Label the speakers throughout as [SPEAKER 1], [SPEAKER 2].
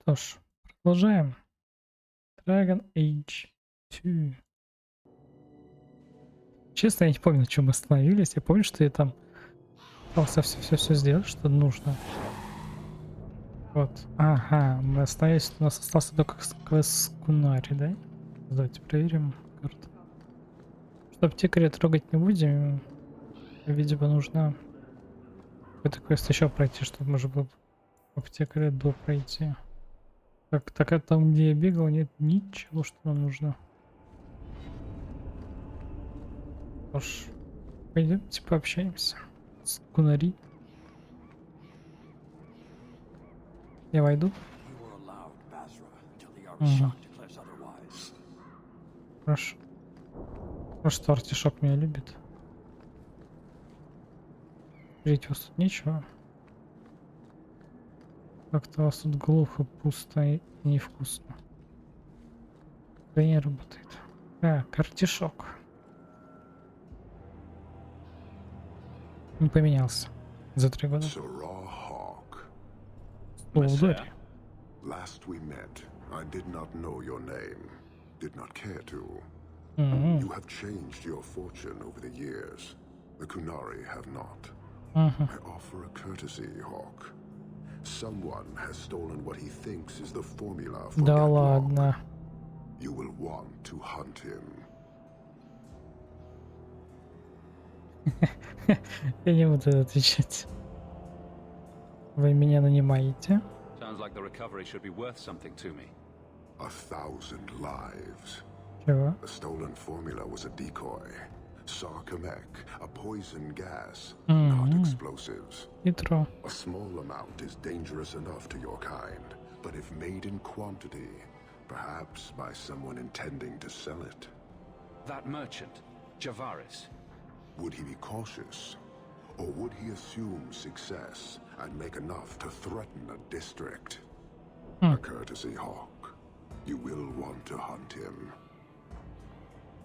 [SPEAKER 1] Что ж, продолжаем. Dragon Age 2. Честно, я не помню, на чем мы остановились. Я помню, что я там пытался все сделать, что нужно. Вот. Ага, мы остановились. У нас остался только квест Кунари, да? Давайте проверим карту. Что аптекаря трогать не будем. Видимо, нужно какой-то квест еще пройти, чтобы можно было аптекаря до пройти. Так, а там, где я бегал, нет ничего, что нам нужно. Что ж, пойдемте пообщаемся с Кунари. Я войду? Угу. Хорошо. Что артишок меня любит. Жить у вас тут нечего. Как-то у вас тут глухо, пусто и невкусно. Да не работает. Так, артишок. Не поменялся за 3 года. Ударь.
[SPEAKER 2] Last we met, I did not know your name, did not care to. You have changed your fortune over the years. The Kunari have not. I offer a courtesy, Hawk. Someone has stolen what he thinks is the formula for
[SPEAKER 1] Да
[SPEAKER 2] Gadlock.
[SPEAKER 1] ладно.
[SPEAKER 2] You will want to hunt him.
[SPEAKER 1] Я не буду отвечать. Вы меня нанимаете?
[SPEAKER 3] Sounds like the recovery should be worth something to me.
[SPEAKER 2] 1,000 lives.
[SPEAKER 1] Чего?
[SPEAKER 2] The stolen formula was a decoy. Sarcomec, a poison gas,
[SPEAKER 1] Mm-hmm.
[SPEAKER 2] not explosives.
[SPEAKER 1] Хитро.
[SPEAKER 2] A small amount is dangerous enough to your kind, but if made in quantity, perhaps by someone intending to sell it,
[SPEAKER 3] That merchant, Javaris.
[SPEAKER 2] would he be cautious? Or would he assume success and make enough to threaten a district? A courtesy, Hawk. You will want to hunt him.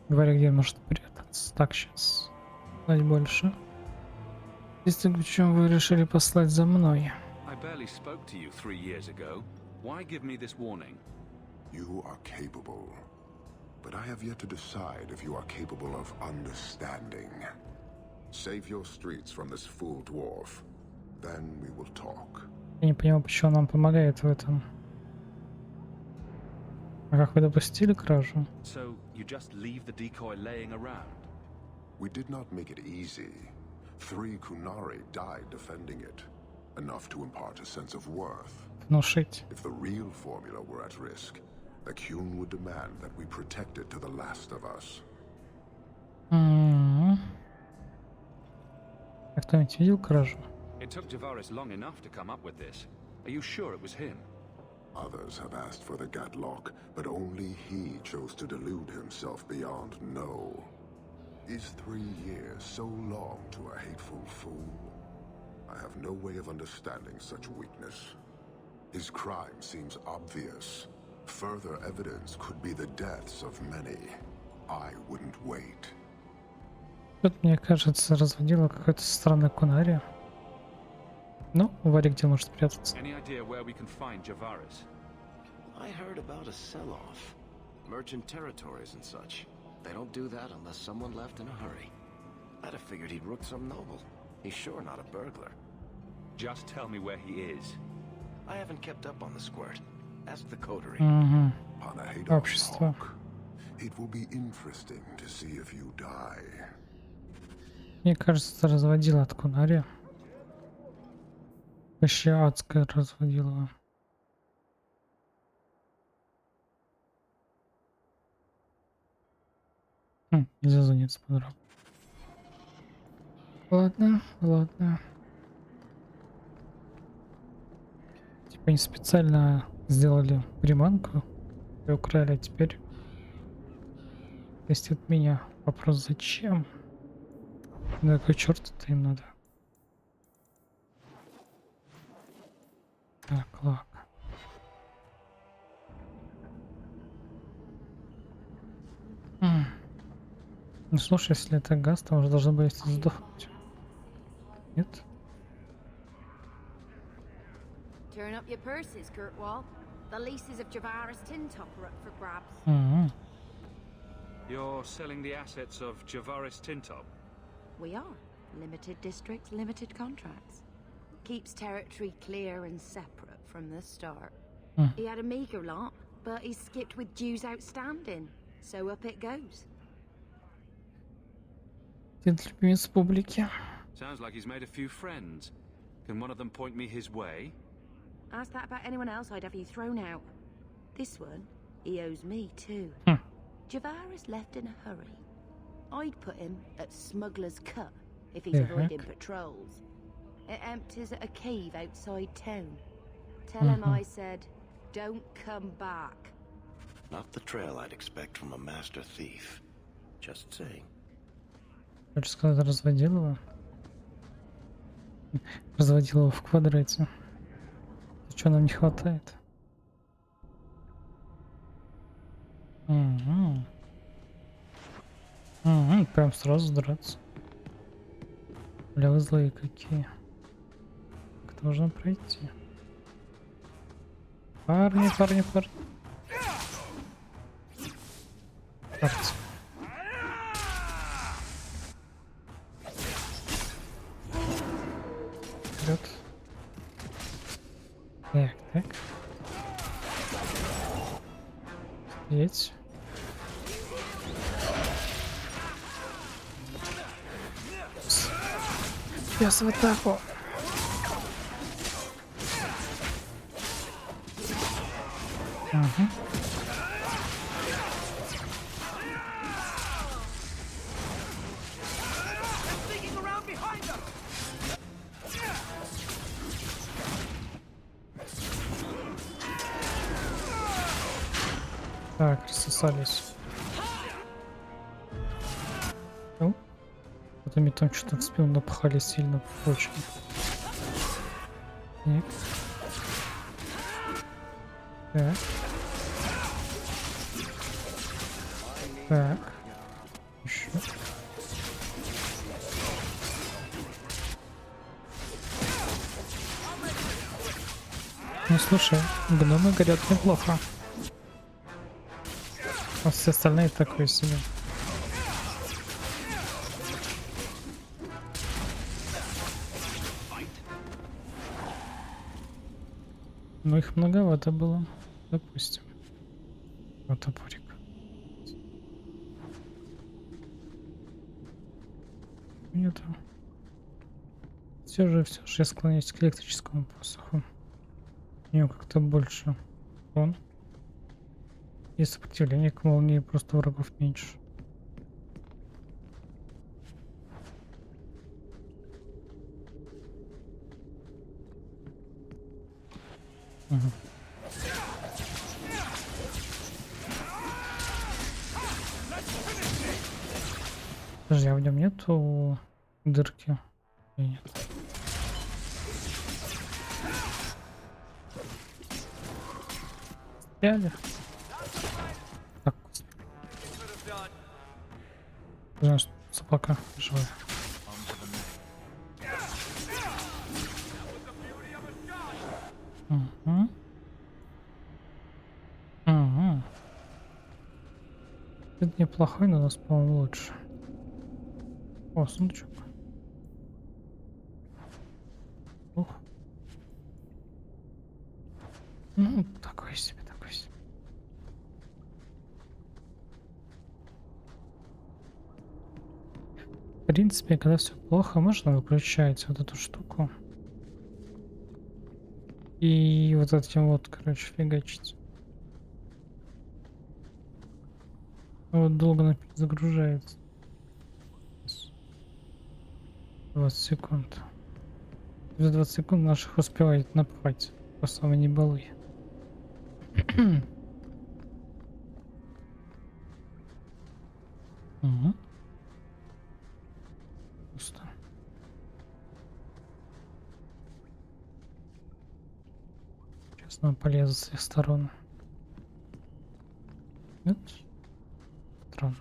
[SPEAKER 1] Говоря, где может прятаться. Так, сейчас. Знать больше. Если почему вы решили послать за мной?
[SPEAKER 3] I barely spoke to you 3 years ago. Why give me this warning?
[SPEAKER 2] You are capable, but I have yet to decide if you are capable of understanding. Save your streets from this fool dwarf, then we will talk.
[SPEAKER 1] Я не понимаю, почему он нам помогает в этом. А как вы допустили кражу?
[SPEAKER 3] So you just leave the decoy laying around?
[SPEAKER 2] We did not make it easy. 3 Kunari died defending it, enough to impart a sense of worth.
[SPEAKER 1] Внушить.
[SPEAKER 2] If the real formula were at risk, the Kyun would demand that we protect it to the last of us.
[SPEAKER 1] А кто-нибудь видел кражу?
[SPEAKER 3] It took Javaris long enough to come up with this. Are you sure it was him?
[SPEAKER 2] Others have asked for the Gadlock, but only he chose to delude himself beyond no. Is 3 years so long to a hateful fool? I have no way of understanding such weakness. His crime seems obvious. Further evidence could be the deaths of many. I wouldn't wait.
[SPEAKER 1] Тут, мне кажется, разводила какой-то странный Кунари. Ну, Варик где может прятаться?
[SPEAKER 3] Any idea where we can find Javaris?
[SPEAKER 4] I heard about a sell-off. Merchant territories and such. They don't do that unless someone left in a hurry. I'd have figured he'd rooked some noble. He's sure not a burglar.
[SPEAKER 3] Just tell me where he is.
[SPEAKER 4] I haven't kept up on the squirt. Ask the coterie.
[SPEAKER 1] Угу.
[SPEAKER 2] Panahedon,
[SPEAKER 1] Общество.
[SPEAKER 2] Hawk. It will be interesting to see if you die.
[SPEAKER 1] Мне кажется, разводила от Кунари. Вообще адская разводила. Нельзя заняться по-другому. Ладно, ладно. Типа они специально сделали приманку и украли, а теперь есть от меня. Вопрос зачем? На какой черт это им надо? Так, ладно. Ну слушай, если это газ, то уже должно быть сдохнуть. Нет?
[SPEAKER 5] Turn up your purses, Kurtwall. The leases of Javaris Tintop are up for grabs.
[SPEAKER 1] Ага.
[SPEAKER 3] You're selling the assets of Javaris Tintop?
[SPEAKER 5] We are. Limited districts, limited contracts. Keeps territory clear and separate from the start. He had a meager lot, but he skipped with dues outstanding. So up it goes.
[SPEAKER 1] Ты любимец публики.
[SPEAKER 3] Sounds like he's made a few friends. Can one of them point me his way?
[SPEAKER 5] Ask that about anyone else, I'd have you thrown out. This one, he owes me too. Javaris left in a hurry. I'd put him at Smuggler's Cut if he's avoiding patrols. It empties at a cave outside town. Tell him I said, don't come back.
[SPEAKER 4] Not the trail I'd expect from a master thief. Just saying.
[SPEAKER 1] Хочешь сказать, разводил его? Разводил его в квадрате. Чего нам не хватает? Угу. Угу, прям сразу драться. Бля, вы злые какие. Как должно пройти? Парни. Парни. Вперед. Так. Стоять. Сейчас в атаку. Ага. Так, рассосались. Ну, вот они там что-то в спину напахали сильно очень. Так. Так. Еще. Ну слушай, гномы горят неплохо. А все остальные такое себе. Но их многовато было, допустим. Вот топорик. Нету. Все же я склоняюсь к электрическому посоху. У него как-то больше урон. И сопротивление к молнии, просто врагов меньше. Угу. Подожди, а в нем нету дырки? Или нет? Стреляли? Так, знаешь, собака живая. Угу. Угу. Это неплохой, но у нас, по-моему, лучше. О, сундучок. Ух. Ну, такой себе. В принципе, когда все плохо, можно выключать вот эту штуку. И вот этим вот, короче, фигачить. Вот долго загружается. 20 секунд. За 20 секунд наших успевает напхать. Просто не балуй. Угу. Пусто. Сейчас нам полезут с всех сторон. Нет? Странно.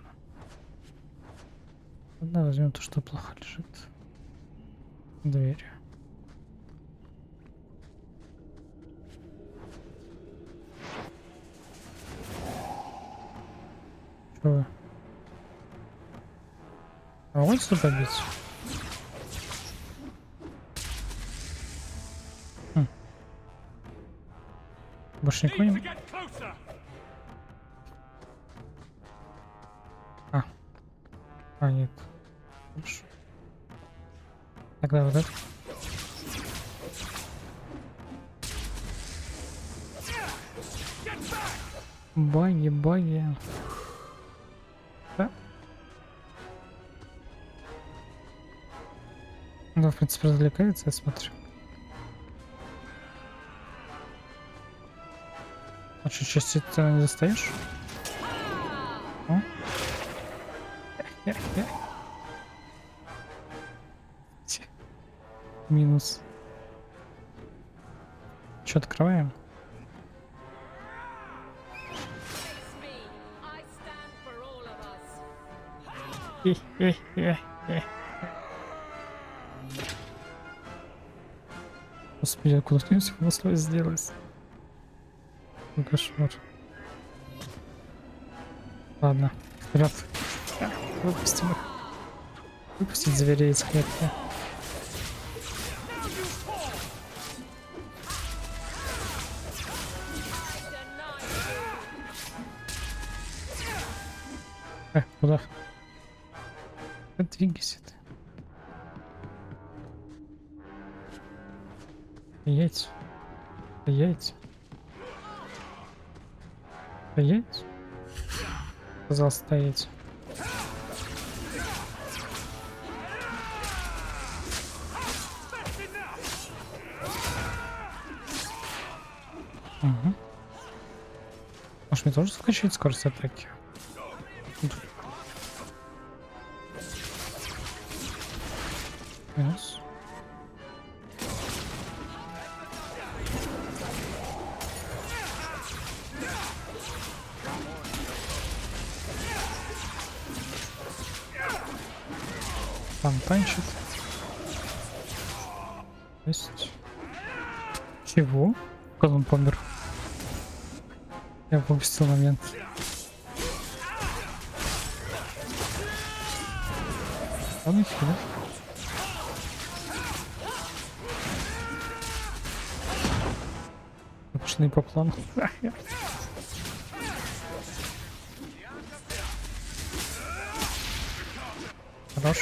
[SPEAKER 1] Ладно, возьмем то, что плохо лежит. Дверь. Чего? А вот сюда бить? Больше никого не... Нет. Хорошо. Тогда вот это. Баги. Да? Да, в принципе, развлекается, я смотрю. А что, части ты не достаешь? О? Минус. Что, открываем? Господи, а куда мне всего условия сделать? Ну, кошмар. Ладно, вперед. Выпустим их. Выпустить зверей из клетки. Куда? Двигайся ты. Стоять. Стоять. Стоять. Сказал стоять. Угу. Может мне тоже скачать скорость атаки? Минус. Там танчит. Есть. Чего? Как он помер? Я выпустил момент. Он их, да? Пошли по плану. Хорош.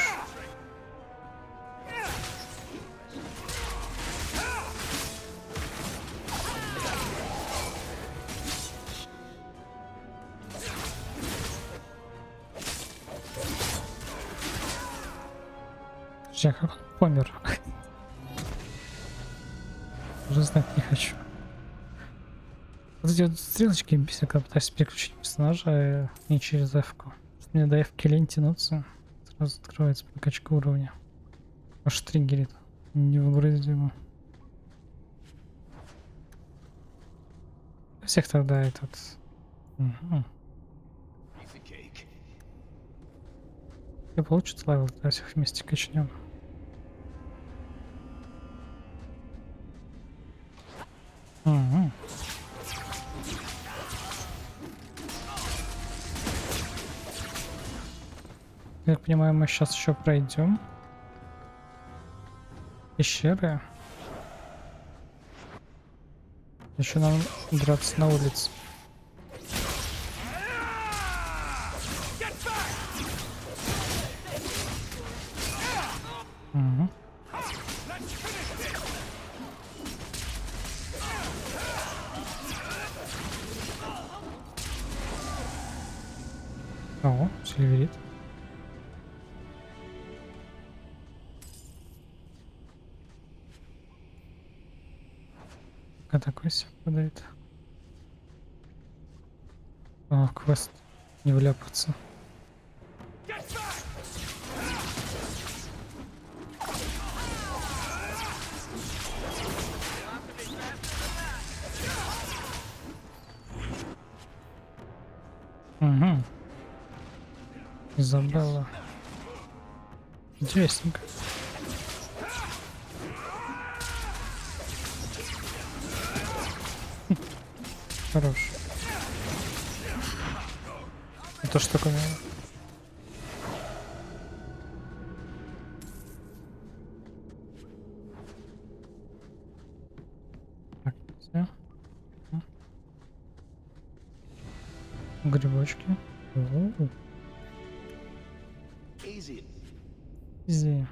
[SPEAKER 1] Я как он помер. Уже знать не хочу. Вот эти вот стрелочки бесят, когда пытаюсь переключить персонажа не через F-ку. Мне до F-ки лень тянуться. Сразу открывается прокачка уровня. Аж триггерит. Невообразимо. Всех тогда этот... Угу. И получится левел, тогда всех вместе качнем. Угу. Как понимаю, мы сейчас еще пройдем пещеры. Еще нам драться на улице. Угу. О, сильверит. Пока такой себе падает. О, квест. Не вляпаться. Угу. Изабелла. Интересненько. Хорош. Это что такое? Так, все. Грибочки. О,
[SPEAKER 4] Easy.
[SPEAKER 1] изи.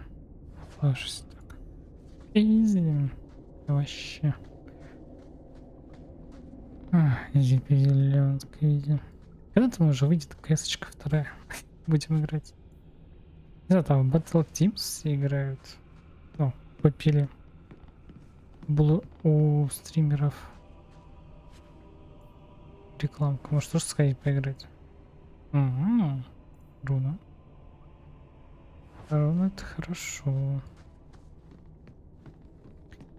[SPEAKER 1] Ложись так. Изи. Вообще. Изи зеленская изи. Когда там уже выйдет кэсочка вторая? Будем играть. Не знаю, там Battle Teams все играют. Ну, попили. Было у стримеров рекламка. Может тоже сходить поиграть? Угу. Руна. Руна это хорошо.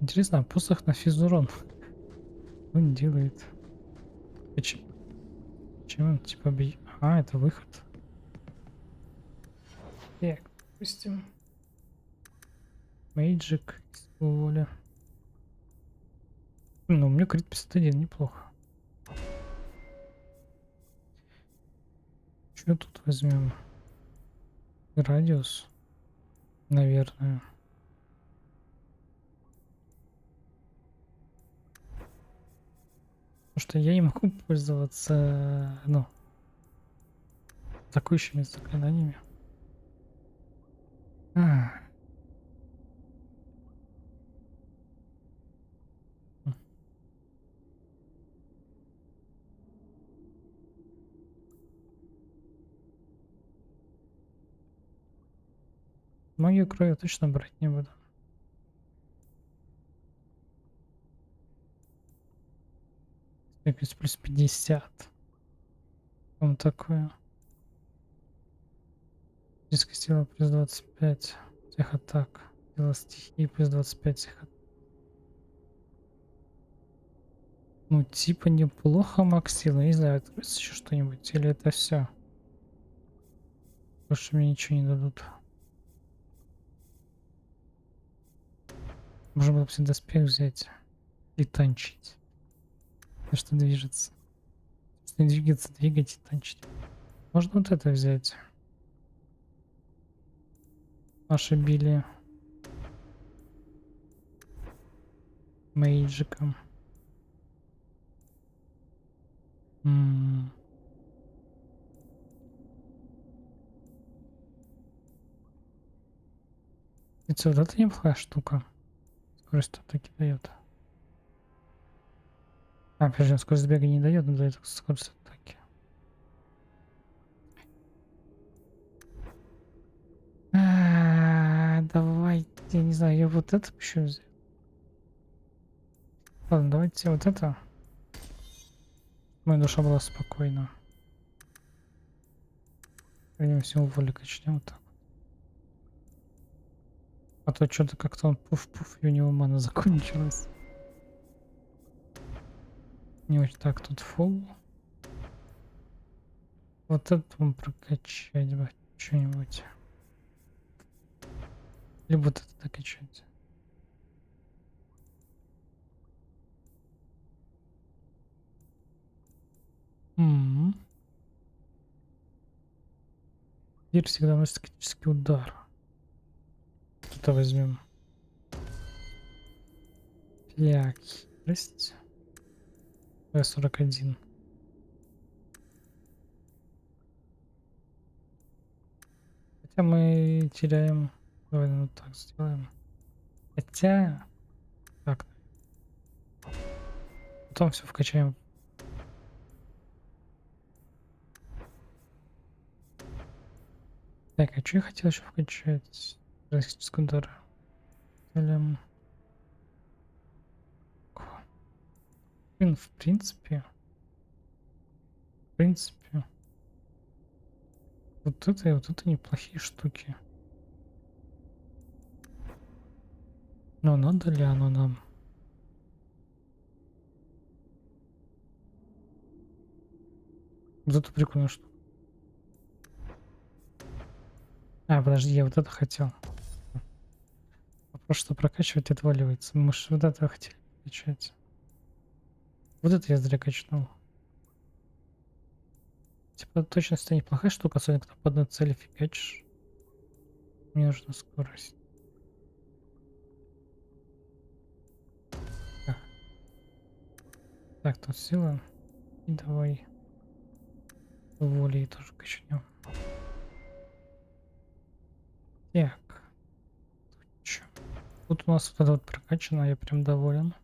[SPEAKER 1] Интересно, а посох на физурон он делает? Чем он типа бьет? А, это выход. Так, допустим. Мейджик, воля. Ну, у меня крит 51, неплохо. Что тут возьмем? Радиус, наверное. Потому что я не могу пользоваться, ну, атакующими заклинаниями. Магию крови я точно брать не буду. Стойкость плюс 50. Там такое. Физическая сила плюс 25 всех атак. Сила стихии плюс 25 всех атак. Ну, типа неплохо максила. Не знаю, откроется еще что-нибудь. Или это все? Больше мне ничего не дадут. Можно было бы себе доспех взять и танчить. То, что движется. Если двигаться, двигать и танчить. Можно вот это взять. Ошибили. Мейджиком. Это вот это неплохая штука. Скорость атаки дает. А, подожди, скорость бега не дает, но дает скорость атаки. Давайте, не знаю, я вот это еще взял. Ладно, давайте вот это. Моя душа была спокойна. Пойдем всего воли качнем вот так. А то что-то как-то он пуф-пуф, и у него мана закончилась. Не очень так, тут фул. Вот это вам прокачать бы что-нибудь. Либо вот это докачать. Теперь всегда носит критический удар. Это возьмем. Так, хитрость. 41. Хотя мы теряем. Давай вот так сделаем. Хотя. Так. Потом все вкачаем. Так, а что я хотел еще вкачать? Критический удар. Блин, в принципе. Вот это и вот это неплохие штуки. Но надо ли оно нам? Вот это прикольная штука. А, подожди, я вот это хотел. Вопрос, что прокачивать отваливается. Мы же вот это хотели качать. Вот это я зря качнул. Типа точность неплохая штука, особенно когда по одной цели фигачишь. Мне нужна скорость. Так, так, тут сила. И давай волей тоже качнем. Так, чё? Тут у нас вот это вот прокачано, я прям доволен.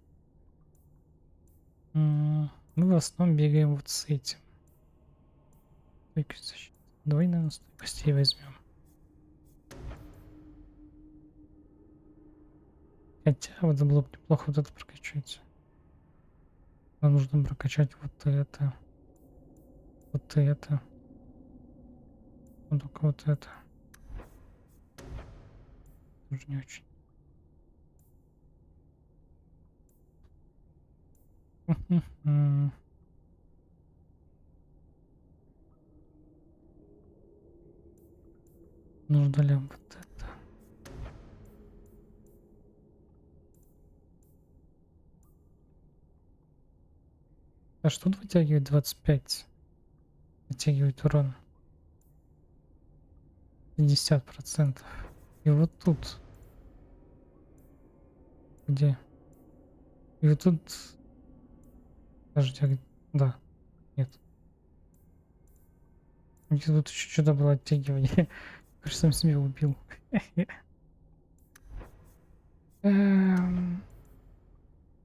[SPEAKER 1] Мы в основном бегаем вот с этим. Стойкость защиты. Давай, наверное, стойкости возьмем. Хотя вот это было бы неплохо вот это прокачать. Нам нужно прокачать вот это. Вот это. Ну, только вот это. Тоже не очень. Нужно ли вот это? А что тут вытягивает 25? Вытягивает урон. 50%. И вот тут. Где? И вот тут. Подожди, да. Нет. Где тут еще что-то было оттягивание. Я сам себя убил.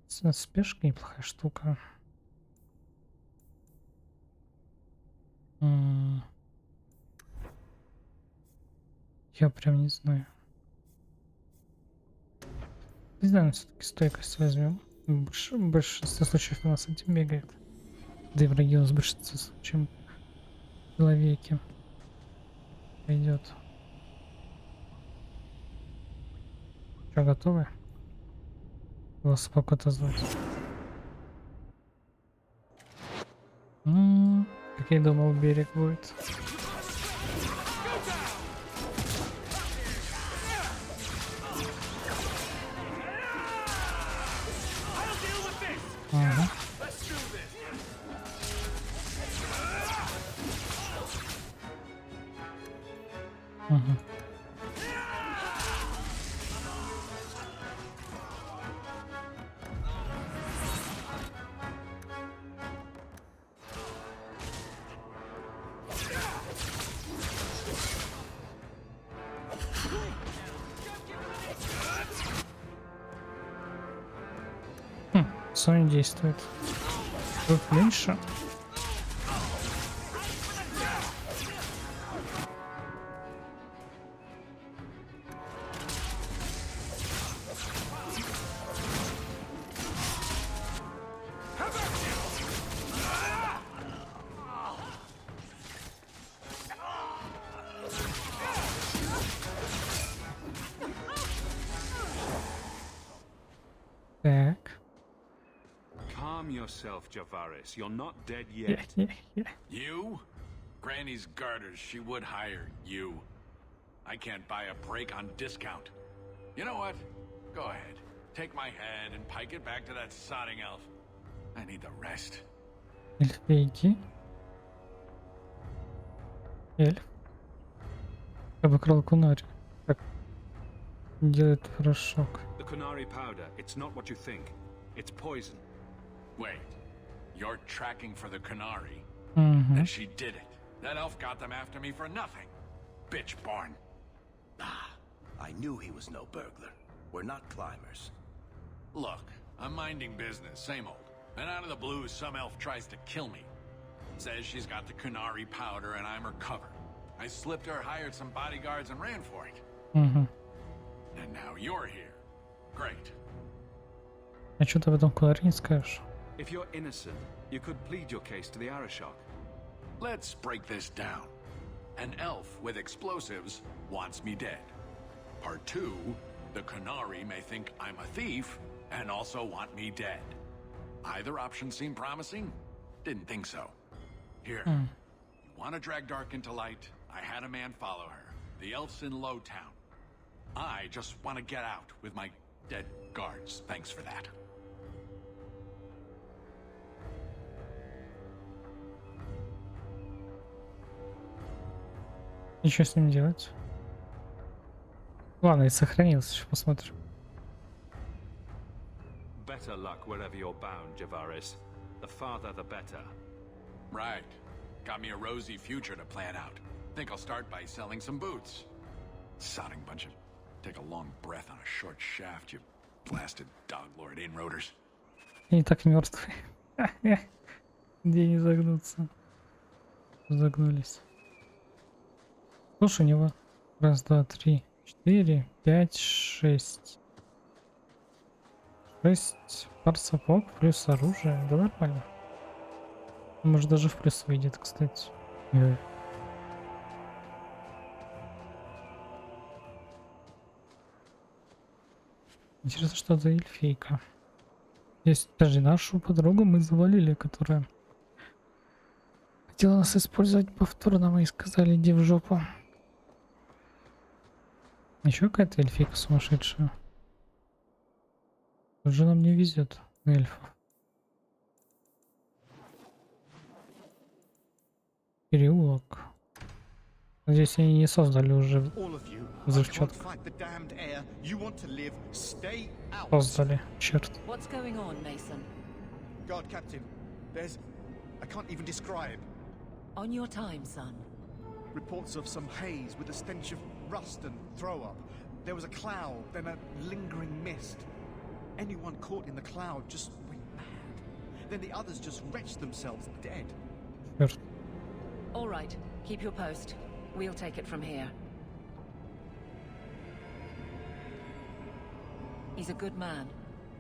[SPEAKER 1] Спешка неплохая штука. Я прям не знаю. Не знаю, но все-таки стойкость возьмем. В большинстве случаев у нас этим бегает. Да и враги у нас в большинстве случаев человеки. Пойдет. Что, готовы? Вас сколько-то звать. Как я думал, берег будет. Ага. Ага. Sony действует. Тут меньше. Так.
[SPEAKER 3] Calm yourself, Javaris. You're not dead
[SPEAKER 1] Yeah,
[SPEAKER 3] yet.
[SPEAKER 1] yeah, yeah.
[SPEAKER 6] You? Granny's garters, she would hire you. I can't buy a break on discount. You know what? Go ahead. Take my head and pike it back to that sodding elf. I need the rest.
[SPEAKER 1] Эльфийки. Эльф. Обыграл Кунари. Так. Делает порошок.
[SPEAKER 3] The Kunari powder, it's not what you think. It's poison.
[SPEAKER 6] Wait. You're tracking for the Kunari?
[SPEAKER 1] Угу.
[SPEAKER 6] And she did it. That elf got them after me for nothing. Bitch born.
[SPEAKER 4] Ah, I knew he was no burglar. We're not climbers.
[SPEAKER 6] Look, I'm minding business, same old. And out of the blue, some elf tries to kill me. Says she's got the Kunari powder and I'm her cover. I slipped her, hired some bodyguards, and ran for it.
[SPEAKER 1] Угу.
[SPEAKER 6] And now you're here. Great.
[SPEAKER 1] А что ты об этом Кунари не скажешь?
[SPEAKER 3] If you're innocent, you could plead your case to the Arashok.
[SPEAKER 6] Let's break this down. An elf with explosives wants me dead. Part 2, the Kunari may think I'm a thief and also want me dead. Either option seem promising? Didn't think so. Here, you want to drag Dark into light? I had a man follow her. The elf's in Lowtown. I just want to get out with my dead guards. Thanks for that.
[SPEAKER 1] И что с ним делать? Ладно, и сохранился, сейчас посмотрим.
[SPEAKER 3] Better luck wherever you're bound, Javaris. The farther, the better.
[SPEAKER 6] Right. Got me a rosy future to plan out. Think I'll start by selling some boots. Sodding bunch of... Take a long breath on a short shaft, you blasted dog-lord inroaders.
[SPEAKER 1] Они так мертвые. Где не загнуться? Загнулись. Слушай, у него раз, два, три, 4, 5, 6. 6 пар сапог плюс оружие. Да нормально. Может даже в плюс выйдет, кстати. Интересно, что за эльфийка. Есть даже нашу подругу мы завалили, которая хотела нас использовать повторно, мы и сказали, иди в жопу. Еще какая-то эльфийка сумасшедшая. Уже нам не везет на эльфов. Переулок. Надеюсь, они не создали уже взрывчатку. Создали, черт.
[SPEAKER 7] What's going on, Mason?
[SPEAKER 8] God, Captain, there's... I can't even describe.
[SPEAKER 7] On your time, son.
[SPEAKER 8] Reports of some haze with a stench of rust and throw-up. There was a cloud, then a lingering mist. Anyone caught in the cloud just went mad. Then the others just wretched themselves dead.
[SPEAKER 1] Черт.
[SPEAKER 7] All right, keep your post. We'll take it from here. He's a good man.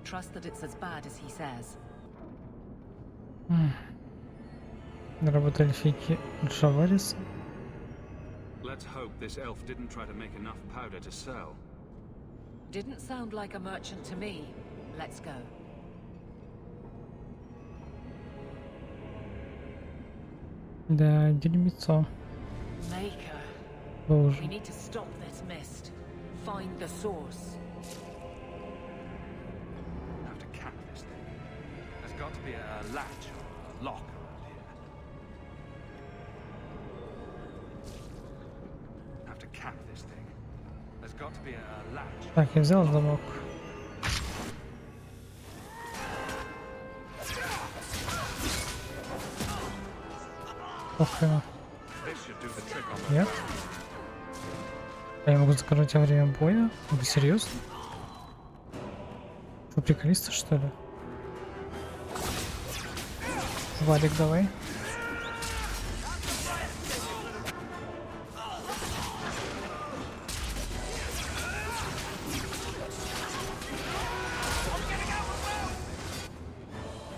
[SPEAKER 7] Trust that it's as bad as he says.
[SPEAKER 1] Работа эльфийки Джавариса.
[SPEAKER 3] Let's hope this elf didn't try to make enough powder to sell.
[SPEAKER 7] Didn't sound like a merchant to me. Let's go.
[SPEAKER 1] Да, дерьмецо.
[SPEAKER 7] Maker.
[SPEAKER 1] Боже.
[SPEAKER 7] We need to stop this mist. Find the source.
[SPEAKER 3] Have to cap this thing. There's got to be a latch or a lock around here. Have to cap this thing. There's got to be a latch.
[SPEAKER 1] Так, я взял замок. Охрена.
[SPEAKER 3] This should do the trick on the...
[SPEAKER 1] Нет? Я могу закрыть во время боя? Вы серьезно? Вы приколисты, что ли? Валик, давай.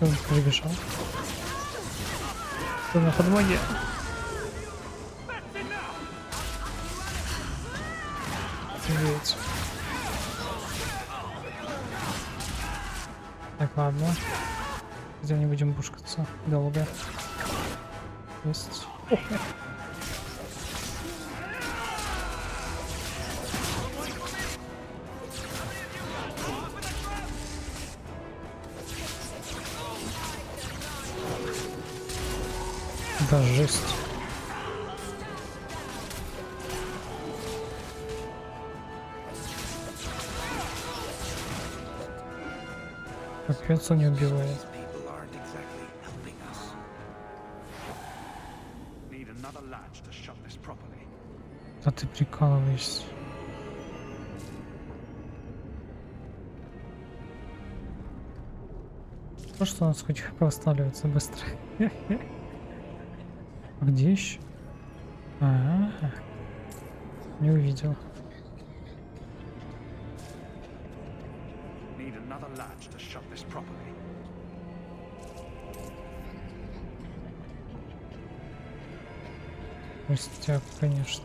[SPEAKER 1] Он прибежал. Кто на подмоге? Офигеть. Так, ладно. Где не будем бушкаться долго. Есть. Да, жесть. Капец, он не убивает.
[SPEAKER 4] People aren't exactly helping us.
[SPEAKER 3] Need another latch to shut this properly.
[SPEAKER 1] Да ты прикалываешься. То, что у нас хоть восстанавливается быстро. А где еще? Не увидел.
[SPEAKER 3] Need another latch to shut this properly.
[SPEAKER 1] Пустяк, конечно.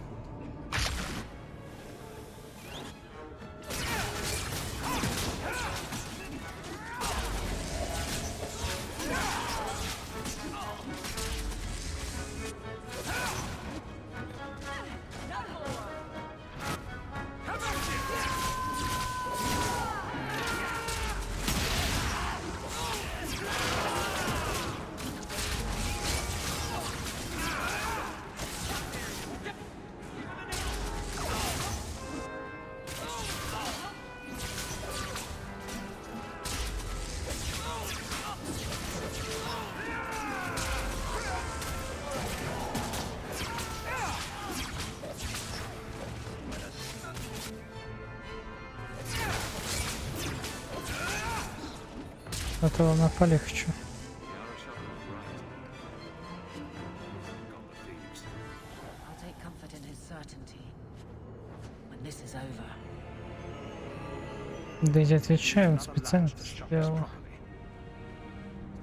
[SPEAKER 1] Это вам полегче.
[SPEAKER 7] I'll take comfort in his certainty. When this is over.
[SPEAKER 1] Да я отвечаю, он специально это сделал.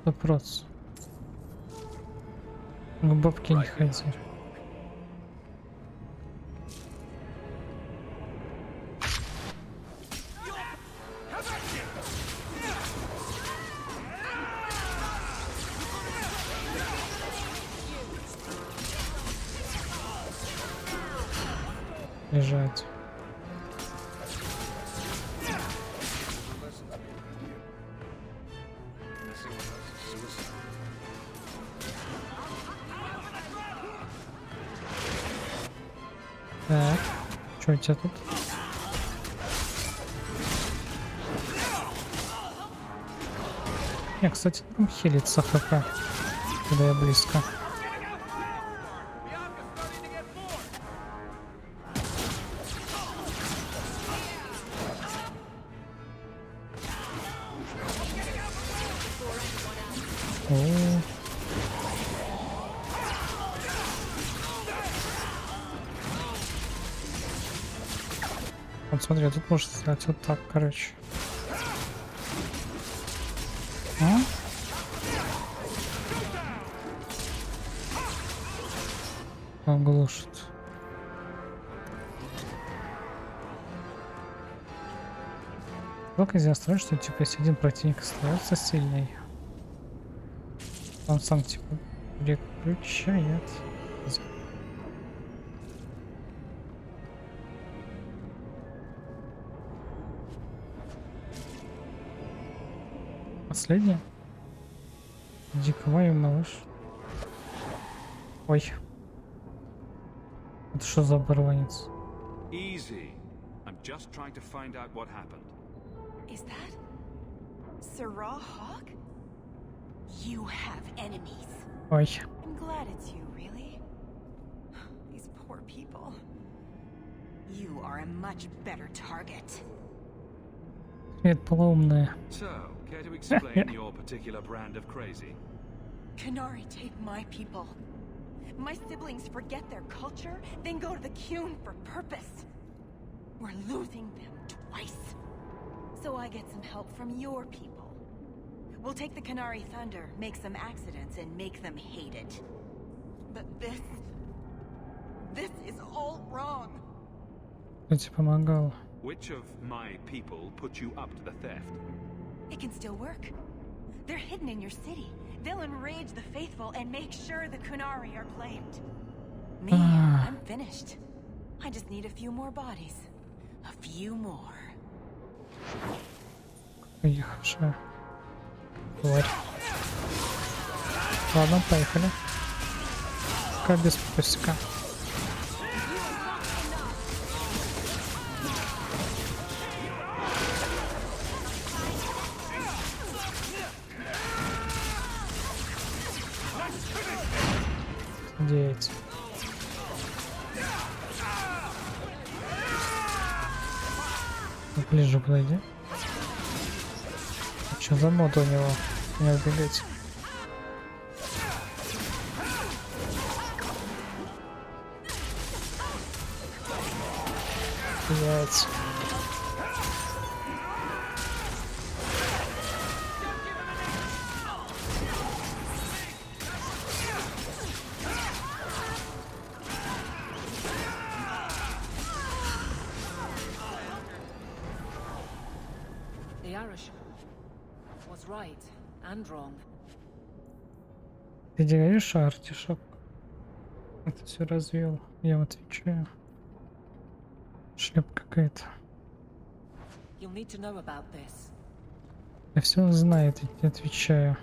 [SPEAKER 1] 100%. К бабке не ходи. Лежать. Так, что у тебя тут? Не, кстати, там хилится хп, когда я близко. О. Вот смотри, тут можно сделать вот так, короче. А? Оглушит. Только здесь остается, что типа если один противник остается сильный, он сам типа переключает. Последняя. Диковай, малыш. Ой. Это что за оборванец?
[SPEAKER 3] Easy. I'm just trying to find out what happened.
[SPEAKER 9] Is that Sirrah Hawk? You have enemies.
[SPEAKER 1] Ой.
[SPEAKER 9] I'm glad it's you, really. These poor people. You are a much better target.
[SPEAKER 1] Это полоумная.
[SPEAKER 3] So, care to explain your particular brand of crazy?
[SPEAKER 9] Canary take my people. My siblings forget their culture, then go to the Qun for purpose. We're losing them twice. So I get some help from your people. We'll take the Canary Thunder, make some accidents, and make them hate it. But this is all wrong.
[SPEAKER 1] Кто тебе помогал?
[SPEAKER 3] Which of my people put you up to the theft?
[SPEAKER 9] It can still work. They're hidden in your city. They'll enrage the faithful and make sure the Kunari are blamed. Me, I'm finished. I just need a few more bodies. A few more.
[SPEAKER 1] Поехавшая. Тварь. Ладно, поехали. Пока без пусика. Девять. Ближе подойди. Что за мод у него? Не убегать. Блять.
[SPEAKER 7] The Irish was right and wrong.
[SPEAKER 1] Ты говоришь, артишок? Это все развел. Я вам отвечаю. Шлеп какая-то.
[SPEAKER 7] You'll need to know about this.
[SPEAKER 1] Я все знаю, я не отвечаю.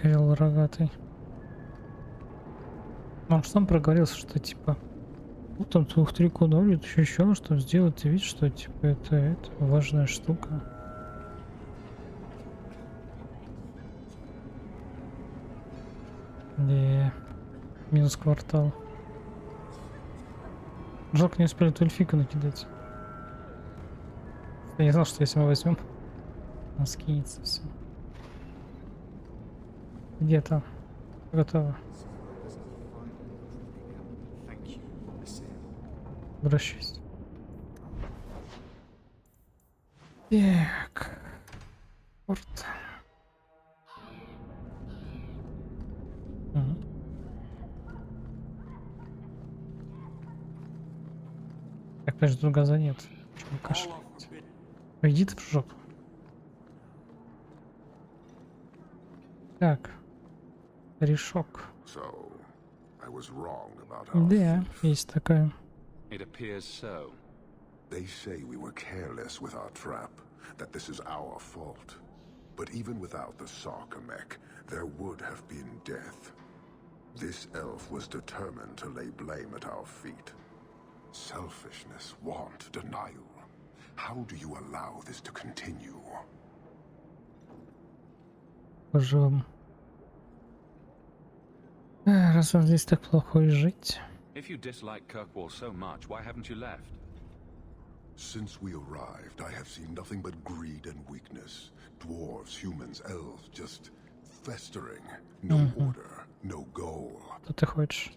[SPEAKER 1] Крил рогатый. Он сам проговорился, что типа вот там 2-3 кунори, еще что сделать вид, что типа это важная штука. Не, минус квартал. Жалко, не успели тульфика накидать. Я не знал, что если мы возьмем, Он скинется все. Где-то. Готово.
[SPEAKER 8] Thank you, Nasir.
[SPEAKER 1] Обращусь. Так. Порт. Мгм. Так, конечно, тут газа нет. Чего кашлять? Иди ты в жопу. Так. Решок.
[SPEAKER 2] So, I was wrong about our
[SPEAKER 1] Да,
[SPEAKER 2] thief.
[SPEAKER 1] есть такая.
[SPEAKER 6] It appears so.
[SPEAKER 2] They say we were careless with our trap, that this is our fault. But even without the Sarkamek, there would have been death. This elf was determined to lay blame at our feet. Selfishness, want, denial. How do you allow this to continue?
[SPEAKER 1] Пожалуй. Раз вам здесь так плохо и жить.
[SPEAKER 6] If you dislike Kirkwall so much, why haven't you left?
[SPEAKER 2] Since we arrived, I have seen nothing but greed and weakness. Dwarves, humans, elves, just festering. No order, no goal.
[SPEAKER 1] Что ты хочешь?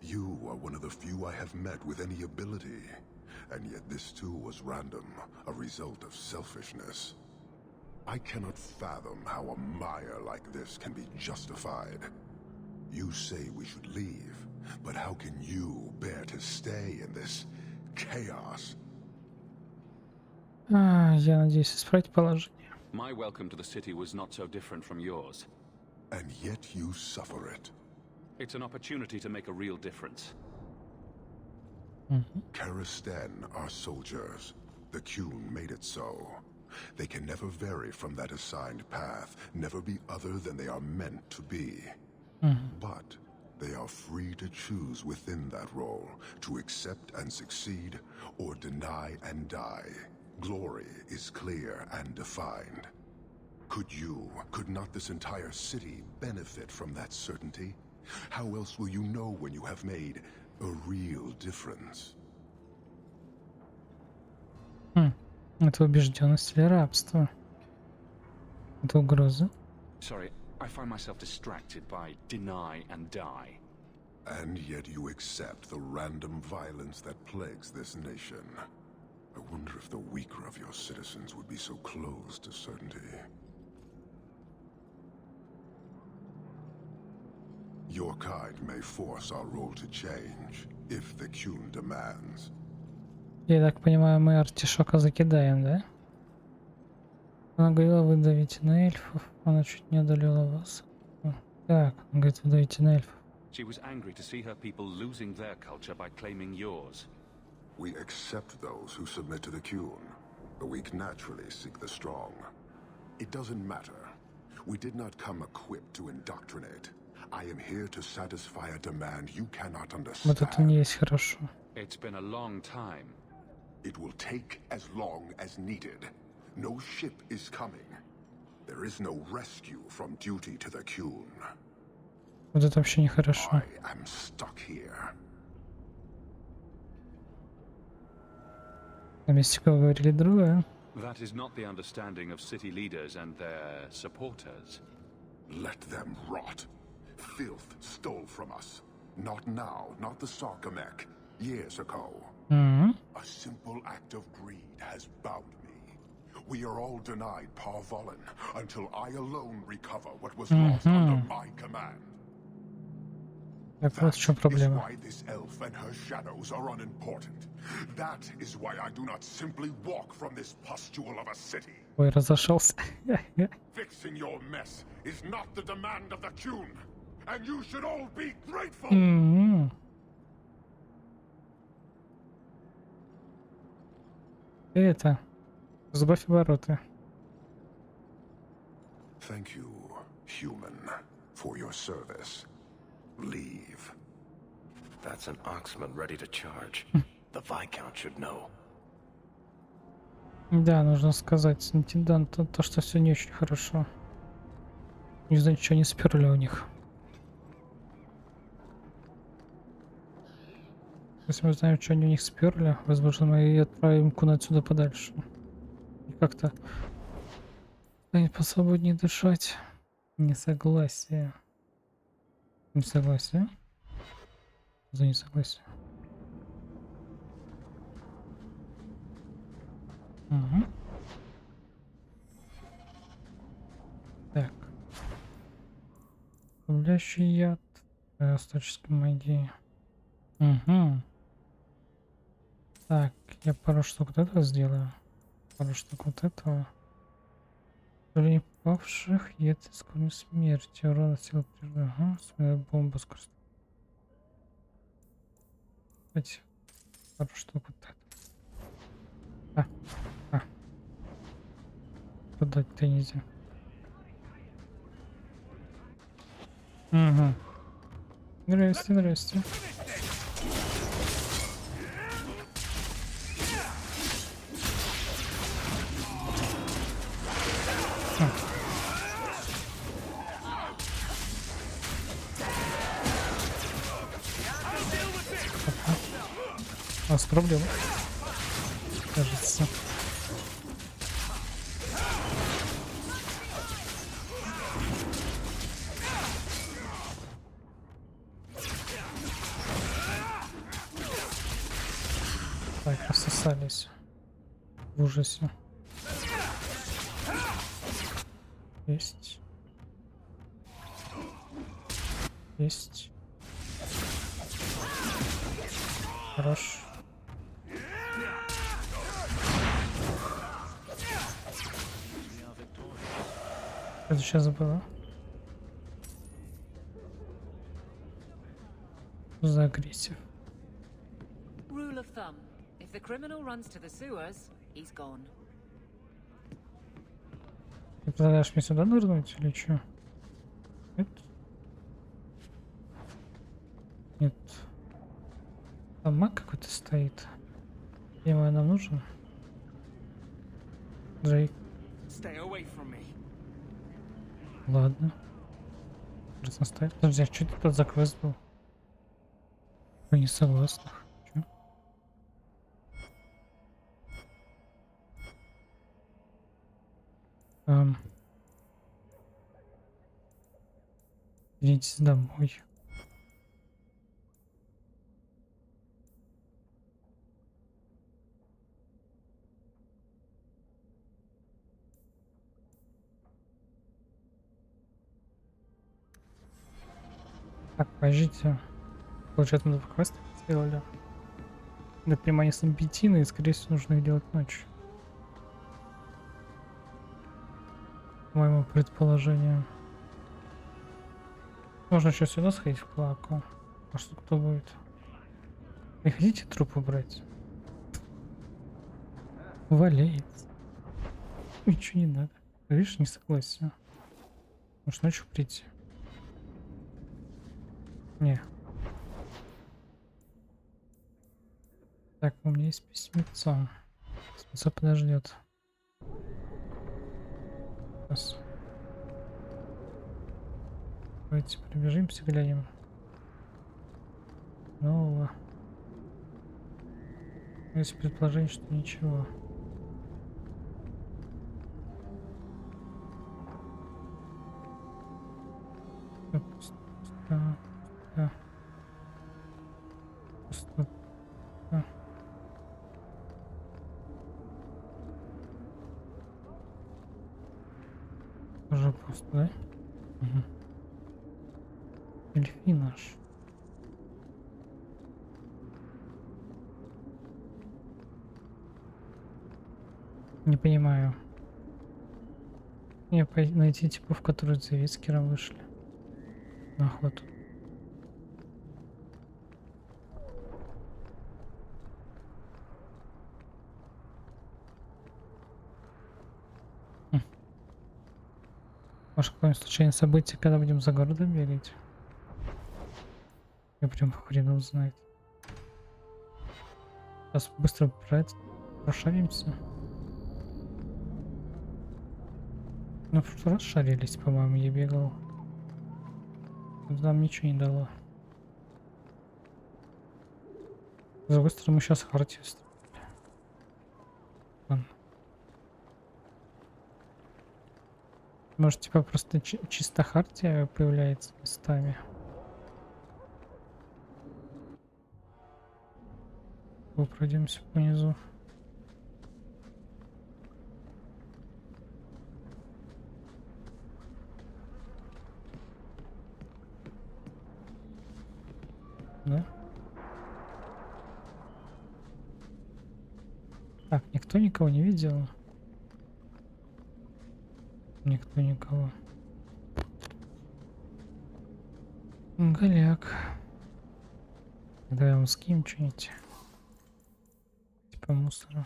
[SPEAKER 2] You are one of the few I have met with any ability. And yet this too was random, a result of selfishness. I cannot fathom how a mire like this can be justified. You say we should leave, but how can you bear to stay in this chaos?
[SPEAKER 1] Я надеюсь исправить положение.
[SPEAKER 6] My welcome to the city was not so different from yours.
[SPEAKER 2] And yet you suffer it.
[SPEAKER 6] It's an opportunity to make a real difference.
[SPEAKER 2] Karastan are soldiers. The Qun made it so. They can never vary from that assigned path, never be other than they are meant to be. But they are free to choose within that role, to accept and succeed, or deny and die. Glory is clear and defined. Could not this entire city benefit from that certainty? How else will you know when you have made a real difference?
[SPEAKER 1] Это убежденность или рабство? Это угроза?
[SPEAKER 6] Sorry, I find myself distracted by deny and die.
[SPEAKER 2] And yet you accept the random violence that plagues this nation. I wonder if the weaker of your citizens would be so close to certainty. Your kind may force our role to change, if the Qun demands.
[SPEAKER 1] Я так понимаю, мы артишока закидаем, да? Она говорила, вы давите на эльфов. Она чуть не одолела вас. Так, он говорит, вы давите на эльфов.
[SPEAKER 6] She was angry to see her people losing their culture by claiming yours.
[SPEAKER 2] We accept those who submit to the Qun. The weak naturally seek the strong. It doesn't matter. We did not come equipped to indoctrinate. I am here to satisfy a demand you cannot
[SPEAKER 1] Вот это не
[SPEAKER 2] understand.
[SPEAKER 1] есть хорошо.
[SPEAKER 6] It's been a long time.
[SPEAKER 2] It will take as long as needed. No ship is coming. There is no rescue from duty to the Qun.
[SPEAKER 1] Вот это вообще нехорошо.
[SPEAKER 2] I am stuck here.
[SPEAKER 1] На месте кого говорили другое.
[SPEAKER 6] That is not the understanding of city leaders and their supporters.
[SPEAKER 2] Let them rot. Filth stole from us. Not now, not the Sarkamek. Years ago. A simple act of greed has bound me. We are all denied Parvolin until I alone recover what was lost under my command.
[SPEAKER 1] Так вот в чем
[SPEAKER 2] That is
[SPEAKER 1] проблема.
[SPEAKER 2] why this elf and her shadows are unimportant. That is why I do not simply walk from this pustule of a city.
[SPEAKER 1] Ой, разошелся.
[SPEAKER 2] Fixing your mess is not the demand of the Qun, and you should all be grateful.
[SPEAKER 1] Это. Сбавь обороты.
[SPEAKER 2] Thank you, human, for your service. Leave.
[SPEAKER 4] That's an Oxman ready to charge. The Viscount should know.
[SPEAKER 1] Да, нужно сказать интенданту то, что все не очень хорошо. Не знаю, ничего не сперли у них. Если мы знаем, что они у них сперли, возможно, мы и отправим Куна отсюда подальше. И как-то Станет посвободнее дышать. Несогласие. Несогласие? За несогласие. Угу. Так. Подавляющий яд. Статической магии. Угу. Так, я пару штук вот этого сделаю. Пару штук вот этого. При павших яд исконной смерти. Урон от силы природы. Ага. Своя бомба скорость. Давайте пару штук вот это. Продать-то нельзя. Угу. Здрасте, здрасте. У нас проблема. Кажется. Так, рассосались. В ужасе. Есть. Есть. Хорош. Это сейчас было. За агрессив.
[SPEAKER 7] Rule of thumb. If the criminal runs to the sewers, he's gone.
[SPEAKER 1] Ты предлагаешь мне сюда нырнуть или что? Нет? Нет. Там маг какой-то стоит. Ему нам нужен? Дрейк.
[SPEAKER 8] Stay away from me.
[SPEAKER 1] Ладно. Раз наставить. Подожди, а что это тут за квест был? Вы не согласных. Чё? Идите домой. Так, подождите. Получается, мы два квеста сделали. Для понимания самбитины, и, скорее всего, нужно их делать ночью. По моему предположению. Можно еще сюда сходить в плаку. Может, кто будет? Не хотите труп убрать? Валяется. Ничего не надо. Видишь, не согласен. Может, ночью прийти? Не. Так, у меня есть письмецо. Письмецо подождет. Сейчас. Давайте пробежимся, глянем. Нового. Есть предположение, что ничего. Пусто. Пусто. Пусто. Уже пусто, да? Угу. Эльфи наш. Не понимаю. Не найти типов, которые за Вискером вышли на охоту. Может, какое-нибудь случайное событие, когда будем за городом бегать? Я прям хрен его знает. Сейчас быстро прошаримся. Ну, в прошлый раз шарились, по-моему, я бегал. Это нам ничего не дало. С другой стороны, мы сейчас хартию строили. Ладно. Может, типа просто чисто хартия появляется местами. Пройдемся понизу. Да? Так, никто никого не видел. Никто никого. Голяк. Давай вам скинем что-нибудь. Типа мусора.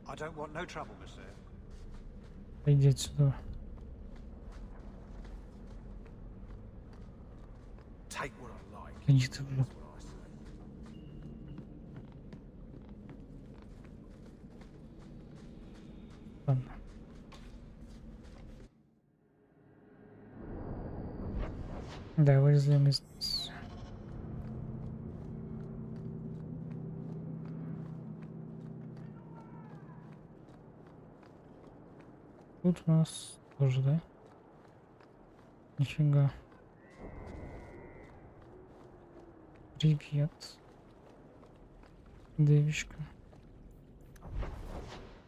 [SPEAKER 10] I don't want no trouble, mister.
[SPEAKER 1] Иди отсюда.
[SPEAKER 10] Take what I like.
[SPEAKER 1] Иди ты уже.
[SPEAKER 10] That's what I say.
[SPEAKER 1] Ладно. Да, вылезли мы здесь. Тут у нас тоже, да? Нифига. Привет. Девичка.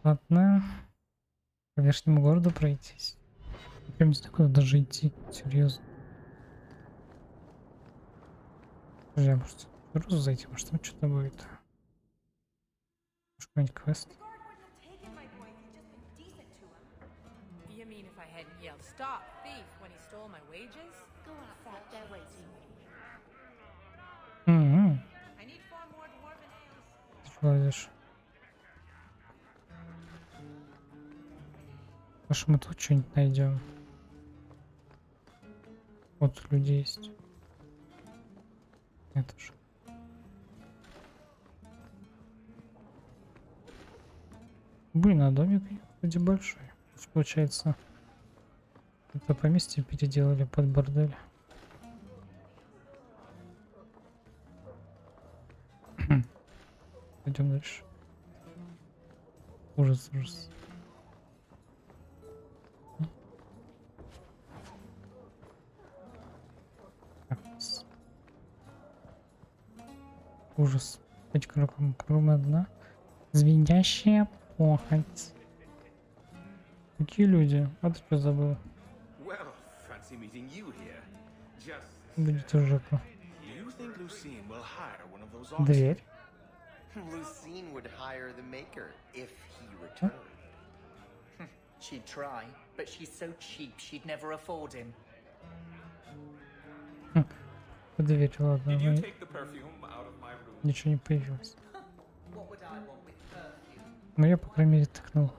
[SPEAKER 1] Ладно. По верхнему городу пройтись. Прям не знаю, куда даже идти. Серьезно. Подожди, а может розу зайти? Может там что-то будет? Может какой-нибудь квест?
[SPEAKER 7] You mean if I hadn't yelled "Stop, thief" when he stole my wages?
[SPEAKER 5] Go outside, they're waiting.
[SPEAKER 1] Угу.
[SPEAKER 7] I need 4 more dwarven ales.
[SPEAKER 1] Ты что лазишь? Может мы тут что-нибудь найдем? Вот тут люди есть. Это же. Блин, а домик вроде большой. Получается, это поместье переделали под бордель. Пойдем дальше. Ужас, ужас. Так, ужас. Быть кругом одна. Звенящая похоть. Какие люди? А ты что забыл?
[SPEAKER 11] Well, fancy meeting you here. Just
[SPEAKER 1] Будет в жопу.
[SPEAKER 11] do you think Lucine will hire one of those oxen?
[SPEAKER 1] Дверь.
[SPEAKER 12] Lucine would hire the maker if he returned.
[SPEAKER 13] She'd try, but she's so cheap she'd never afford him.
[SPEAKER 1] Дверь, ладно.
[SPEAKER 11] Did you
[SPEAKER 1] мы-
[SPEAKER 11] take the perfume out of my room?
[SPEAKER 1] Ничего не появилось.
[SPEAKER 13] What would I want with perfume?
[SPEAKER 1] Но я, по крайней мере, тыкнул.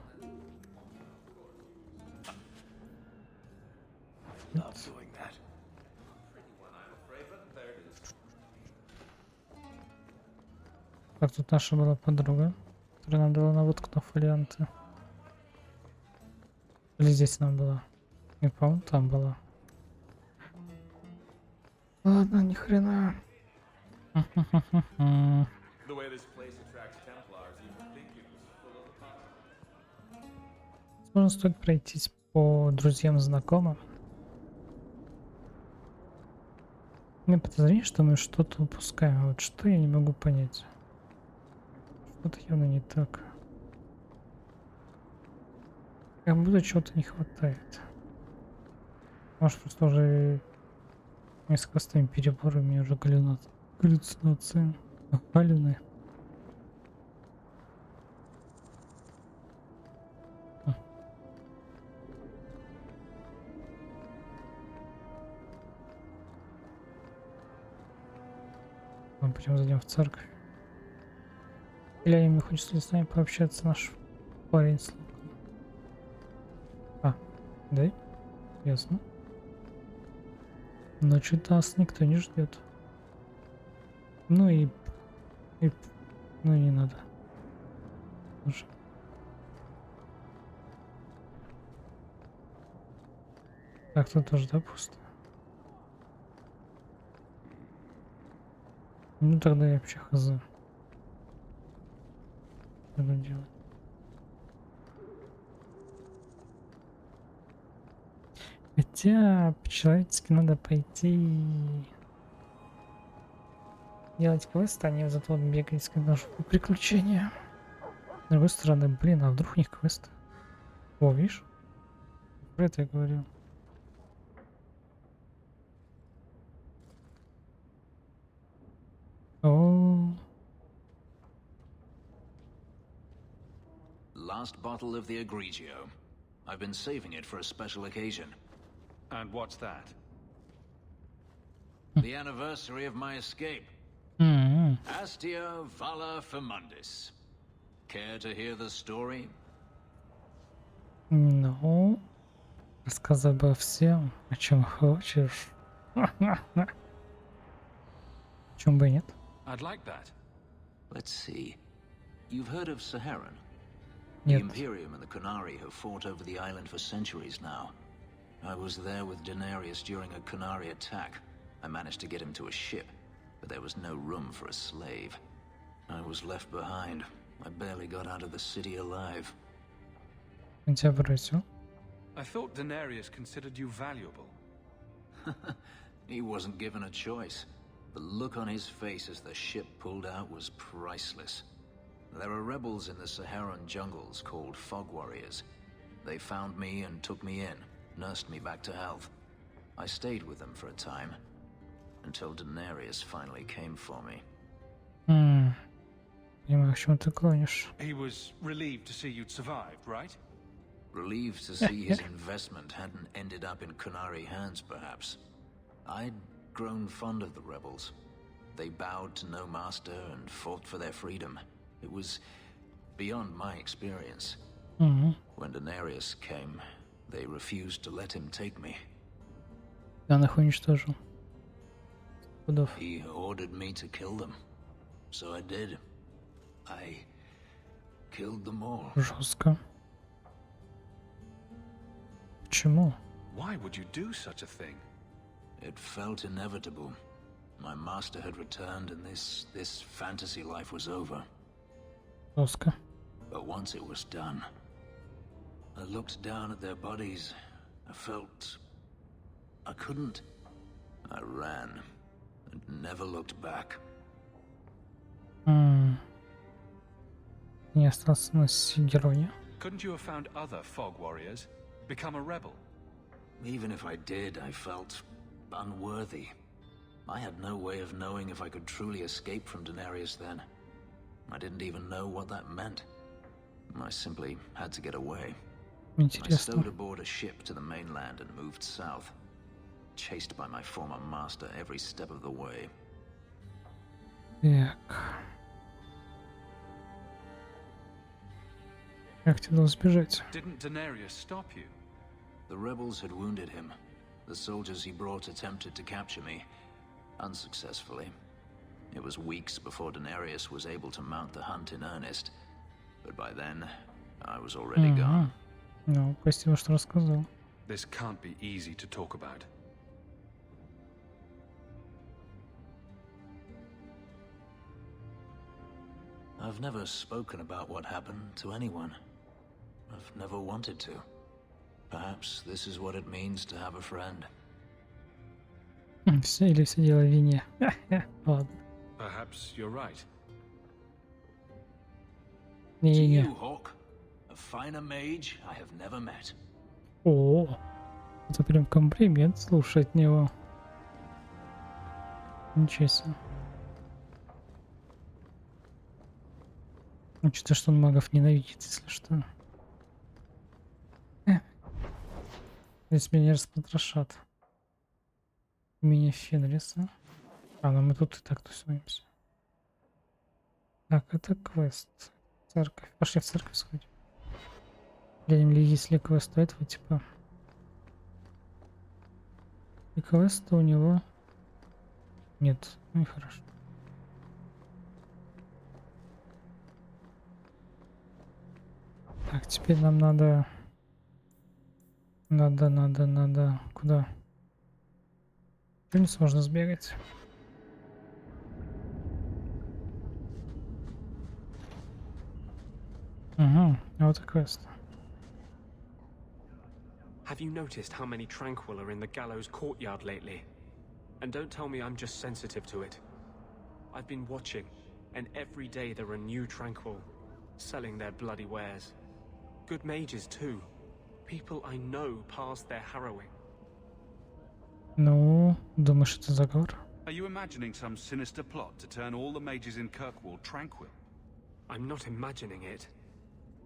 [SPEAKER 4] Love doing that.
[SPEAKER 1] Так, тут наша была подруга, которая нам дала наводку на фолианты. Или здесь она была? Не, по-моему, там была. Ладно, ни хрена.
[SPEAKER 11] The way this place attracts Templars, you would think it was full of the past.
[SPEAKER 1] Возможно, стоит пройтись по друзьям и знакомым. У меня подозрение, что мы что-то упускаем. А вот что я не могу понять. Что-то явно не так. Как будто чего-то не хватает. Может, просто уже с хвостами переборами уже галлюцинации. Галюны. Мы пойдем зайдем в церковь. Или они мне хочется с нами пообщаться, наш парень с луком. А, да? Ясно. Значит, нас никто не ждет. Ну и ну и не надо. Уже. Так, тут тоже, да, пусто? Ну тогда я вообще хз. Что надо делать? Хотя по-человечески надо пойти делать квесты, а не вот это вот бегать искать наши приключения. С другой стороны, блин, а вдруг у них квест? О, видишь? Про это я говорил. О,
[SPEAKER 6] Last bottle of the Egregio. I've been saving it for a special occasion.
[SPEAKER 3] And what's that?
[SPEAKER 6] The anniversary of my escape. Astia Vala Firmundis. Care to hear the story?
[SPEAKER 1] ну, рассказывай обо всем, о чем хочешь. О чем бы и нет.
[SPEAKER 3] I'd like that.
[SPEAKER 6] Let's see. You've heard of Saharan? The
[SPEAKER 1] Нет.
[SPEAKER 6] Imperium and the Qunari have fought over the island for centuries now. I was there with Daenerys during a Qunari attack. I managed to get him to a ship, but there was no room for a slave. I was left behind. I barely got out of the city alive.
[SPEAKER 1] Он тебя бросил.
[SPEAKER 3] I thought Daenerys considered you valuable.
[SPEAKER 6] He wasn't given a choice. The look on his face as the ship pulled out was priceless. There are rebels in the Saharan jungles called Fog Warriors. They found me and took me in, nursed me back to health. I stayed with them for a time, until Daenerys finally came for me.
[SPEAKER 1] Понимаю, к чему ты клонишь.
[SPEAKER 3] He was relieved to see you'd survived, right?
[SPEAKER 6] Relieved to see his investment hadn't ended up in Qunari hands, perhaps. I'd grown fond of the rebels. They bowed to no master and fought for their freedom. It was beyond my experience. When Daenerys came, they refused to let him take me.
[SPEAKER 1] Он их уничтожил. Пудов.
[SPEAKER 6] He ordered me to kill them. So I did. I killed them all.
[SPEAKER 1] Жестко. Почему?
[SPEAKER 3] Why would you do such a thing?
[SPEAKER 6] It felt inevitable. My master had returned and this fantasy life was over.
[SPEAKER 1] Жестко.
[SPEAKER 6] But once it was done, I looked down at their bodies. I felt I couldn't. I ran and never looked back.
[SPEAKER 1] Не остался на героя.
[SPEAKER 3] Couldn't you have found other Fog Warriors? Become a rebel?
[SPEAKER 6] Even if I did, I felt unworthy. I had no way of knowing if I could truly escape from Daenerys then. I didn't even know what that meant. I simply had to get away. I stowed aboard a ship to the mainland and moved south, chased by my former master every step of the way.
[SPEAKER 1] Так. Как тебе удалось сбежать?
[SPEAKER 3] Didn't Daenerys stop you?
[SPEAKER 6] The rebels had wounded him. The soldiers he brought attempted to capture me, unsuccessfully. It was weeks before Daenerys was able to mount the hunt in earnest, but by then, I was already gone.
[SPEAKER 1] Ну, спасибо, что рассказал.
[SPEAKER 3] This can't be easy to talk about.
[SPEAKER 6] I've never spoken about what happened to anyone. I've never wanted to. Perhaps this is what it means to have a friend.
[SPEAKER 1] Все или все дело в вине. Ладно.
[SPEAKER 3] Perhaps you're right.
[SPEAKER 6] To
[SPEAKER 1] Не-не-не.
[SPEAKER 6] you, Hawk, a finer mage I have never met.
[SPEAKER 1] О, это прям комплимент слушать от него. Ничего себе. Учитывая, что он магов ненавидит, если что. Здесь меня распотрошат. Меня Фенриса. А, ну мы тут и так тусуемся. Так, это квест. Церковь. Пошли в церковь сходим. Глянем ли, есть ли квест у этого типа. И квеста у него нет. Ну и хорошо. Так, теперь нам надо... Надо. Куда? В принципе, можно сбегать. Угу, вот и квест.
[SPEAKER 14] Have you noticed how many Tranquil are in the gallows courtyard lately? And don't tell me I'm just sensitive to it. I've been watching, and every day there are new Tranquil, selling their bloody wares. Good mages too. People I know pass their harrowing.
[SPEAKER 1] Ну, думаешь, это заговор?
[SPEAKER 6] Are you imagining some sinister plot to turn all the mages in Kirkwall tranquil?
[SPEAKER 14] I'm not imagining it.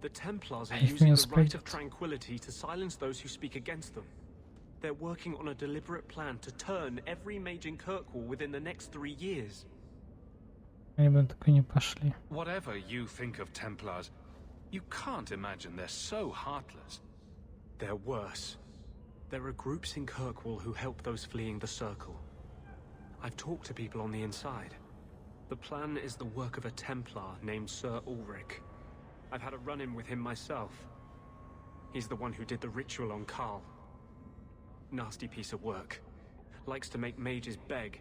[SPEAKER 14] The Templars are
[SPEAKER 1] Их
[SPEAKER 14] using
[SPEAKER 1] не
[SPEAKER 14] the right of
[SPEAKER 1] успеет.
[SPEAKER 14] tranquility to silence those who speak against them. They're working on a deliberate plan to turn every mage in Kirkwall within the next 3 years.
[SPEAKER 1] Они бы так и не пошли.
[SPEAKER 6] Whatever you think of Templars, you can't imagine they're so heartless.
[SPEAKER 14] They're worse. There are groups in Kirkwall who help those fleeing the Circle. I've talked to people on the inside. The plan is the work of a Templar named Sir Ulrich. I've had a run-in with him myself. He's the one who did the ritual on Karl. Nasty piece of work. Likes to make mages beg.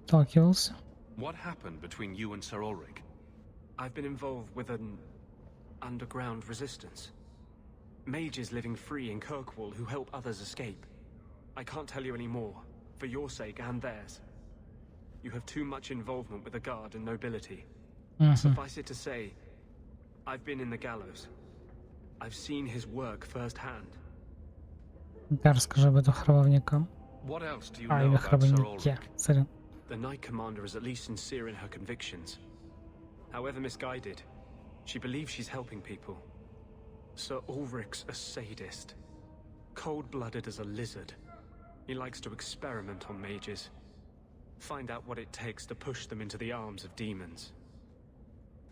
[SPEAKER 1] Сталкивался.
[SPEAKER 6] What happened between you and Sir Ulrich?
[SPEAKER 14] I've been involved with an underground resistance. Mages living free in Kirkwall who help others escape. I can't tell you any more, for your sake and theirs. You have too much involvement with the guard and nobility. Suffice it to say, I've been in the gallows. I've seen his work firsthand.
[SPEAKER 1] Да, расскажи об этом храмовникам.
[SPEAKER 6] What else do you
[SPEAKER 1] А,
[SPEAKER 6] know
[SPEAKER 1] имя
[SPEAKER 6] about Sir
[SPEAKER 1] храмовнике.
[SPEAKER 6] Ulrich?
[SPEAKER 1] Сорян.
[SPEAKER 14] The Knight Commander is at least sincere in her convictions. However misguided, she believes she's helping people. Sir Ulrich's a sadist. Cold-blooded as a lizard. He likes to experiment on mages. Find out what it takes to push them into the arms of demons.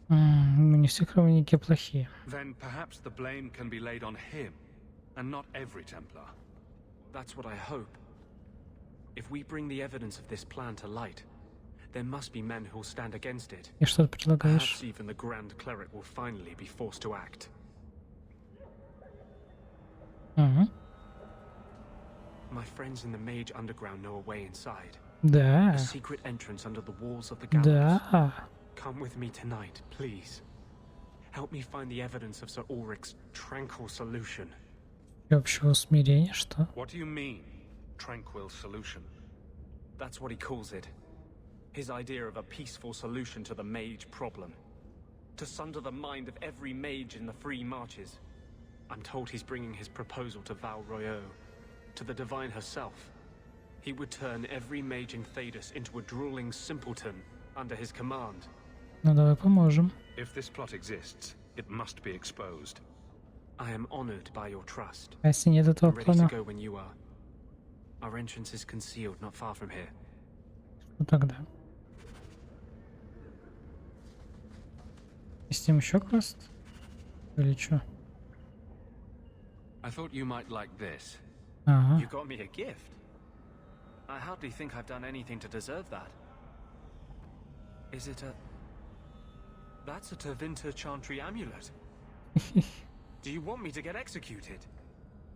[SPEAKER 1] Ну, не все храмовники плохие.
[SPEAKER 6] Then perhaps the blame can be laid on him, and not every Templar.
[SPEAKER 14] That's what I hope. If we bring the evidence of this plan to light, there must be men who'll stand against it.
[SPEAKER 1] И что ты предлагаешь?
[SPEAKER 14] Perhaps even the Grand Cleric will finally be forced to act.
[SPEAKER 1] Угу.
[SPEAKER 14] My friends in the Mage Underground know a way inside.
[SPEAKER 1] Да.
[SPEAKER 14] A secret entrance under the walls of the gallows.
[SPEAKER 1] Да.
[SPEAKER 14] Come with me tonight, please. Help me find the evidence of Sir Ulrich's tranquil solution.
[SPEAKER 1] Общего смирения, что?
[SPEAKER 6] What do you mean, tranquil solution?
[SPEAKER 14] That's what he calls it. His idea of a peaceful solution to the mage problem. To sunder the mind of every mage in the free marches. I'm told he's bringing his proposal to Val Royeaux, to the Divine herself. He would turn every mage in Thedas into a drooling simpleton under his command.
[SPEAKER 1] Ну давай поможем.
[SPEAKER 6] If this plot exists, it must be exposed.
[SPEAKER 14] I am honored by your trust.
[SPEAKER 1] А если нет этого
[SPEAKER 14] I'm ready
[SPEAKER 1] плана,
[SPEAKER 14] to go when you are. Our entrance is concealed not far from here.
[SPEAKER 1] что тогда? И с ним еще квест? Или что?
[SPEAKER 6] I thought you might like this.
[SPEAKER 1] Ага.
[SPEAKER 14] You got me a gift. I hardly think I've done anything to deserve that. Is it a... That's a Tevinter Chantry amulet. Do you want me to get executed?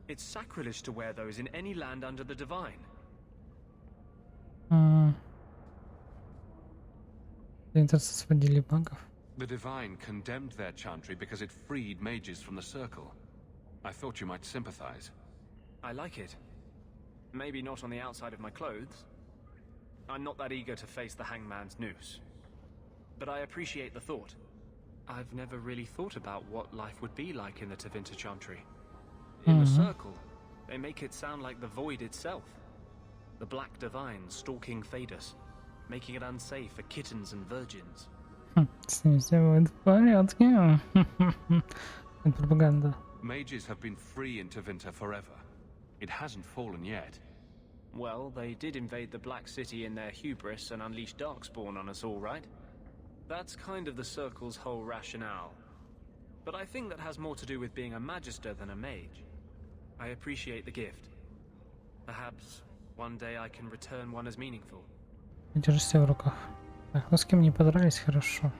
[SPEAKER 14] It's sacrilege to wear those in any land under the Divine.
[SPEAKER 1] Сводили багов.
[SPEAKER 6] The Divine condemned their chantry because it freed mages from the Circle. I thought you might sympathize.
[SPEAKER 14] I like it. Maybe not on the outside of my clothes. I'm not that eager to face the hangman's noose. But I appreciate the thought. I've never really thought about what life would be like in the Tevinter Chantry. In the Circle, they make it sound like the Void itself. The Black Divine stalking Thedas, making it unsafe for kittens and virgins.
[SPEAKER 1] С ним все будет в порядке. Это пропаганда.
[SPEAKER 6] Mages have been free in Tevinter forever. It hasn't fallen yet.
[SPEAKER 14] Well, they did invade the Black City in their hubris and unleash Darkspawn on us all, right? That's kind of the Circle's whole rationale. But I think that has more to do with being a Magister than a mage. I appreciate the gift. Perhaps one day I can return one as meaningful.
[SPEAKER 1] Держи себя в руках. Так, ну с кем не подрались, хорошо.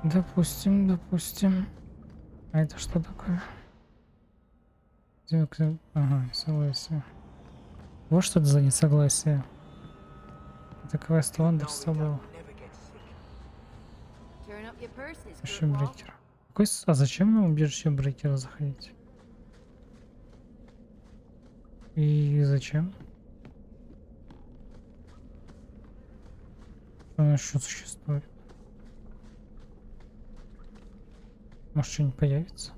[SPEAKER 1] Допустим. А это что такое? Ага, согласие. Вот что это за несогласие. Это квест Вандерса был.
[SPEAKER 5] Your purse is
[SPEAKER 1] Еще
[SPEAKER 5] good, Walt.
[SPEAKER 1] брекер. А зачем нам убежище брекера заходить? И зачем? Что оно еще существует? Может, что-нибудь появится?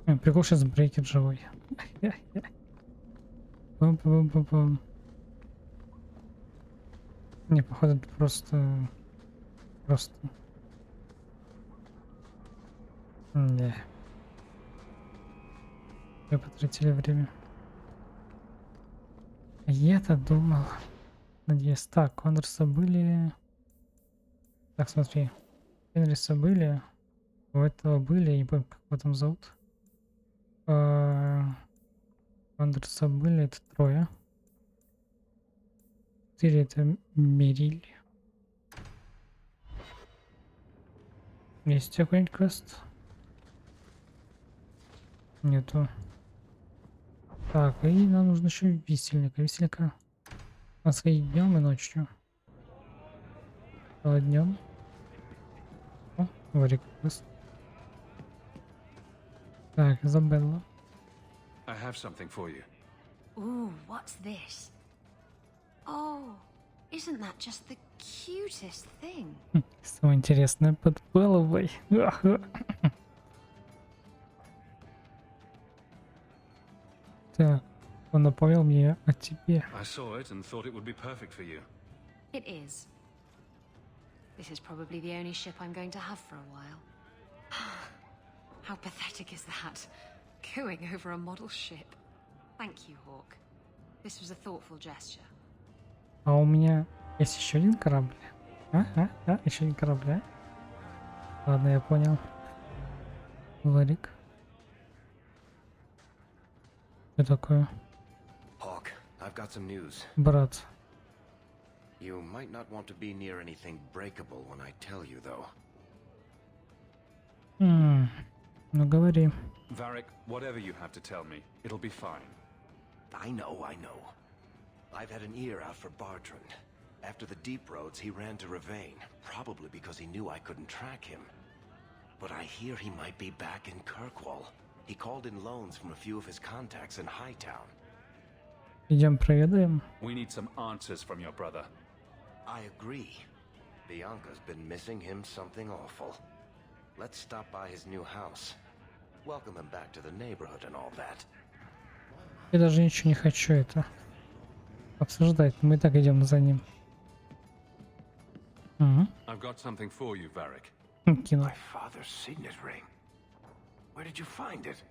[SPEAKER 1] Прикол, сейчас брекер живой. Пам-пам-пам-пам. Не, походу, это просто... Не. Мы потратили время. Я-то думал. Надеюсь. Так, Конверса были... Так, смотри. Конверса были. У этого были, я не помню, как его там зовут. Конверса были, это трое. 4 это Мериль. Есть какой-нибудь квест? Нету. Так, и нам нужно еще висельника. Висельника на свои днем и ночью. Днем. О, варик квест. Так, Изабелла.
[SPEAKER 6] I have something for you.
[SPEAKER 5] Ooh, what's this? Oh, isn't that just the cutest thing?
[SPEAKER 1] Самое интересное под Белловой. Так, он напомнил мне о тебе.
[SPEAKER 6] I saw it and thought it would be perfect for you.
[SPEAKER 15] It is. This is probably the only ship I'm going to have for a while. How pathetic is that? Cooing over a model ship. Thank you, Hawk. This was a thoughtful gesture.
[SPEAKER 1] А у меня есть еще один корабль. Еще один корабль, а? Ладно, я понял. Ларик. Что такое?
[SPEAKER 4] Hawk, I've got some news.
[SPEAKER 1] Брат.
[SPEAKER 4] You might not want to be near anything breakable when I tell you, though.
[SPEAKER 1] Ну говори.
[SPEAKER 6] Varric, whatever you have to tell me, it'll be fine.
[SPEAKER 4] I know. I've had an ear out for Bartrand. After the deep roads, he ran to Ravane, probably because he knew I couldn't track him. But I hear he might be back in Kirkwall. He called in loans from a few of his contacts in Hightown.
[SPEAKER 1] Идем проведаем.
[SPEAKER 6] We need some answers from your brother.
[SPEAKER 4] I agree. Bianca's been missing him something awful. Let's stop by his new house. Welcome him back to the neighborhood and all that.
[SPEAKER 1] Я даже ничего не хочу это обсуждать. Мы и так идем за ним.
[SPEAKER 6] I've got something for you, Varric.
[SPEAKER 1] Кинул.
[SPEAKER 4] My father's signet ring. Where did you find it?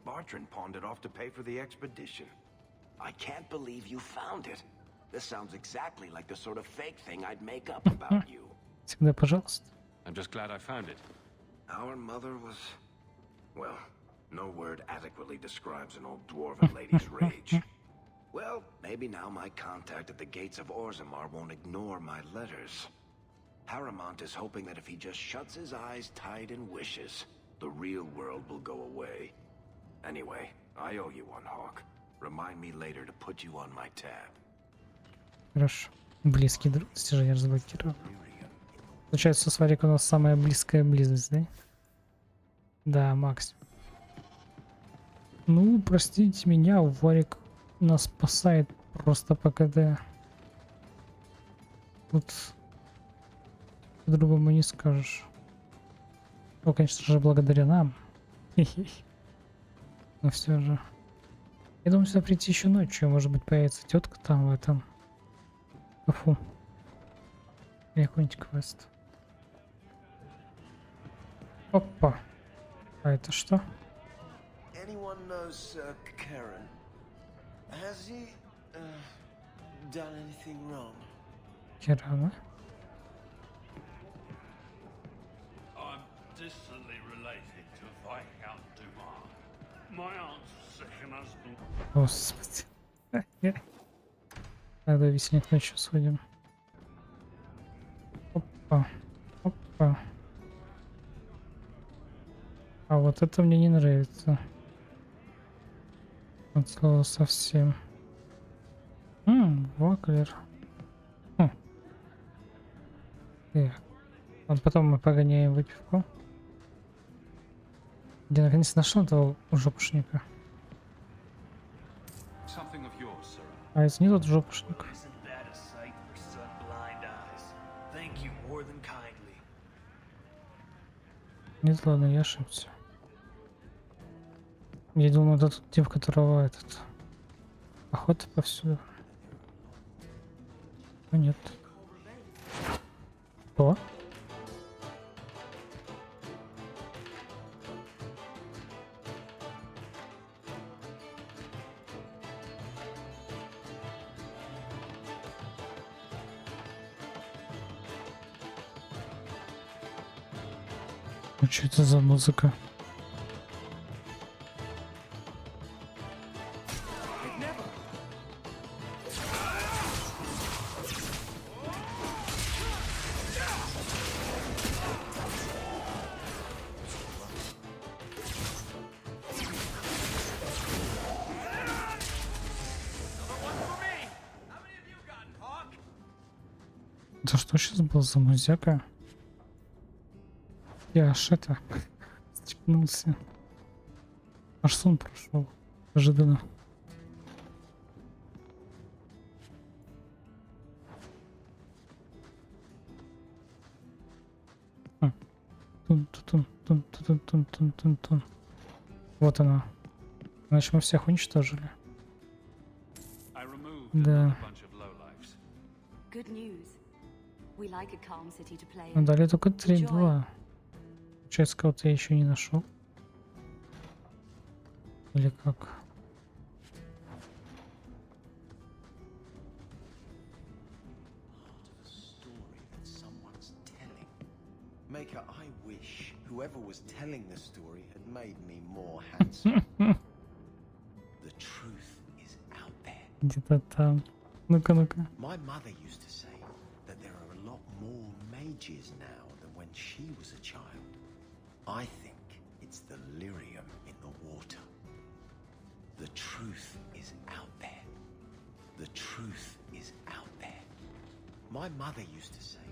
[SPEAKER 4] Bartrand pawned it off to pay for the expedition. I can't believe you found it. This sounds exactly like the sort of fake thing I'd make up about you.
[SPEAKER 1] Всегда, пожалуйста.
[SPEAKER 6] I'm just glad I found it.
[SPEAKER 4] Our mother was... Well, no word adequately describes an old dwarven lady's rage. Well, maybe now my contact at the gates of Orzammar won't ignore my letters. Harrimont is hoping that if he just shuts his eyes tight and wishes, the real world will go away. Anyway, I owe you one, Hawk. Remind me later to put you on my tab.
[SPEAKER 1] Хорошо. Близкий друг. Достижение разблокировано. Получается, с Варик у нас самая близкая близость, да? Да, максимум. Ну, простите меня, Варик нас спасает просто по КД. Тут по-другому не скажешь. Ну, конечно же, благодаря нам. Но все же. Я думаю, сюда прийти еще ночью. Может быть, появится тетка там в этом шкафу. Или какой-нибудь квест. Опа. А это что?
[SPEAKER 12] Anyone knows Karen? Has he done anything wrong?
[SPEAKER 1] Кирана.
[SPEAKER 16] I'm distantly related to Viscount Dumas. My aunt's second husband.
[SPEAKER 1] Господи. Надо висеть ночью сходим. Опа. Опа. А вот это мне не нравится. От слова совсем. Ваклер. Так. А потом мы погоняем выпивку. Я наконец нашел этого жопушника.
[SPEAKER 6] Something of yours, sir.
[SPEAKER 1] А это не тот жопушник.
[SPEAKER 17] Isn't that a sight for sun-blind eyes? Thank you more than kindly.
[SPEAKER 1] Нет, ладно, я ошибся. Я думал, это тот тип, которого этот... Охота повсюду. А нет. Что? Ну что это за музыка? Это что сейчас был за музяка? Я аж это степнулся. Аж сон прошел. Ожиданно. Тун-тун-тун-тун-тун-тун-тун-тун. Вот она. Значит, мы всех уничтожили. Да.
[SPEAKER 5] Good news. We like a calm city to play
[SPEAKER 1] Ну,
[SPEAKER 5] in.
[SPEAKER 1] дали только
[SPEAKER 5] Enjoy.
[SPEAKER 1] 3-2. Получается, кого-то я еще не нашел. Или как?
[SPEAKER 12] Maker, I wish whoever was telling the story had made me more handsome. The truth is out there.
[SPEAKER 1] Где-то там. Ну-ка, ну-ка.
[SPEAKER 12] My mother used to say that there are a lot more mages now than when she was a child. I think it's the lyrium in the water. The truth is out there. The truth is out there. My mother used to say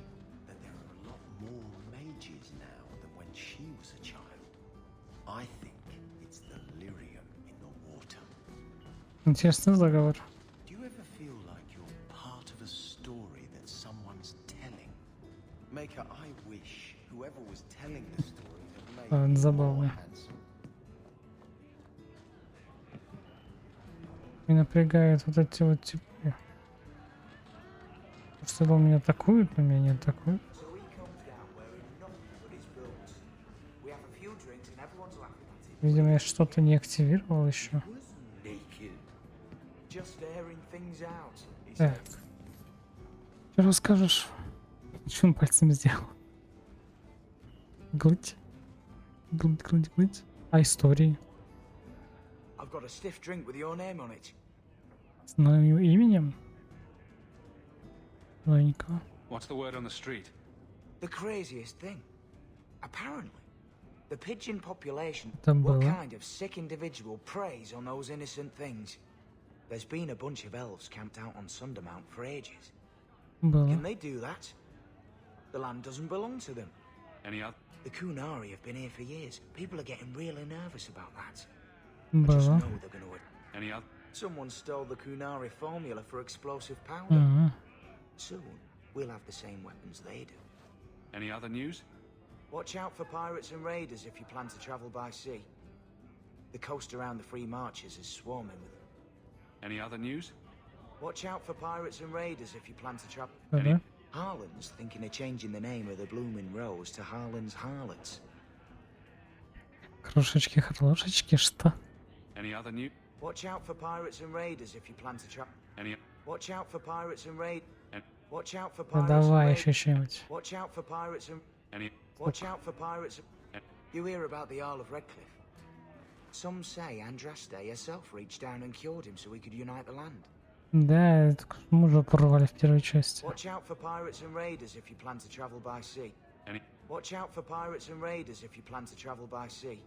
[SPEAKER 12] that there are a lot more mages now than when she was a child. I think it's the lyrium in the water.
[SPEAKER 1] Интересный заговор.
[SPEAKER 12] Do you ever feel like you're part of a story that someone's telling? Maker, I wish whoever was telling the story had made me more
[SPEAKER 1] Забавно.
[SPEAKER 12] handsome.
[SPEAKER 1] Меня напрягают вот эти вот типы. Что у меня атакуют, но меня не атакуют.
[SPEAKER 18] So he comes down wearing nothing but his boots. We have a few drinks and everyone's laughing at him.
[SPEAKER 1] Видимо, я что-то не активировал еще.
[SPEAKER 18] Naked. Just airing things out. He
[SPEAKER 1] Так.
[SPEAKER 18] said.
[SPEAKER 1] Что расскажешь? Что он пальцем сделал? Глыть. Глыть. А истории?
[SPEAKER 18] I've got a stiff drink with your name on it.
[SPEAKER 1] С моим именем? Новенького.
[SPEAKER 6] What's the word on the street?
[SPEAKER 18] The craziest thing. Apparently, the pigeon population,
[SPEAKER 1] Там
[SPEAKER 18] what
[SPEAKER 1] было.
[SPEAKER 18] kind of sick individual preys on those innocent things? There's been a bunch of elves camped out on Sundermount for ages.
[SPEAKER 1] Было.
[SPEAKER 18] Can they do that? The land doesn't belong to them.
[SPEAKER 6] Any other?
[SPEAKER 18] The Kunari have been here for years. People are getting really nervous about that. I just
[SPEAKER 1] Было.
[SPEAKER 18] know they're going to...
[SPEAKER 6] Any other?
[SPEAKER 18] Someone stole the Kunari formula for explosive powder.
[SPEAKER 1] Ага.
[SPEAKER 18] Soon, we'll have the same weapons they do.
[SPEAKER 6] Any other news?
[SPEAKER 18] Watch out for pirates and raiders if you plan to travel by sea. The coast around the Free Marches is swarming with them.
[SPEAKER 6] Any other news?
[SPEAKER 18] Watch out for pirates and raiders if you plan to travel.
[SPEAKER 1] Ага.
[SPEAKER 18] Harlan's thinking of changing the name of the Blooming Rose to Harlan's Harlots.
[SPEAKER 1] Крошечки, что?
[SPEAKER 6] Any other news?
[SPEAKER 18] Watch out for pirates and raiders if you plan to travel.
[SPEAKER 6] Any?
[SPEAKER 18] Watch out for pirates and raid. Watch out for
[SPEAKER 1] Ну
[SPEAKER 18] pirates and
[SPEAKER 1] давай
[SPEAKER 18] raid.
[SPEAKER 1] еще что-нибудь.
[SPEAKER 18] Watch out for pirates and.
[SPEAKER 6] Any?
[SPEAKER 18] Watch out for pirates. You hear about the Isle of Redcliffe? Some say Andraste herself reached down and cured him so we could unite the land.
[SPEAKER 1] Да, это мы уже порвали в первой части.
[SPEAKER 18] Watch out for pirates and raiders if you plan to travel by sea.
[SPEAKER 6] Any?
[SPEAKER 18] Watch out for pirates and raiders if you plan to travel by sea.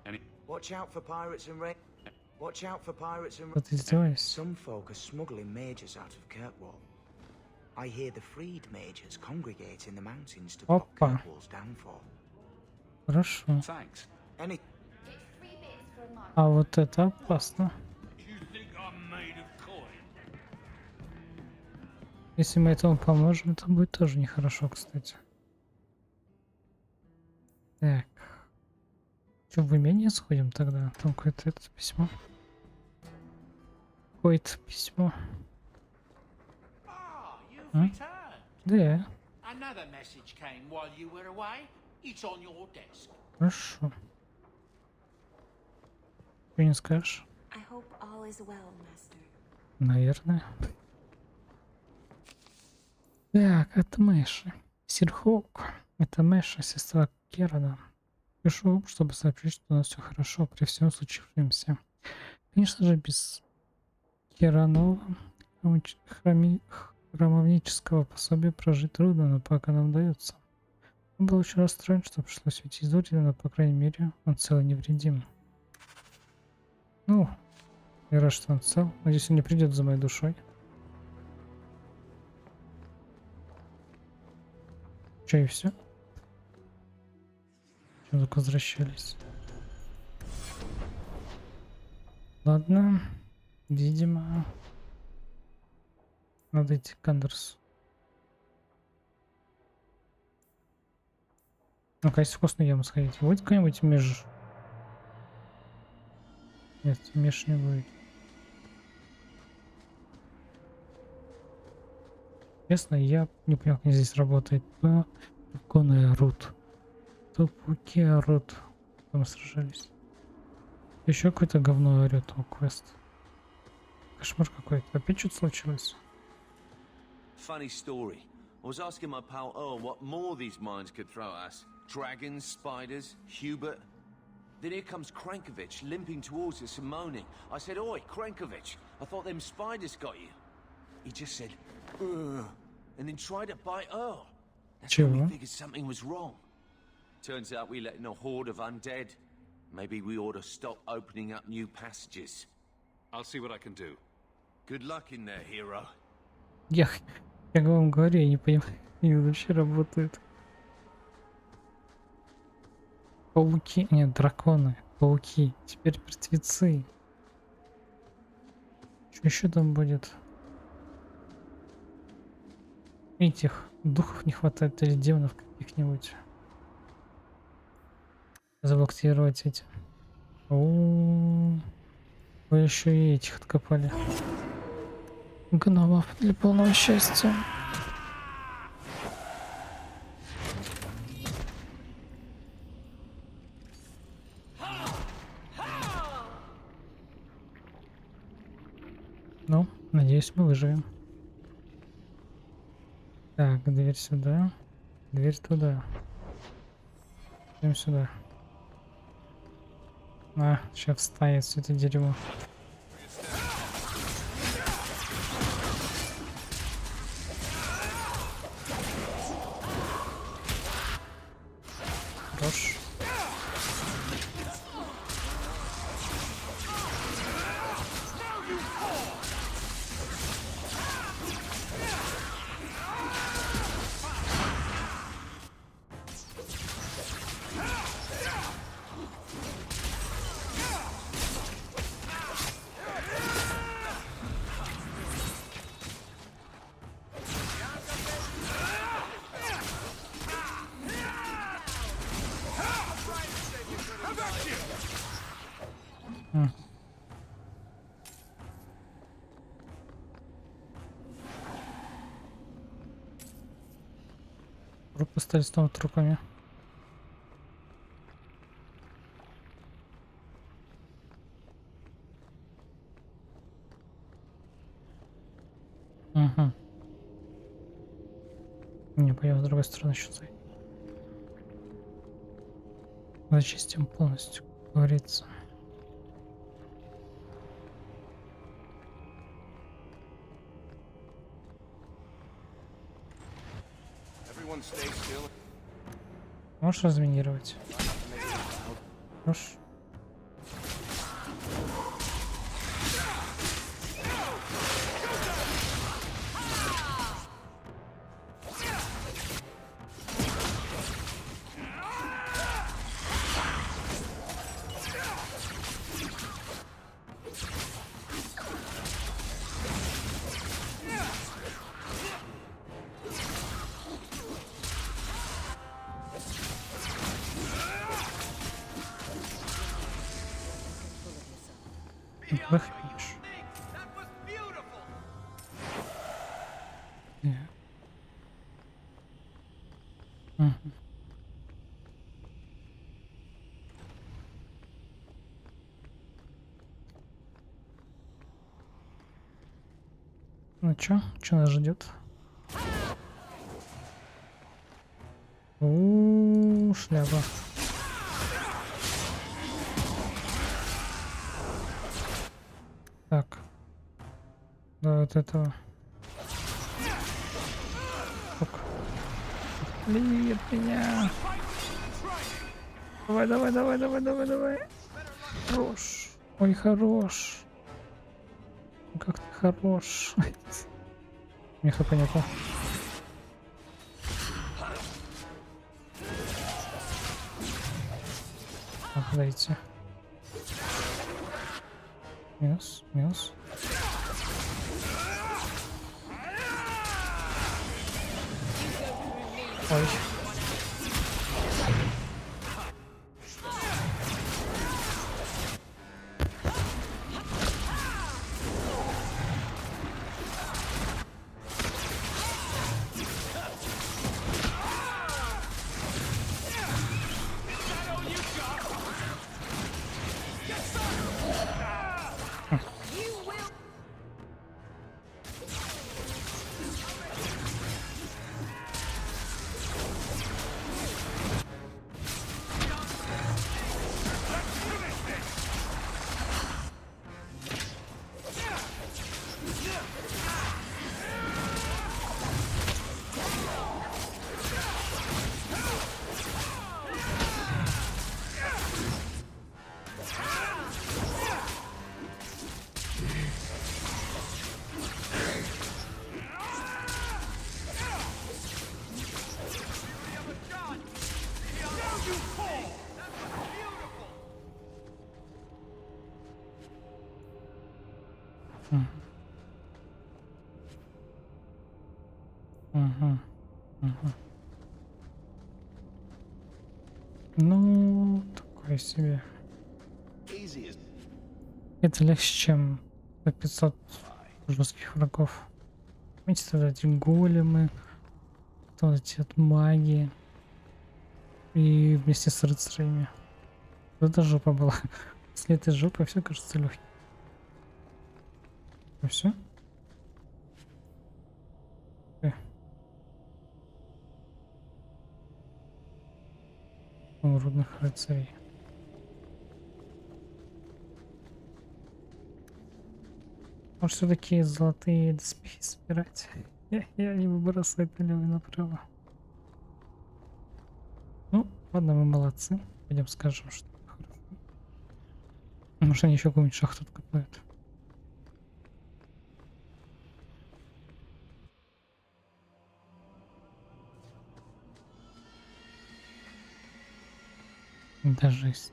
[SPEAKER 6] Any?
[SPEAKER 18] Watch out for pirates and raid. Watch out for pirates and.
[SPEAKER 1] Что ты издеваешься?
[SPEAKER 18] Some folk are smuggling mages out of Kirkwall. I hear the freed mages congregate in the mountains to plot
[SPEAKER 1] Опа.
[SPEAKER 18] Kirkwall's downfall.
[SPEAKER 1] Хорошо.
[SPEAKER 6] Thanks.
[SPEAKER 18] Any
[SPEAKER 1] А вот это опасно.
[SPEAKER 16] You think I'm made of coin?
[SPEAKER 1] Если мы этому поможем, то будет тоже нехорошо, кстати. Так. Что, в имение сходим тогда? Там какое-то это письмо. Какое-то письмо.
[SPEAKER 17] You've
[SPEAKER 1] М?
[SPEAKER 17] returned.
[SPEAKER 1] Да,
[SPEAKER 17] Another message came while you were away. It's on your desk.
[SPEAKER 1] хорошо. Что не скажешь?
[SPEAKER 5] I hope all is well, Master.
[SPEAKER 1] Наверное. Так, это Мэша. Сирхоук. Это Мэша, сестра Керана. Пишу, чтобы сообщить, что у нас все хорошо при всем случившемся. Конечно же, без Керанова храмовнического пособия прожить трудно, но пока нам удается. Он был очень расстроен, что пришлось уйти из ордена, но, по крайней мере, он цел и невредим. Ну, я рад, что он цел. Надеюсь, он не придет за моей душой. Че, и все? Чем только возвращались? Ладно. Видимо, надо идти к Андерсу. Ну-ка, если в вкусную яму сходить. Будет какой-нибудь меж... Нет, меж не будет. Честно, я не понял, как здесь работает. Пауки орут. Пауки орут. Там сражались. Еще какое-то говно орет. О, квест. Кошмар какой-то. Опять что-то случилось?
[SPEAKER 19] Funny story. I was asking my pal Earl what more these mines could throw at us. Dragons, spiders, Hubert. Then here comes Krankovich limping towards us and moaning. I said, "Oi, Krankovich, I thought them spiders got you." He just said, "Ugh," and then tried to bite Earl. That's when we figured something was wrong. Turns out we let in a horde of undead. Maybe we ought to stop opening up new passages.
[SPEAKER 6] I'll see what I can do.
[SPEAKER 19] Good luck in there, hero.
[SPEAKER 1] Я вам говорю, я не понимаю, как они вообще работают. Пауки, нет, драконы, пауки, теперь мертвецы. Что еще там будет? Этих духов не хватает или демонов каких-нибудь. Заблокировать эти. Вы еще и этих откопали. Гномов для полного счастья. Ну, надеюсь, мы выживем. Так, дверь сюда. Дверь туда. Идем сюда. А, сейчас встанет все это дерьмо. Хорош. Группа стали снова трупами. Угу. Не понял, с другой стороны еще зайти. Зачистим полностью, как говорится. Можешь разминировать? Можешь? Выхнешь. Мгм. Ну чё нас ждет? Шляпа. Так. Да, вот этого. Сука. Блин, меня. Давай. Хорош. Ой, хорош. Как ты хорош. Мне хп нету. Так, дайте. Минус. Ой. Угу. Ну, такое себе. Это легче, чем по 500 жестких врагов. Видите, вот эти големы, вот эти вот маги. И вместе с рыцарями. Это жопа была. После этой жопы все кажется легким. И все? Рудных рыцарей. Может, все-таки золотые доспехи собирать? Я не буду бросать налево и направо. Ну, ладно, мы молодцы. Пойдем скажем, что хорошо. Может, они еще какую-нибудь шахту откопают. Да жесть.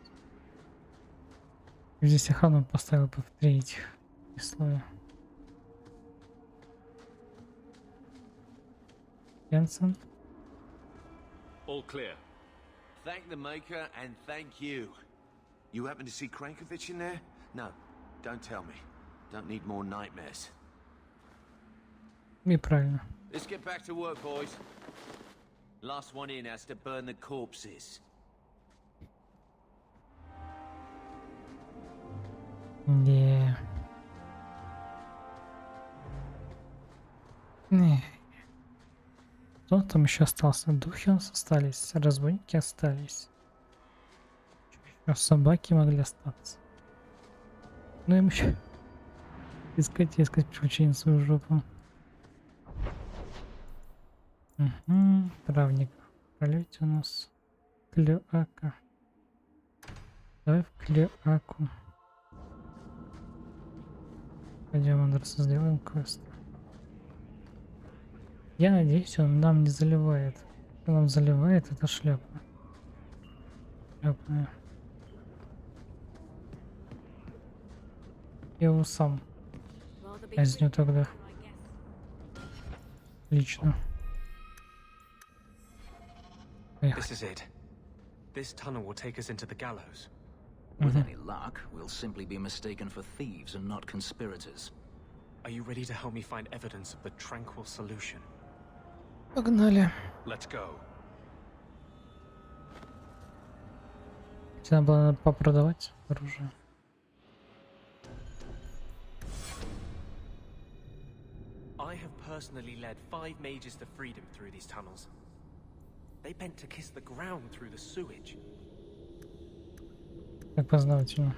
[SPEAKER 1] Здесь охрану поставил бы в 3 этих условия. Янсен.
[SPEAKER 19] All clear. Thank the Maker and thank you. You happen to see Krankovich in there? No, don't tell me. Don't need more nightmares.
[SPEAKER 1] И правильно.
[SPEAKER 19] Let's get back to work, boys. Last one in has to burn the corpses.
[SPEAKER 1] Не. Кто там еще остался? Духи у нас остались, разбойники остались. Еще собаки могли остаться. Ну им еще искать приключение свою жопу. Угу. Травник в пролете у нас. Клеака. Давай в Клеаку. Пойдем, Андерса, сделаем квест. Я надеюсь, он нам не заливает. Если он нам заливает, это шляпа. Шляпная. Я его сам казню тогда. Лично.
[SPEAKER 14] This is it. This tunnel will take us into the gallows.
[SPEAKER 20] With any luck, we'll simply be mistaken for thieves and not conspirators.
[SPEAKER 14] Are you ready to help me find evidence of the tranquil solution?
[SPEAKER 1] Погнали.
[SPEAKER 14] Let's go.
[SPEAKER 1] Надо было попродавать оружие.
[SPEAKER 14] I have personally led 5 mages to freedom through these tunnels. They bent to kiss the ground through the sewage.
[SPEAKER 1] Как познавательно.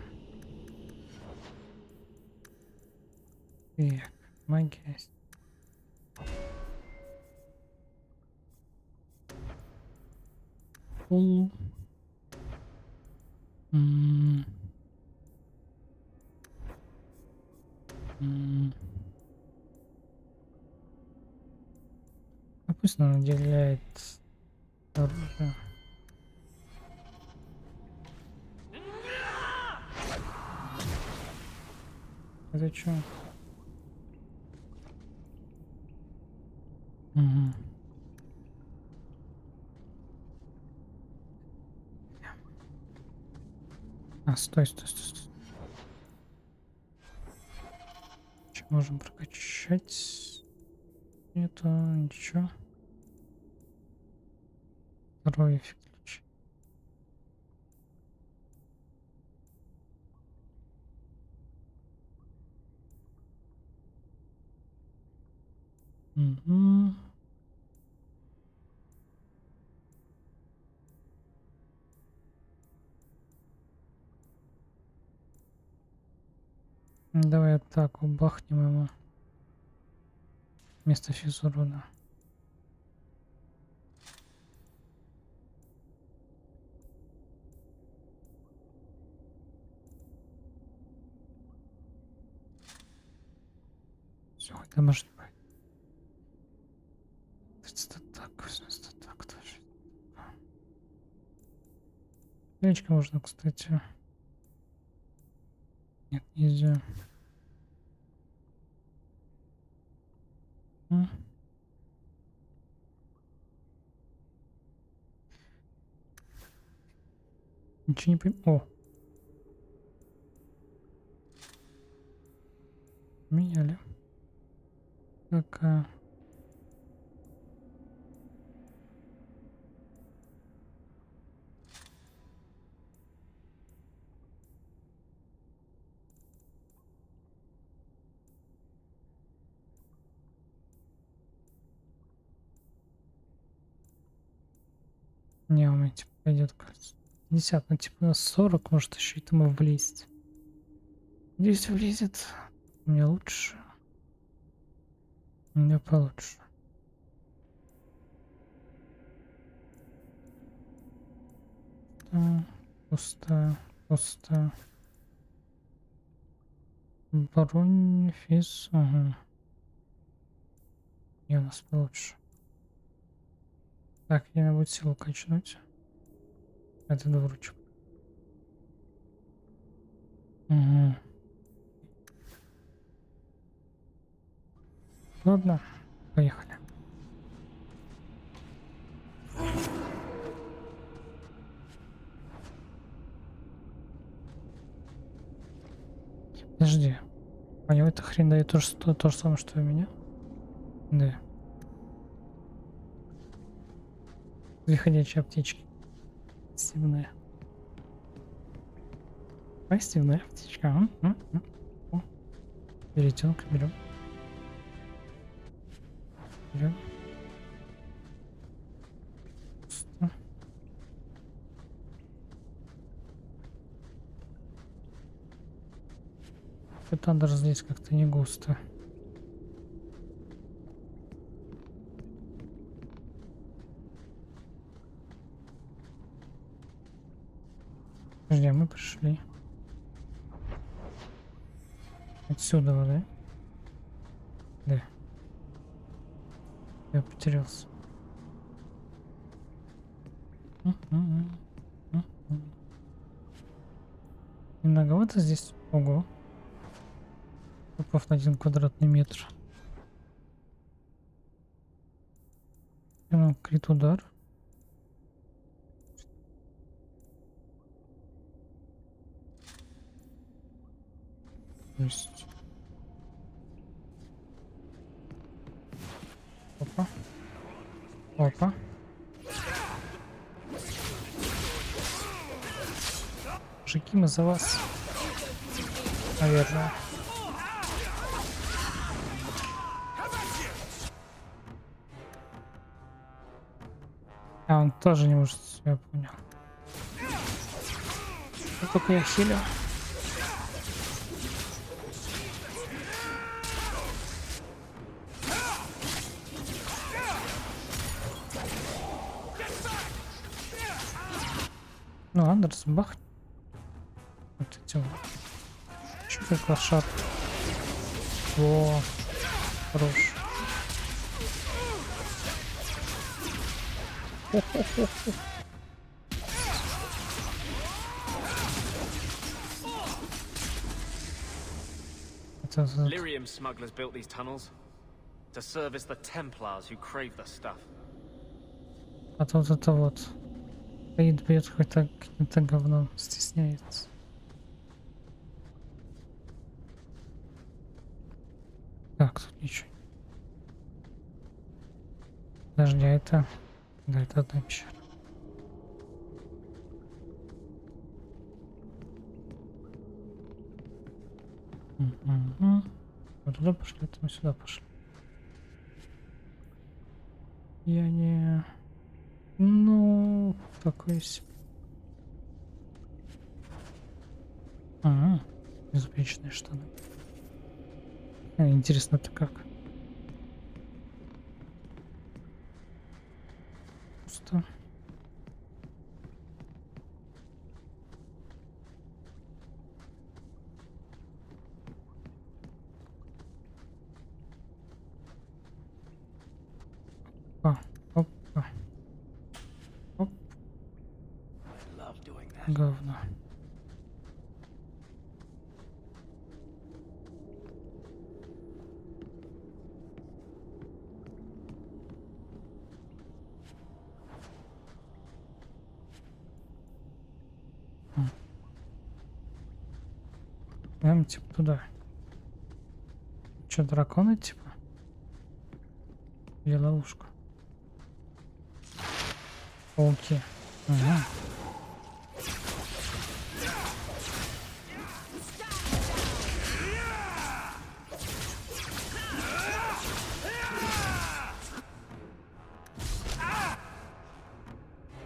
[SPEAKER 1] Так, магия. Пул. А пусть он наделяет оружие. Это чё? Угу. А, стой. Что можем прокачать? Нету ничего. Второй эффект ключ. Угу. Давай атаку бахнем ему. Вместо физурона. Все, это может быть. Это так тоже. Кличка можно, кстати. Нет, нельзя. Ничего не понимаю. О! Меняли. Какая? Не, у меня типа пойдет, кажется. 50, ну типа на 40, может еще и там и влезть. Здесь влезет. У меня лучше. У меня получше. Пусто. Бронь, физ. Ага. И у нас получше. Так, мне надо будет силу качнуть. Это двуручку. Угу. Ладно, поехали. Подожди. А него эта хрень дает то же самое, что и у меня? Да. Две ходячие аптечки. Пассивная. Пассивная аптечка. О. Веретенка берем. Пусто. Это даже здесь как-то не густо. Подожди, мы пришли. Отсюда, да? Да. Я потерялся. Немноговато здесь. Ого. Попав на 1 квадратный метр. Крит удар. То есть... Опа. Опа. Мужики, мы за вас. Наверное. А, он тоже не может, я понял. Но только я хилю. Ну, Андерс, бах. Вот эти вот. Чё как лошад. Во. Хорош. Хо-хо-хо-хо.
[SPEAKER 14] Lyrium smugglers built these tunnels to service the Templars who crave the stuff.
[SPEAKER 1] А то вот это вот. Стоит, бьет хоть каким-то говном, стесняется. Так, тут ничего. Подожди, а это... Да, это одна пещера. Угу. Мы туда пошли, это мы сюда пошли. Я не... Ну, такой себе. Ага, безупречные штаны. Интересно, это как? Пусто. Опа, опа. Оп. Говно. Прям типа туда. Че, драконы типа? Или ловушка? Пауки. Ага.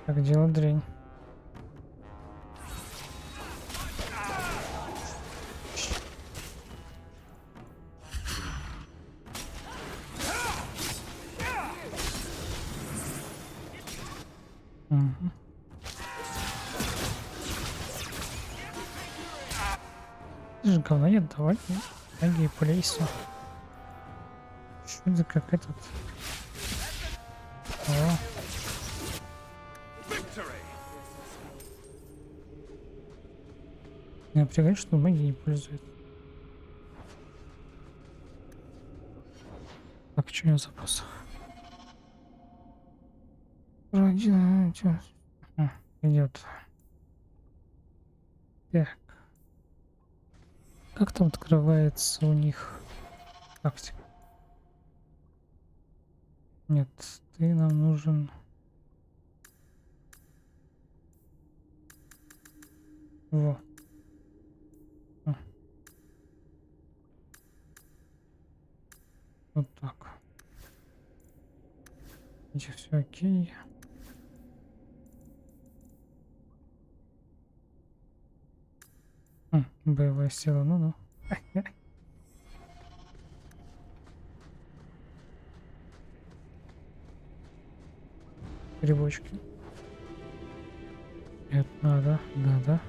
[SPEAKER 1] Так, дело дрянь. Угу. Ты же говноед, давай. Ноги полейся. Что это как этот? О. Не напрягает, что магия не пользует. Так, что у него в запасах? Идет. Так. Как там открывается у них тактика? Нет, ты нам нужен. Во. Вот так. Здесь все окей. Боевая сила, ну-ну. Грибочки. Это надо, да.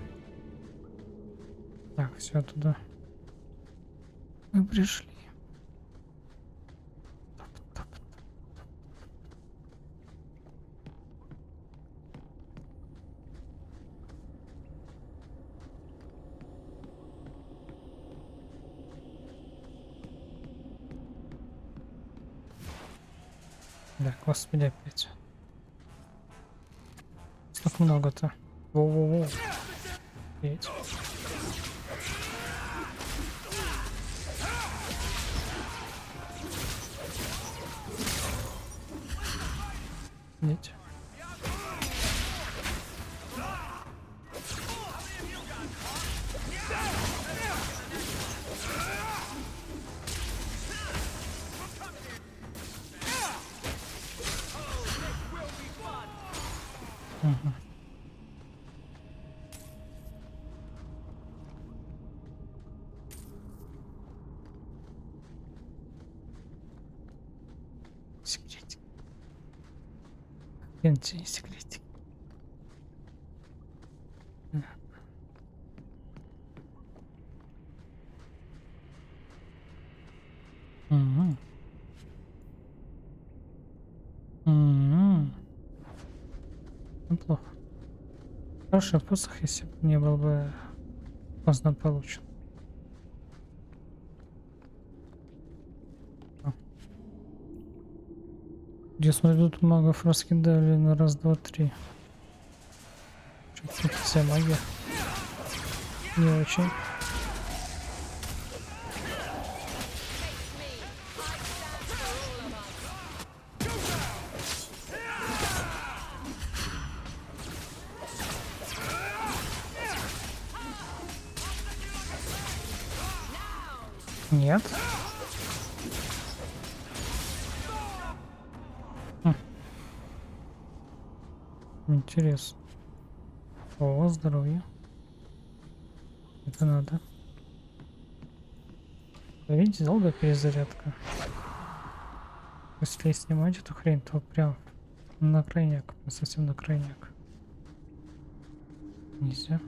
[SPEAKER 1] Так, все туда. Мы пришли. Да, господи, опять. Столько много-то. Воу-воу-воу. Опять. Идите. Угу. Секретик. Пенти, секретик. Угу. Угу. Неплохо. Хороший посох, если бы не был бы поздно получен. Я смотрю, тут магов раскидали на раз, два, три. Что-то вся магия. Не очень. Нет. Интересно. О, здоровье. Это надо. Вы видите, долгая перезарядка. Если снимать эту хрень, то прям на крайняк. Совсем на крайняк. Нельзя.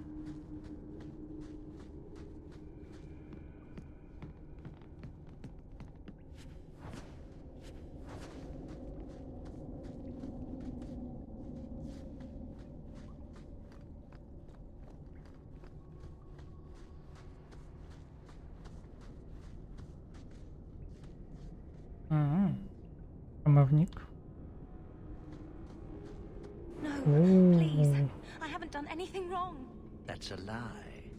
[SPEAKER 1] Помовник.
[SPEAKER 9] No, please. I haven't done anything wrong.
[SPEAKER 17] That's a lie.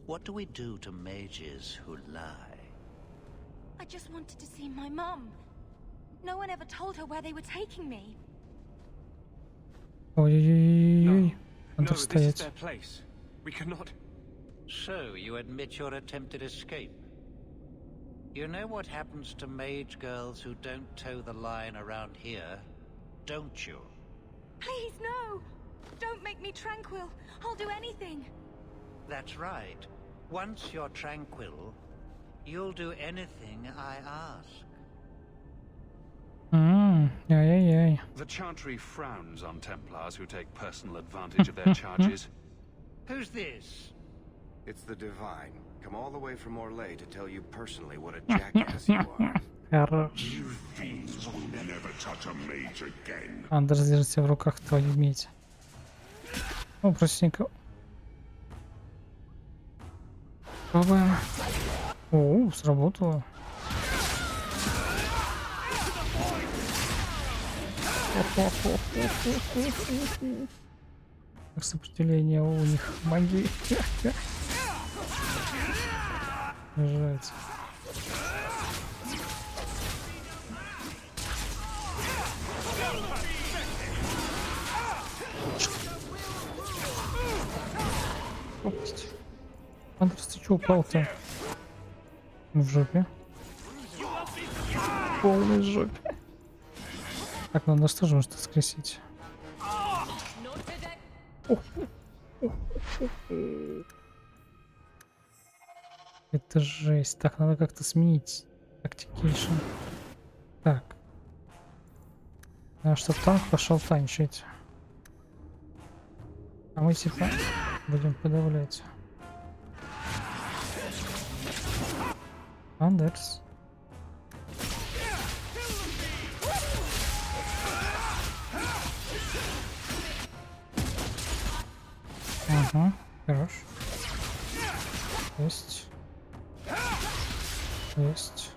[SPEAKER 17] What do we do to mages who lie?
[SPEAKER 9] I just wanted to see my mum. No one ever told her where they were taking me.
[SPEAKER 1] Ой-ой-ой-ой.
[SPEAKER 14] No, this is their place. We cannot.
[SPEAKER 17] So, you admit your attempted escape? You know what happens to mage girls who don't toe the line around here, don't you?
[SPEAKER 9] Please, no! Don't make me tranquil. I'll do anything.
[SPEAKER 17] That's right. Once you're tranquil, you'll do anything I ask.
[SPEAKER 1] Ай-яй-яй.
[SPEAKER 3] The Chantry frowns on Templars who take personal advantage of their charges.
[SPEAKER 17] Who's this?
[SPEAKER 12] It's the Divine. Come all the way from Orlais to tell you personally what a jackass you are.
[SPEAKER 1] Хорош.
[SPEAKER 2] You fiends will never touch a mage again.
[SPEAKER 1] Андерс, держите в руках твою медь. О, простенько. Пробуем. О, сработало. Сопротивление у них магии. Жать. Андрес, ты чё упал-то? В жопе. В полной жопе. Так, надо что же может воскресить? Это жесть. Так, надо как-то сменить тактикейшн. Так. Надо, чтобы танк пошел танчить. А мы типа будем подавлять. Андерс. Ага, хорош. Есть. Есть.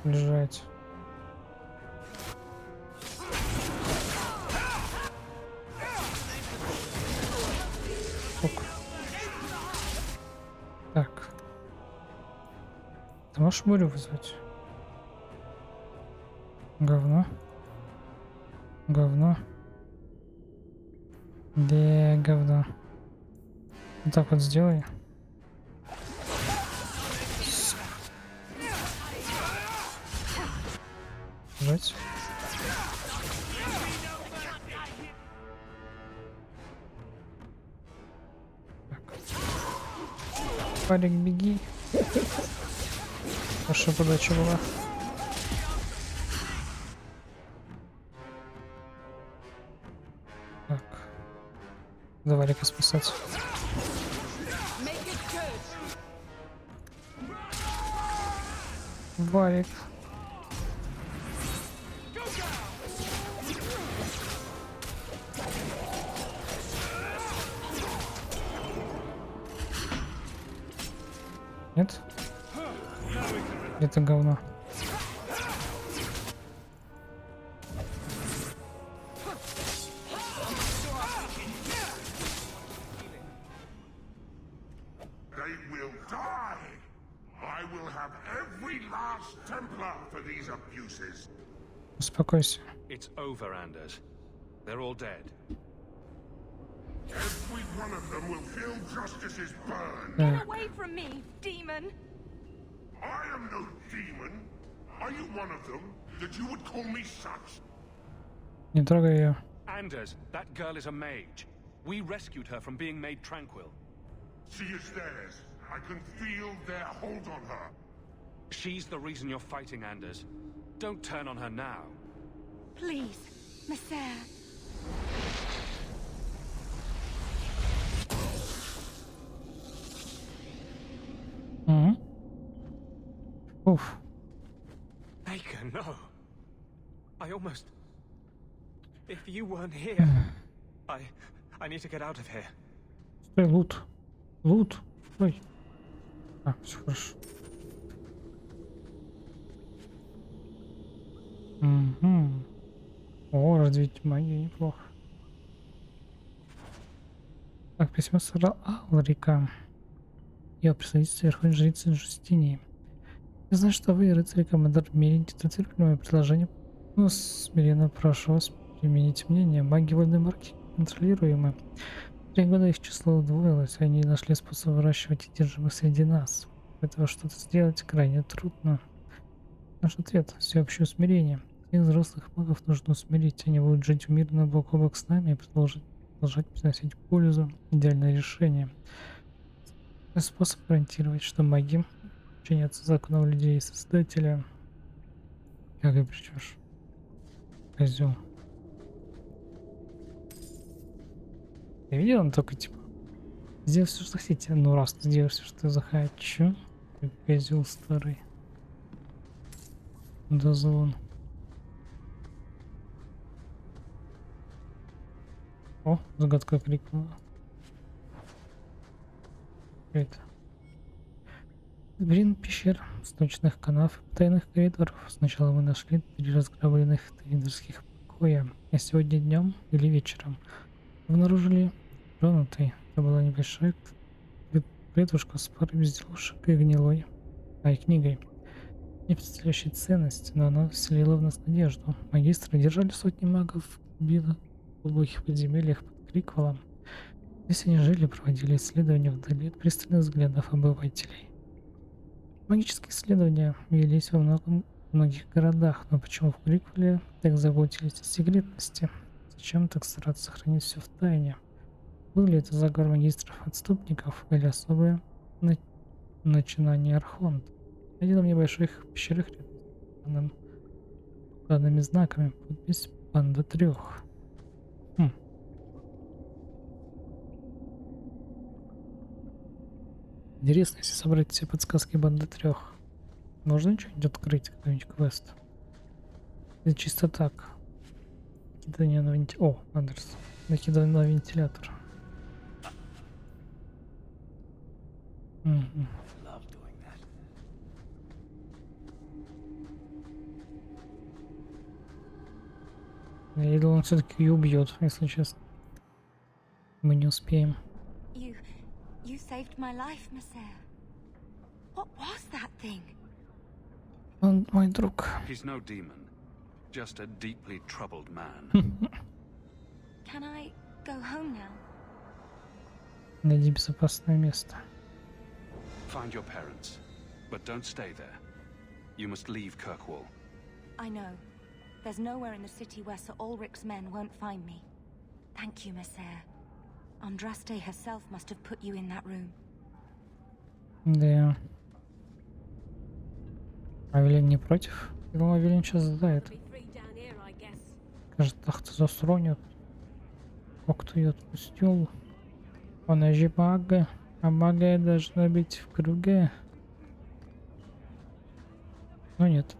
[SPEAKER 1] Лежать. Сука. Ты можешь бурю вызвать? Говно. Говно. Да, говно. Вот так вот сделай. Жать. Парик, беги. Ваша подача была. Так. Давай-ка спасать. Варик. Нет? Это говно.
[SPEAKER 2] They will die! I will have every last Templar for these abuses.
[SPEAKER 1] Успокойся.
[SPEAKER 3] It's over, Anders. They're all dead.
[SPEAKER 2] Every one of them will feel justice's burn.
[SPEAKER 9] Get away from me, demon!
[SPEAKER 2] I am no demon. Are you one of them? That you would call me such?
[SPEAKER 1] Не трогай ее.
[SPEAKER 3] Anders, that girl is a mage. We rescued her from being made tranquil.
[SPEAKER 2] She is theirs. I can feel their hold on her.
[SPEAKER 3] She's the reason you're fighting, Anders. Don't turn on her now.
[SPEAKER 9] Please, Messer.
[SPEAKER 1] Уф.
[SPEAKER 3] Baker, no. I almost... If you weren't here... I need to get out of here.
[SPEAKER 1] Стой, лут. Лут. Ой. А, все хорошо. Угу. О, развить магию неплохо. Так, письмо сэра Алрика. Я присоединиться верховной жрицы Джустинии. Я знаю, что вы, рыцарь-командор, имеете цитировали мое предложение. Но смиренно прошу вас применить мнение. Маги вольной марки контролируемы. 3 года их число удвоилось, и они нашли способ выращивать одержимых среди нас. Для этого что-то сделать крайне трудно. Наш ответ — всеобщее усмирение. Всех взрослых магов нужно усмирить. Они будут жить мирно бок о бок с нами и продолжать приносить пользу. Идеальное решение. Это способ гарантировать, что маги подчинятся законам людей и Создателя. Как и причешь, козел. Я видел, он только типа сделай все, что хотите. Ну раз ты сделаешь все, что я захочу. Как козел старый. Дозвон. О, загадка крикнула. Это. Блин, пещер, сточных канав, тайных коридоров. Сначала мы нашли 3 разграбленных трейдерских покоя, а сегодня днем или вечером обнаружили тронутый. Это была небольшая клетушка с парой безделушек и гнилой книгой, не представляющей ценность, но она вселила в нас надежду. Магистры держали сотни магов в глубоких подземельях под Криквеллом. Здесь они жили, проводили исследования вдали от пристальных взглядов обывателей. Магические исследования велись во многих городах, но почему в Криквелле так заботились о секретности? Зачем так стараться сохранить все в тайне? Был ли это заговор магистров-отступников или особое начинание Архонта? Найдено в небольших пещерах рядом с данными знаками. Подпись «Банда 3». Интересно, если собрать все подсказки банды 3. Можно что-нибудь открыть, какой-нибудь квест? Или чисто так? Накидание на вентилятор. О, Андерс. Накидание на вентилятор. Угу. Я думал, он все-таки ее убьет, если честно. Мы не успеем.
[SPEAKER 9] You saved my life, Messer. What was that thing?
[SPEAKER 1] Он мой друг.
[SPEAKER 6] He's no demon, just a deeply troubled man.
[SPEAKER 9] Can I go home now?
[SPEAKER 1] Найди безопасное место.
[SPEAKER 6] Find your parents, but don't stay there. You must leave Kirkwall.
[SPEAKER 9] I know. There's nowhere in the city where Sir Ulrich's men won't find me. Thank you, Messer. Andraste herself must have put you in that room.
[SPEAKER 1] Да. Авелин не против? Я думал, Авелин сейчас сдает. Кажется, тахта застронят. О, кто ее отпустил? Она же мага. А мага должна быть в круге. Но нет.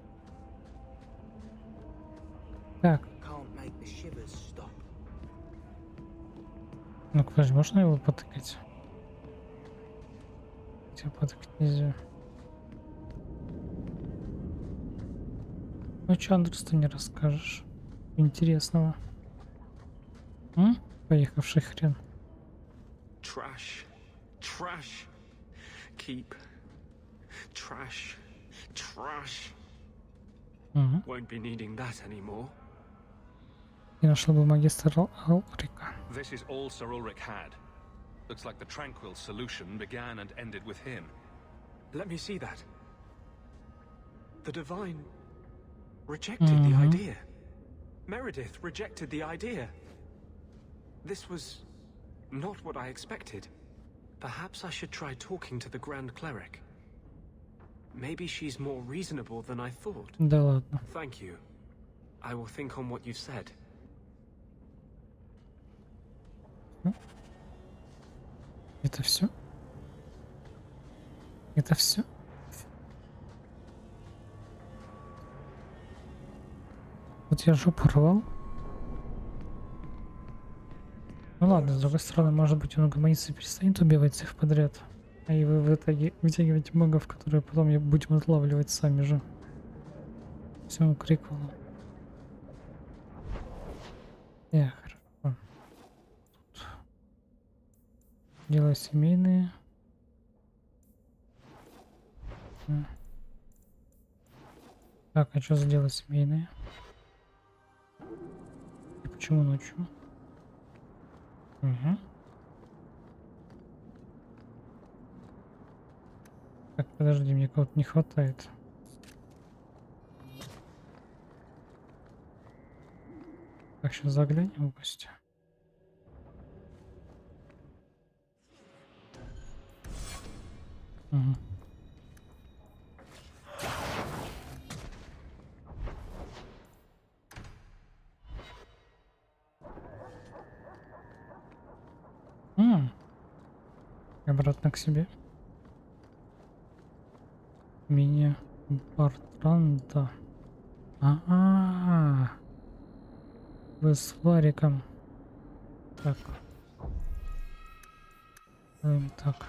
[SPEAKER 1] Так. Ну, подожди, можно его потыкать? Тебя потыкать нельзя. Ну, что, Андрес, ты не расскажешь интересного? Поехавший хрен.
[SPEAKER 3] Trash. Trash. Keep. Trash. Trash. Won't be needing that anymore.
[SPEAKER 1] Я нашел бы магистра Алрика.
[SPEAKER 6] This is all Sir Ulrich had. Looks like the tranquil solution began and ended with him.
[SPEAKER 3] Let me see that. The Divine rejected the idea. Meredith rejected the idea. This was not what I expected. Perhaps I should try talking to the Grand Cleric. Maybe she's more reasonable than I thought.
[SPEAKER 1] Да ладно.
[SPEAKER 3] Thank you. I will think on what you've said.
[SPEAKER 1] Это все? Это все? Вот я жопу рвал. Ну ладно, с другой стороны, может быть, он угомонится и перестанет убивать всех подряд. А и вы в итоге вытягиваете магов, которые потом будем отлавливать сами же. Всему криквелу. Хорошо. Тут. Дела семейные. Так, а что за дела семейные? И почему ночью? Угу. Так, подожди, мне кого-то не хватает. Так, сейчас заглянем в гости. Угу. Обратно к себе. Меня Бартранда. Вы с Вариком. Так. Так.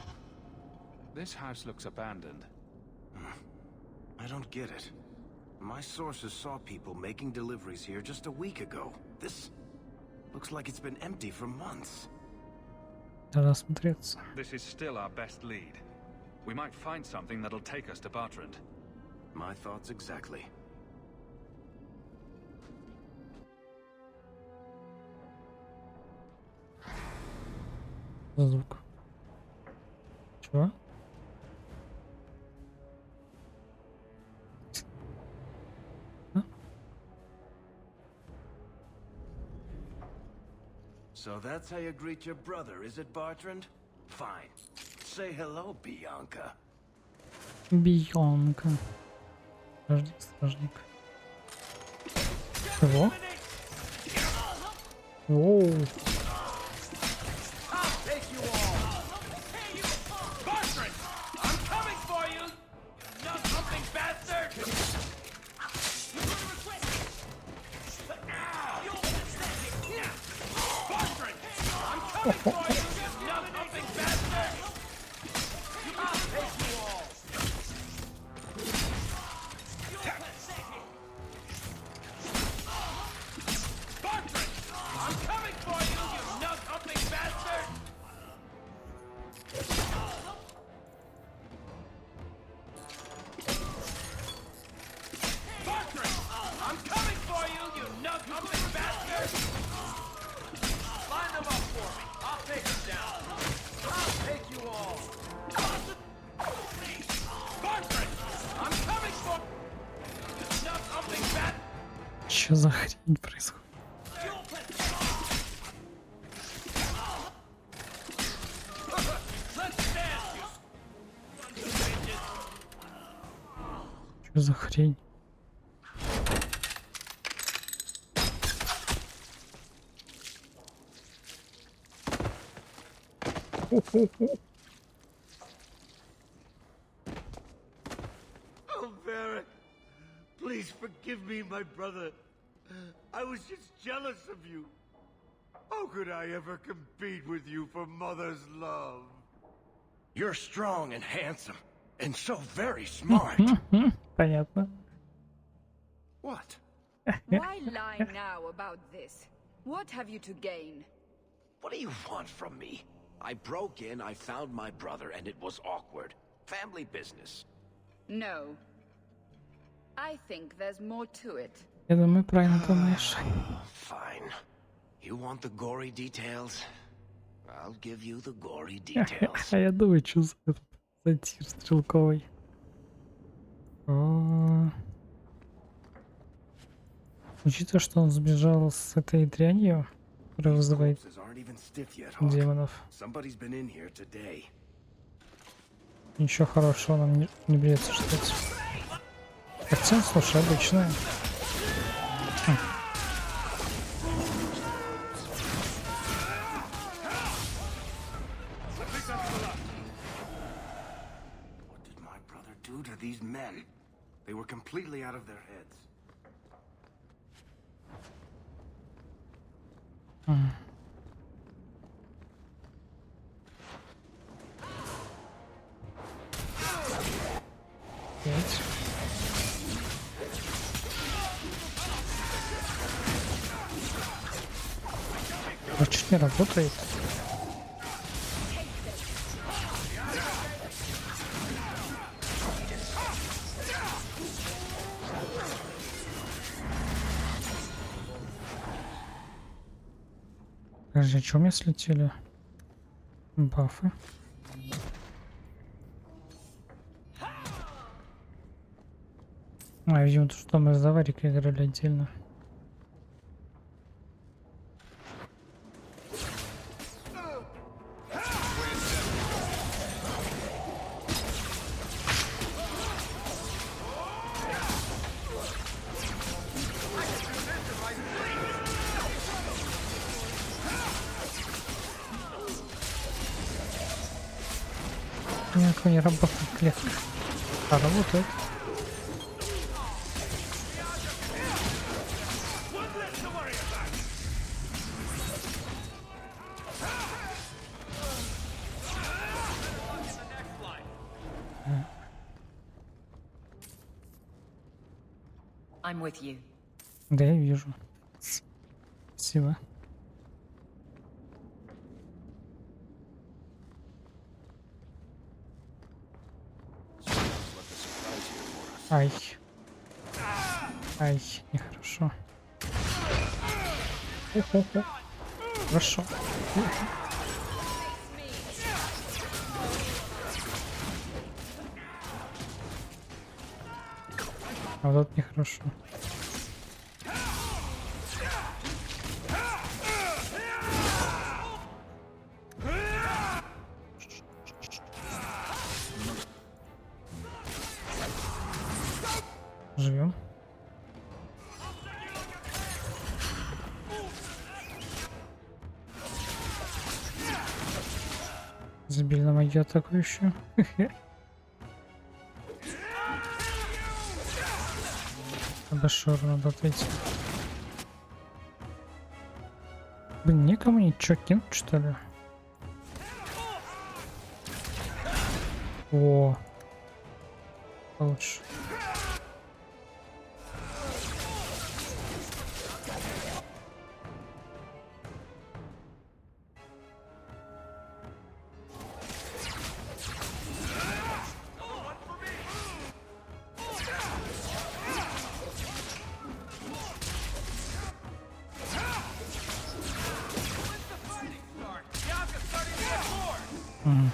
[SPEAKER 6] This house looks abandoned.
[SPEAKER 4] I don't get it. My sources saw people making deliveries here just a week ago. This looks like it's been empty for months.
[SPEAKER 1] Надо осмотреться.
[SPEAKER 6] This is still our best lead. We might find something that'll take us to Bartrand.
[SPEAKER 4] My thoughts exactly.
[SPEAKER 1] Звук. Чего?
[SPEAKER 4] So that's how you greet your brother, is it, Bartrand? Fine. Say hello, Bianca.
[SPEAKER 1] Бианка. Стражник, стражник. Чего? Воу. Чё за хрень происходит? Чё за хрень?
[SPEAKER 16] Oh, Varric, please forgive me, my brother. I was just jealous of you. How could I ever compete with you for Mother's love?
[SPEAKER 4] You're strong and handsome, and so very smart.
[SPEAKER 1] Понятно.
[SPEAKER 4] What?
[SPEAKER 21] Why lie now about this? What have you to gain?
[SPEAKER 4] What do you want from me? I broke in, I found my brother, and it was awkward. Family business.
[SPEAKER 21] No. I think there's more to it.
[SPEAKER 1] Я думаю, правильно думаешь.
[SPEAKER 4] Fine. You want the gory details? I'll give you the gory details.
[SPEAKER 1] А я думаю, что за этот сатир стрелковый. Учитывая, что он сбежал с этой дрянью, которая вызывает демонов, ничего хорошего нам не придется ждать. Хотя, слушай, обычная.
[SPEAKER 4] What did my brother do to these men? They were completely out of their heads.
[SPEAKER 1] Чуть не работает. Подожди, а чё у меня слетели? Бафы. А, видимо, то, что мы с Заварикой играли отдельно. Никакого не работает клетка. А работает.
[SPEAKER 7] I'm with you.
[SPEAKER 1] Да, я вижу. Спасибо. Ай. Ай, нехорошо. Хо-хо-хо. Хорошо. А вот нехорошо. Живем. Забили на мою атакующую. Башор надо ответить. Блин, никому ничего кинуть, что ли? О, получше. Мгм.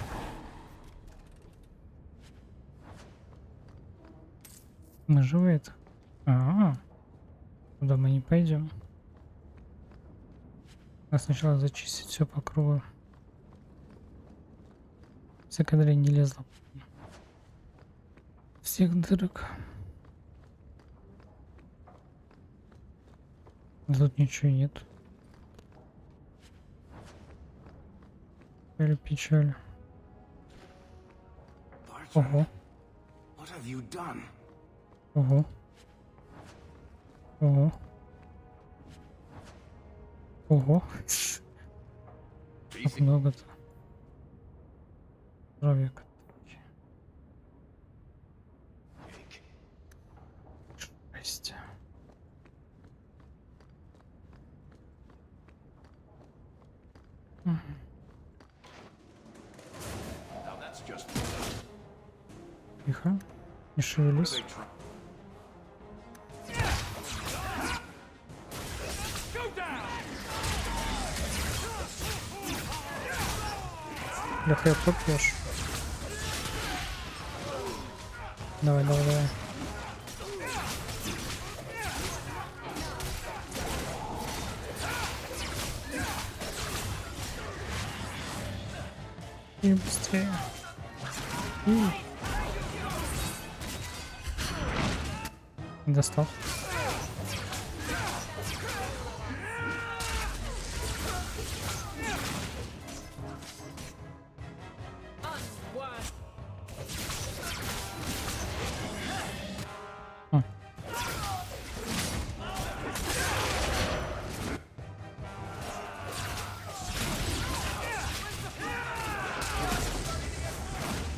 [SPEAKER 1] Наживает. Туда мы не пойдем. Надо сначала зачистить все по кругу. Всякая дрянь не лезла. Всех дырок. Тут ничего нет. Печаль, печаль. Ого.
[SPEAKER 4] What have you done?
[SPEAKER 1] Ого. Ого. Ого. Как много-то. Здоровья. Жесть. Мгм. Тихо. Не шевелись. Леха, я попьешь. Давай, давай, давай. И быстрее. Достал.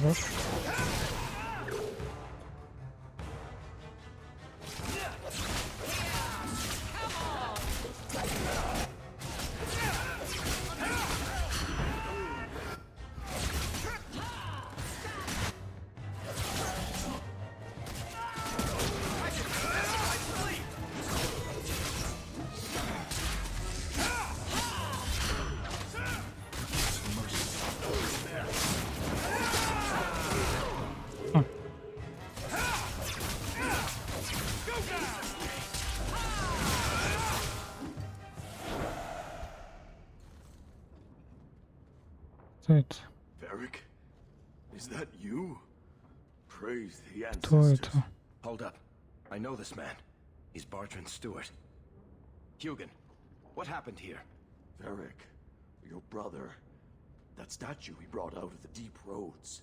[SPEAKER 1] Хорош. Кто это?
[SPEAKER 4] Varric? Is that you? Praise the
[SPEAKER 1] Кто
[SPEAKER 4] ancestors.
[SPEAKER 1] это?
[SPEAKER 12] Hold up. I know this man. He's Bartrand Stewart. Hugin, what happened here?
[SPEAKER 16] Varric, your brother. That statue he brought out of the deep roads.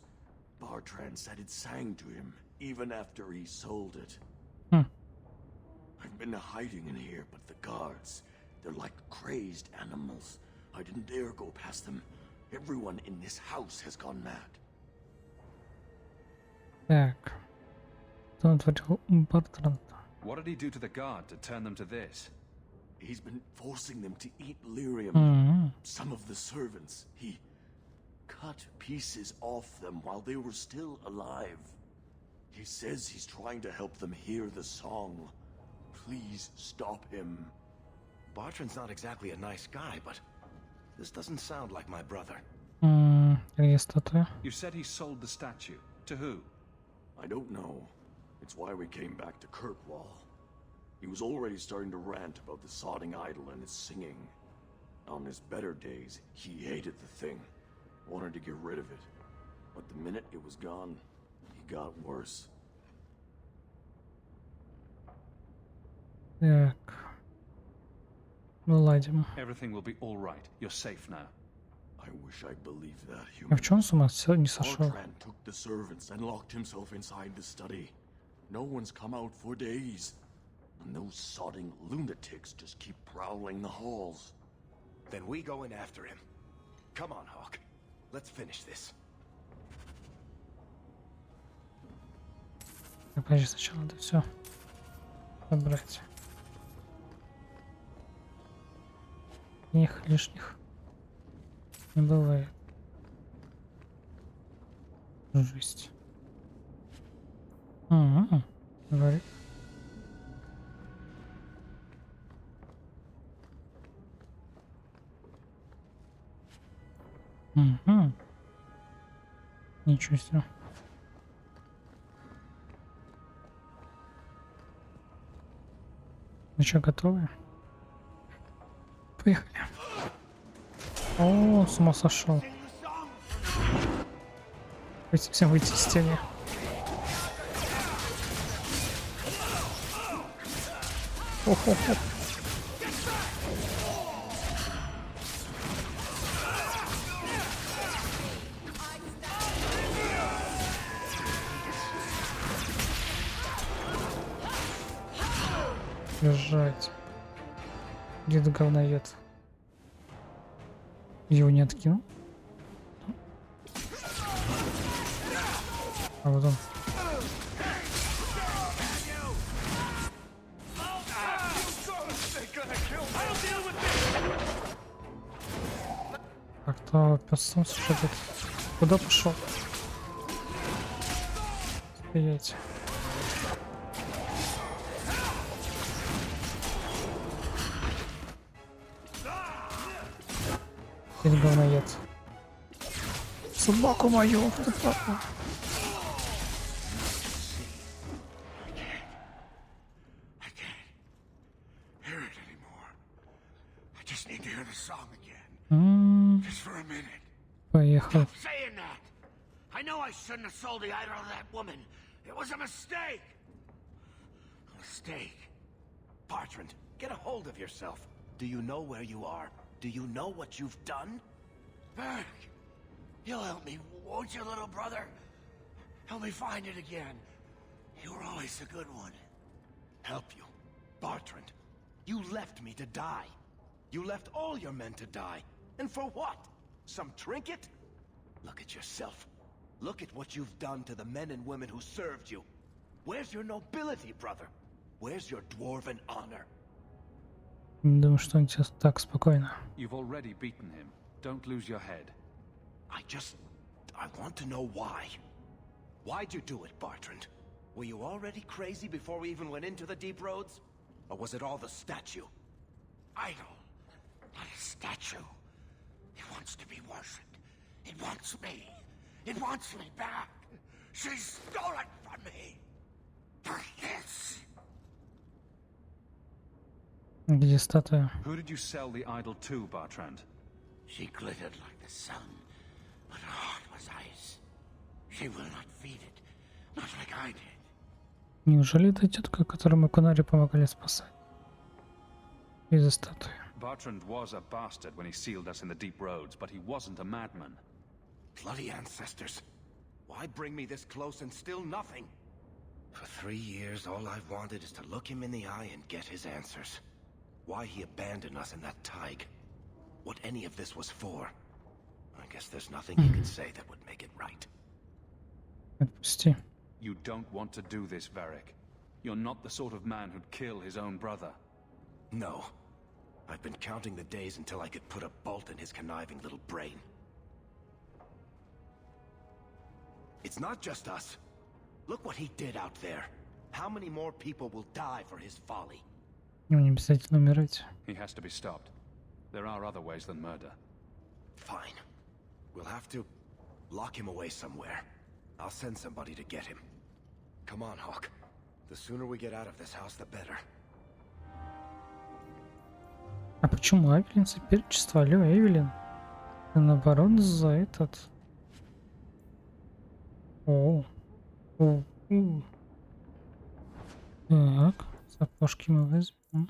[SPEAKER 16] Bartrand said it sang to him, even after he sold it. I've been hiding in here, but the guards, they're like crazed animals. I didn't dare go past them. Everyone in this house has gone mad.
[SPEAKER 1] Так. Кто натворил Бартранда?
[SPEAKER 11] What did he do to the guard to turn them to this?
[SPEAKER 16] He's been forcing them to eat lyrium.
[SPEAKER 1] Mm-hmm.
[SPEAKER 16] Some of the servants, he cut pieces off them while they were still alive. He says he's trying to help them hear the song. Please stop him.
[SPEAKER 12] Bartrand's not exactly a nice guy, but this doesn't sound like my brother.
[SPEAKER 1] Где статуя?
[SPEAKER 11] You said he sold the statue. To who?
[SPEAKER 16] I don't know. It's why we came back to Kirkwall. He was already starting to rant about the sodding idol and its singing. On his better days, he hated the thing. Wanted to get rid of it. But the minute it was gone, he got worse.
[SPEAKER 1] Так. Наладим.
[SPEAKER 11] Everything will be all right. You're safe now.
[SPEAKER 16] I wish I believed that,
[SPEAKER 1] А
[SPEAKER 16] human.
[SPEAKER 1] в чем с ума не сошел?
[SPEAKER 16] Bartrand took the servants and locked himself inside the study. No one's come out for days. And those sodding lunatics just keep prowling the halls.
[SPEAKER 12] Then we go in after him. Come on, Hawk. Let's finish this.
[SPEAKER 1] Так, подожди, сначала надо все подбрать. Них лишних не бывает. Жесть. Говорит. Ничего себе. Ну что, готовы? Поехали. О, с ума сошел. Всем выйти из тени. О-хо-хо. Лежать. Где-то говноед. Его не откинул? А вот он. Так-то песцом что-то. Куда пошел? Стоять. Ты говноед. Собаку мою. Поехал.
[SPEAKER 16] I know I shouldn't have sold the idol to that woman. It was a mistake. A mistake.
[SPEAKER 12] Bertrand, get a hold of yourself. Do you know where you are? Do you know what you've done?
[SPEAKER 16] Berg, you'll help me, won't you, little brother? Help me find it again. You were always a good one.
[SPEAKER 12] Help you? Bertrand, you left me to die. You left all your men to die. And for what? Some trinket? Look at yourself. Look at what you've done to the men and women who served you. Where's your nobility, brother? Where's your dwarven honor?
[SPEAKER 1] Думаю, что он сейчас так спокойно.
[SPEAKER 6] You've already beaten him. Don't lose your head.
[SPEAKER 12] I want to know why. Why'd you do it, Bertrand? Were you already crazy before we even went into the deep roads? Or was it all the statue?
[SPEAKER 16] Idol, not a statue. It wants to be worshipped. It wants me. It wants me back. She stole it from me. For this.
[SPEAKER 1] Где статуя?
[SPEAKER 6] Who did you sell the idol to, Bertrand?
[SPEAKER 16] She glittered like the sun, but her heart was ice. She will not feed it, not like I did.
[SPEAKER 1] Неужели это тетка, которую мы Кунари помогали спасать? Из-за статуи.
[SPEAKER 6] Bertrand was a bastard when he sealed us in the deep roads, but he wasn't a madman.
[SPEAKER 12] Bloody ancestors. Why bring me this close and still nothing?
[SPEAKER 4] For 3 years, all I've wanted is to look him in the eye and get his answers. Why he abandoned us in that thaig. What any of this was for. I guess there's nothing he could say that would make it right.
[SPEAKER 1] Отпусти.
[SPEAKER 6] You don't want to do this, Varric. You're not the sort of man who'd kill his own brother.
[SPEAKER 4] No. I've been counting the days until I could put a bolt in his conniving little brain. It's not just us. Look what he did out there. How many more people will die for his folly?
[SPEAKER 1] Ему не обязательно умирать.
[SPEAKER 6] He has to be stopped. There are other ways than murder.
[SPEAKER 4] Fine. We'll have to lock him away somewhere. I'll send somebody to get him. Come on, Hawk. The sooner we get out of this house, the better.
[SPEAKER 1] А почему Эвелин соперничество? Алло, Эвелин. Ты наоборот за этот. О. Так, сапожки мы возьмем.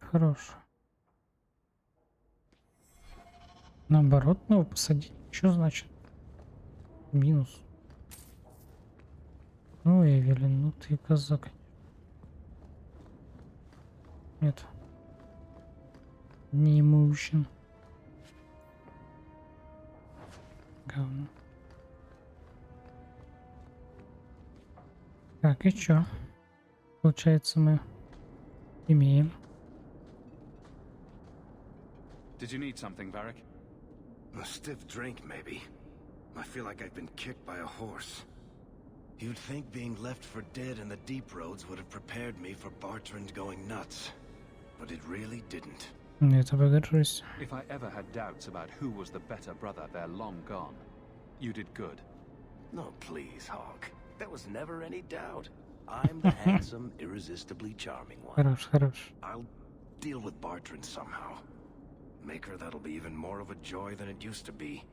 [SPEAKER 1] Хорошо. Наоборот, ну посадить. Что значит? Минус. Ну, Эвелин, ну ты казак. Нет. Не emotion. Говно. Так, и чё? Получается, мы имеем.
[SPEAKER 6] Did you need something, Varric?
[SPEAKER 4] A stiff drink, maybe. I feel like I've been kicked by a horse. You'd think being left for dead in the deep roads would have prepared me for Bertrand going nuts. but it really didn't.
[SPEAKER 1] Нет, обогажусь.
[SPEAKER 6] If I ever had doubts about who was the better brother, they're long gone. You did good.
[SPEAKER 4] No, please, Hawk. There was never any doubt. I'm the handsome, irresistibly charming one.
[SPEAKER 1] Хорош, хорош.
[SPEAKER 4] I'll deal with Bartrand somehow. Make her that'll be even more of a joy than it used to be.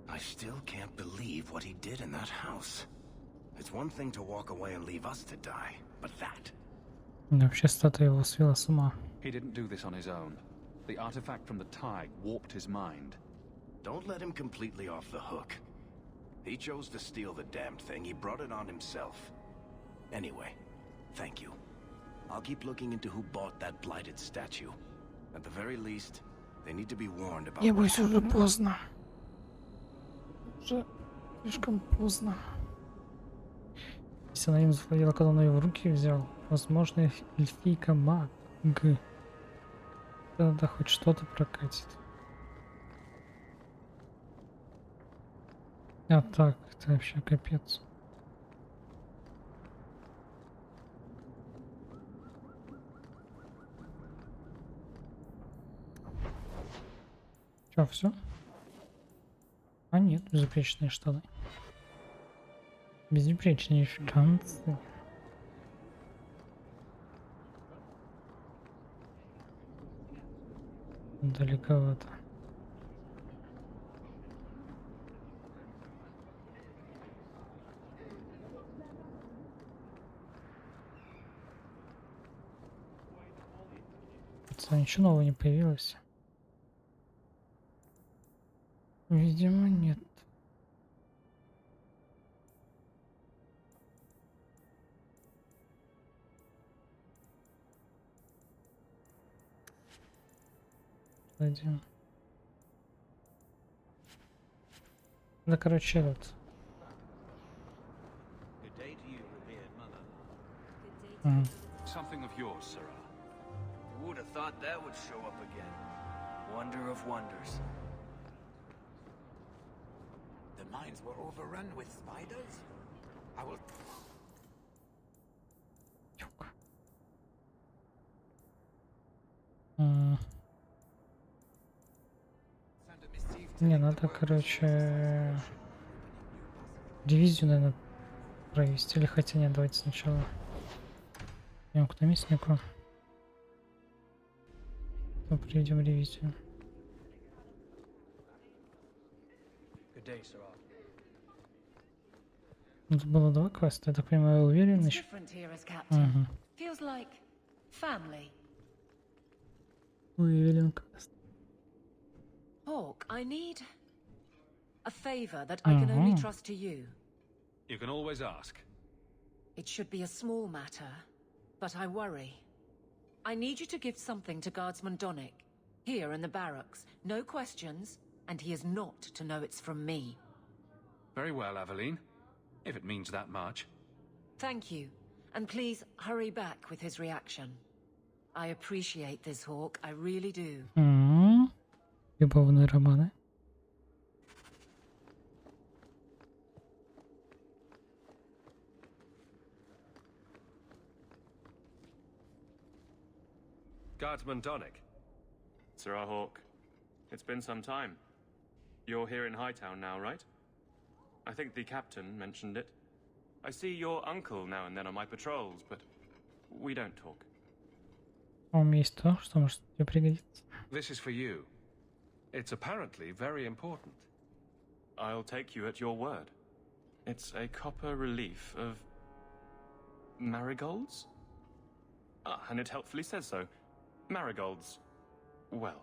[SPEAKER 4] I still can't believe what he did in that house. It's one thing to walk away and leave us to die, but that...
[SPEAKER 1] Вообще статуя его свела с ума.
[SPEAKER 6] He didn't do this on his own. The artifact from the tide warped his mind.
[SPEAKER 4] Don't let him completely off the hook. He chose to steal the damned thing. He brought it on himself. Anyway, thank you. I'll keep looking into who bought that blighted statue. At the very least, they need to be warned about...
[SPEAKER 1] Я боюсь, уже поздно. Уже слишком поздно. Если она им завладела, когда он ее в руки взял, возможно, эльфийка маг. Тогда хоть что-то прокатит. А так, это вообще капец. Чё, все? А нет, безупречные штаны. Безупречные штанцы. Далековато. Ничего нового не появилось. Видимо, нет. Один. Да, короче, этот.
[SPEAKER 6] Something of yours, Sarah.
[SPEAKER 18] Who would have thought that would show up again? Wonder of wonders.
[SPEAKER 8] The mines were overrun with spiders? I will...
[SPEAKER 1] Не, надо, короче, ревизию, наверное, провести. Или хотя нет, давайте сначала. Идем к наместнику. Мы проведем ревизию. Тут было два квеста, я так понимаю, уверен еще. Уверен квест.
[SPEAKER 7] Hawk, I need a favor that I can only trust to you.
[SPEAKER 6] You can always ask.
[SPEAKER 7] It should be a small matter, but I worry. I need you to give something to Guardsman Donnick, here in the barracks. No questions, and he is not to know it's from me.
[SPEAKER 6] Very well, Aveline. If it means that much.
[SPEAKER 7] Thank you, and please hurry back with his reaction. I appreciate this, Hawk, I really do.
[SPEAKER 1] Любовные романы.
[SPEAKER 22] Guardsman Donnick. Sir Hawk, it's been some time. You're here in Hightown now, right? I think the captain mentioned it. I see your uncle now and then on my patrols, but we don't talk.
[SPEAKER 1] У меня есть то, что может тебе пригодиться.
[SPEAKER 22] This is for you. It's apparently very important. I'll take you at your word. It's a copper relief of... marigolds? Ah, and it helpfully says so. Marigolds. Well,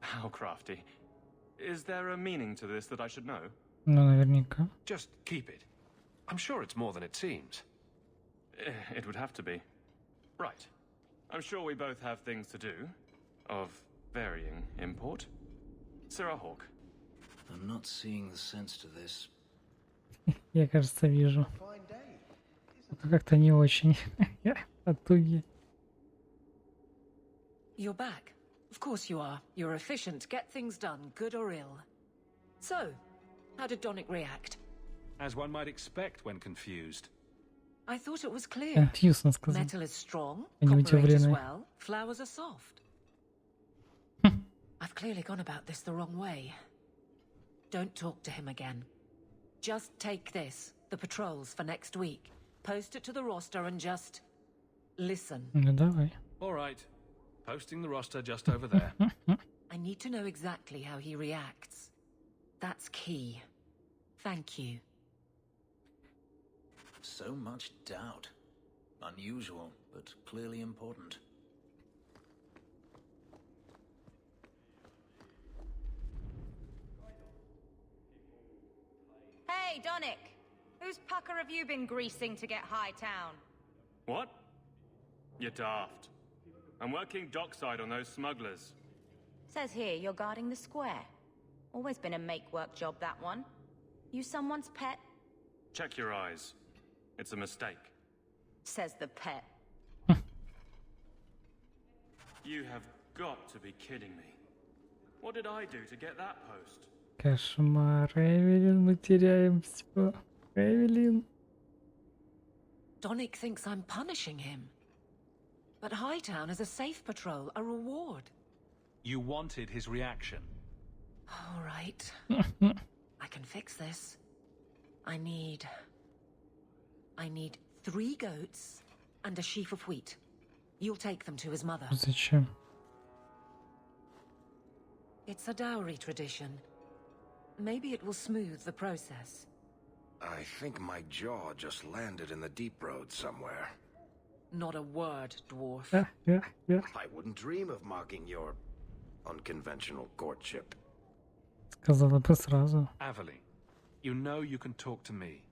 [SPEAKER 22] how crafty. Is there a meaning to this that I should know?
[SPEAKER 1] Ну, наверняка.
[SPEAKER 22] Just keep it. I'm sure it's more than it seems. It would have to be. Right. I'm sure we both have things to do. Of varying import. Sir Hawk.
[SPEAKER 20] I'm not seeing the sense to this.
[SPEAKER 1] Я, кажется, вижу. Это как-то не очень. Оттуги.
[SPEAKER 7] You're back. Of course you are. You're efficient. Get things done, good or ill. So, how did Donnick react?
[SPEAKER 6] As one might expect when confused.
[SPEAKER 7] I thought it was clear.
[SPEAKER 1] Confused, он сказал.
[SPEAKER 7] Metal is strong,
[SPEAKER 1] А не
[SPEAKER 7] copperate as
[SPEAKER 1] удивленный.
[SPEAKER 7] well, flowers are soft. I've clearly gone about this the wrong way. Don't talk to him again. Just take this, the patrols for next week. Post it to the roster and just listen.
[SPEAKER 1] Ну давай.
[SPEAKER 10] All right. Posting the roster just over there.
[SPEAKER 7] I need to know exactly how he reacts. That's key. Thank you.
[SPEAKER 20] So much doubt. Unusual, but clearly important.
[SPEAKER 13] Hey, Donick! Whose pucker have you been greasing to get Hightown?
[SPEAKER 22] What? You're daft. I'm working dockside on those smugglers.
[SPEAKER 13] Says here you're guarding the square. Always been a make-work job, that one. You someone's pet?
[SPEAKER 22] Check your eyes. It's a mistake.
[SPEAKER 13] Says the pet.
[SPEAKER 22] You have got to be kidding me. What did I do to get that post?
[SPEAKER 1] Кошмар, Эвелин, мы теряем все. Эвелин.
[SPEAKER 7] Donick thinks I'm punishing him. But Hightown is a safe patrol, a reward.
[SPEAKER 10] You wanted his reaction.
[SPEAKER 7] All right. I can fix this. I need 3 goats and a sheaf of wheat. You'll take them to his mother.
[SPEAKER 1] Зачем?
[SPEAKER 7] It's a dowry tradition. Maybe it will smooth the process.
[SPEAKER 4] I think my jaw just landed in the deep road somewhere.
[SPEAKER 7] Not a word, dwarf.
[SPEAKER 1] Yeah.
[SPEAKER 4] I wouldn't dream of mocking your unconventional courtship.
[SPEAKER 1] Сказала бы сразу.
[SPEAKER 10] Averly, you know you can talk to me.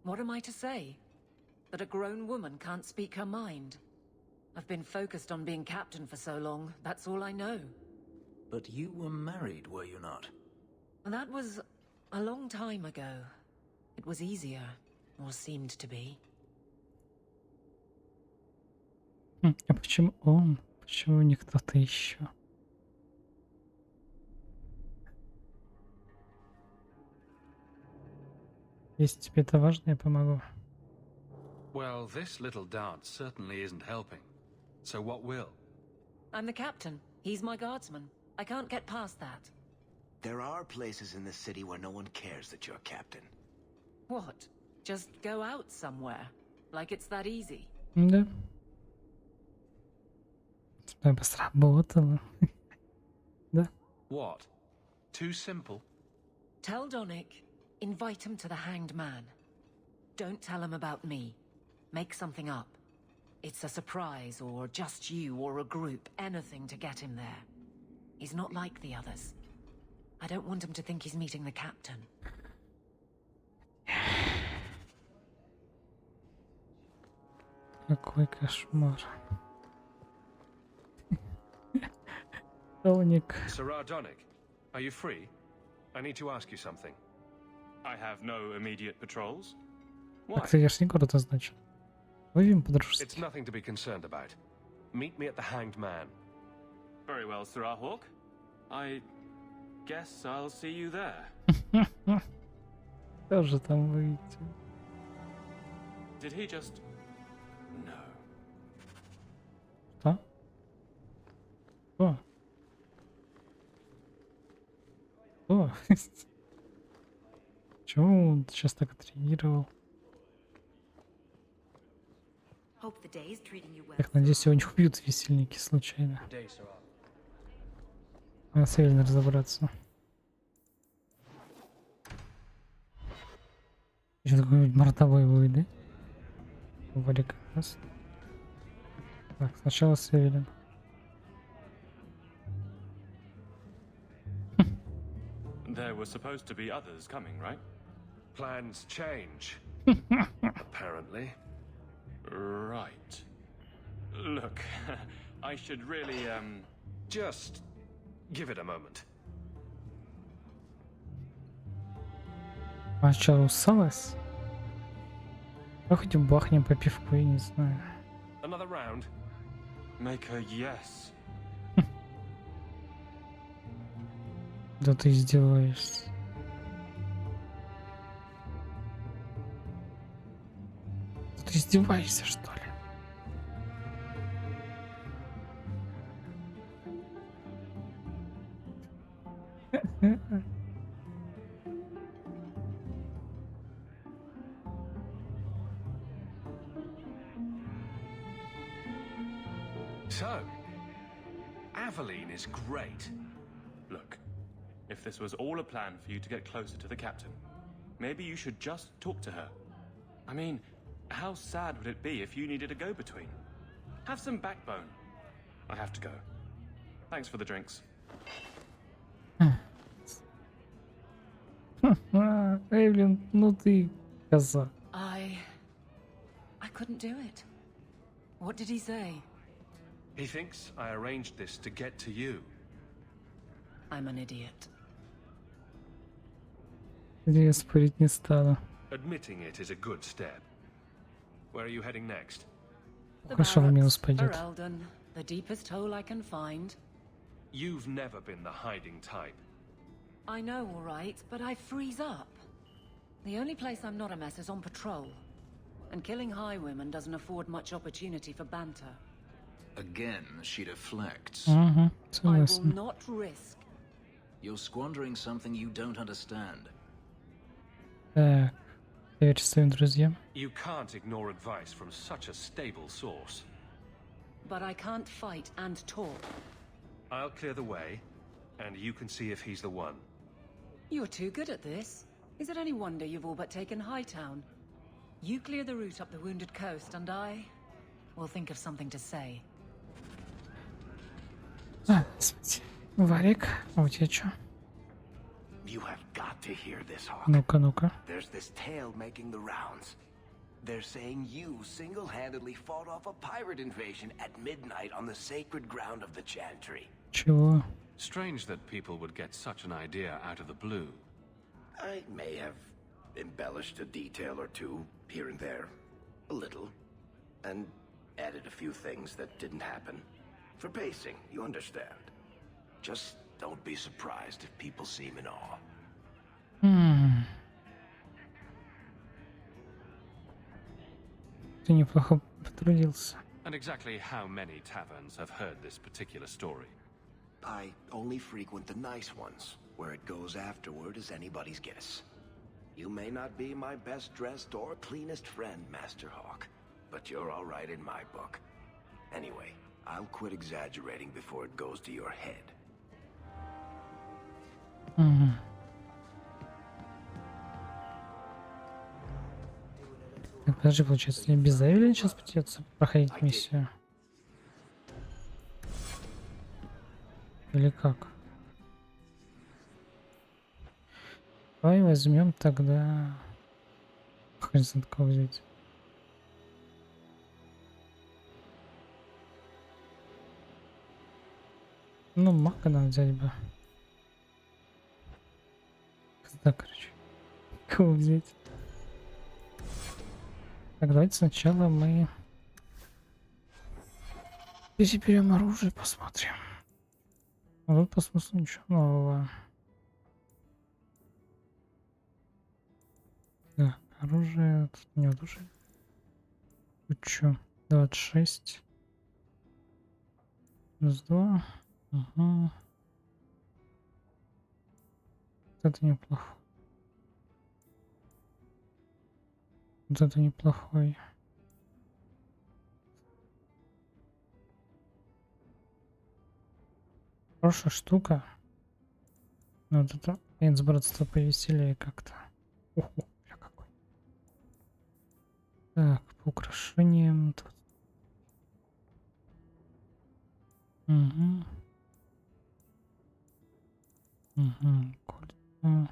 [SPEAKER 7] What am I to say? That a grown woman can't speak her mind? I've been focused on being captain for so long, that's all I know.
[SPEAKER 20] But you were married, were you not?
[SPEAKER 7] That was a long time ago. It was easier, or seemed to be.
[SPEAKER 1] А почему он? Почему не кто-то еще? Если тебе это важно, я помогу.
[SPEAKER 10] Well, this little dance certainly isn't helping. So what will?
[SPEAKER 7] I'm the captain. He's my guardsman. I can't get past that.
[SPEAKER 12] There are places in the city where no one cares that you're captain.
[SPEAKER 7] What? Just go out somewhere? Like it's that easy?
[SPEAKER 1] Да. Тебя бы сработало. Да.
[SPEAKER 10] What? Too simple?
[SPEAKER 7] Tell Donick, invite him to the Hanged Man. Don't tell him about me. Make something up. It's a surprise, or just you, or a group, anything to get him there. He's not like the others. I don't want him to think he's meeting the captain.
[SPEAKER 1] Какой кошмар. Тоник.
[SPEAKER 10] Sirrah Donick, are you free? I need to ask you something.
[SPEAKER 22] I have no immediate patrols.
[SPEAKER 1] А, кстати, я ж не город означен. Выйдем по-дружески.
[SPEAKER 10] It's nothing to be concerned about. Meet me at the Hanged Man.
[SPEAKER 22] Very well, Sirrah Hawk. I guess I'll see you there.
[SPEAKER 1] Тоже там выйти.
[SPEAKER 22] Did he just... No.
[SPEAKER 1] Что? О. О. Чего он сейчас так отреагировал? Так, надеюсь, его не убьют весельники случайно. Надо с Эвелин разобраться. Еще какой-нибудь мордовой будет, да? Валик как раз. Так, сначала с Эвелин.
[SPEAKER 22] There were supposed to be others coming, right?
[SPEAKER 10] Plans change. Apparently.
[SPEAKER 22] Right. Look, I should really,
[SPEAKER 10] Just give it a moment.
[SPEAKER 1] А что, усалась? Давай хоть бахнем по пивку, я не знаю.
[SPEAKER 10] Another round?
[SPEAKER 22] Make her yes.
[SPEAKER 1] Да ты издеваешься. Да ты издеваешься, что ли?
[SPEAKER 22] So, Aveline is great. Look, if this was all a plan for you to get closer to the captain, maybe you should just talk to her. I mean, how sad would it be if you needed a go-between? Have some backbone. I have to go. Thanks for the drinks.
[SPEAKER 1] Эвелин, ну ты коза.
[SPEAKER 7] I couldn't do it. What did he say?
[SPEAKER 22] He thinks I arranged this to get to you.
[SPEAKER 7] I'm an idiot.
[SPEAKER 1] Я спорить не стану.
[SPEAKER 22] Admitting it is a good step. Where are you heading next?
[SPEAKER 1] Хорошо, в минус
[SPEAKER 7] For
[SPEAKER 1] пойдет.
[SPEAKER 7] Eldon, the deepest hole I can find.
[SPEAKER 22] You've never been the hiding type.
[SPEAKER 7] I know, all right, but I freeze up. The only place I'm not a mess is on patrol. And killing highwaymen doesn't afford much opportunity for banter.
[SPEAKER 20] Again, she deflects.
[SPEAKER 1] Угу,
[SPEAKER 7] I will
[SPEAKER 1] согласен.
[SPEAKER 7] not risk.
[SPEAKER 20] You're squandering something you don't understand.
[SPEAKER 1] Так, доверься своим друзьям.
[SPEAKER 22] You can't ignore advice from such a stable source.
[SPEAKER 7] But I can't fight and talk.
[SPEAKER 22] I'll clear the way, and you can see if he's the one.
[SPEAKER 7] You're too good at this. Is it any wonder you've all but taken Hightown? You clear the route up the Wounded Coast, and I will think of something to say.
[SPEAKER 1] Смотри. Варик, а у тебя чё?
[SPEAKER 12] You have got to hear this, Hawk.
[SPEAKER 1] Ну-ка, ну-ка.
[SPEAKER 12] There's this tale making the rounds. They're saying you single-handedly fought off a pirate invasion at midnight on the sacred ground of the Chantry.
[SPEAKER 1] Чего?
[SPEAKER 22] Strange that people would get such an idea out of the blue.
[SPEAKER 12] I may have embellished a detail or two, here and there. A little. And added a few things that didn't happen. For pacing, you understand. Just don't be surprised if people seem in awe.
[SPEAKER 1] Ты неплохо потрудился.
[SPEAKER 22] And exactly how many taverns have heard this particular story?
[SPEAKER 12] I only frequent the nice ones. Where it goes afterward is anybody's guess. You may not be my best dressed or cleanest friend, Master Hawk, but you're all right in my book. Anyway, I'll quit exaggerating before it goes to your head.
[SPEAKER 1] Угу. Так, подожди, получается, мне без Эвелин сейчас придется проходить миссию? Или как? Давай возьмем тогда... Хрен знает, кого взять. Ну, мага надо взять бы. Да, короче. Кого взять? Так, давайте сначала мы переберем оружие, посмотрим. А тут по смыслу ничего нового. Да, оружие, тут не оружие. Кучу. 26. Плюс 2. Угу. Это неплохо. Вот это неплохой. Хорошая штука. Но вот это братства повеселее как-то. Уху, бля, какой. Так, по украшениям тут. Угу. Угу. Кольца.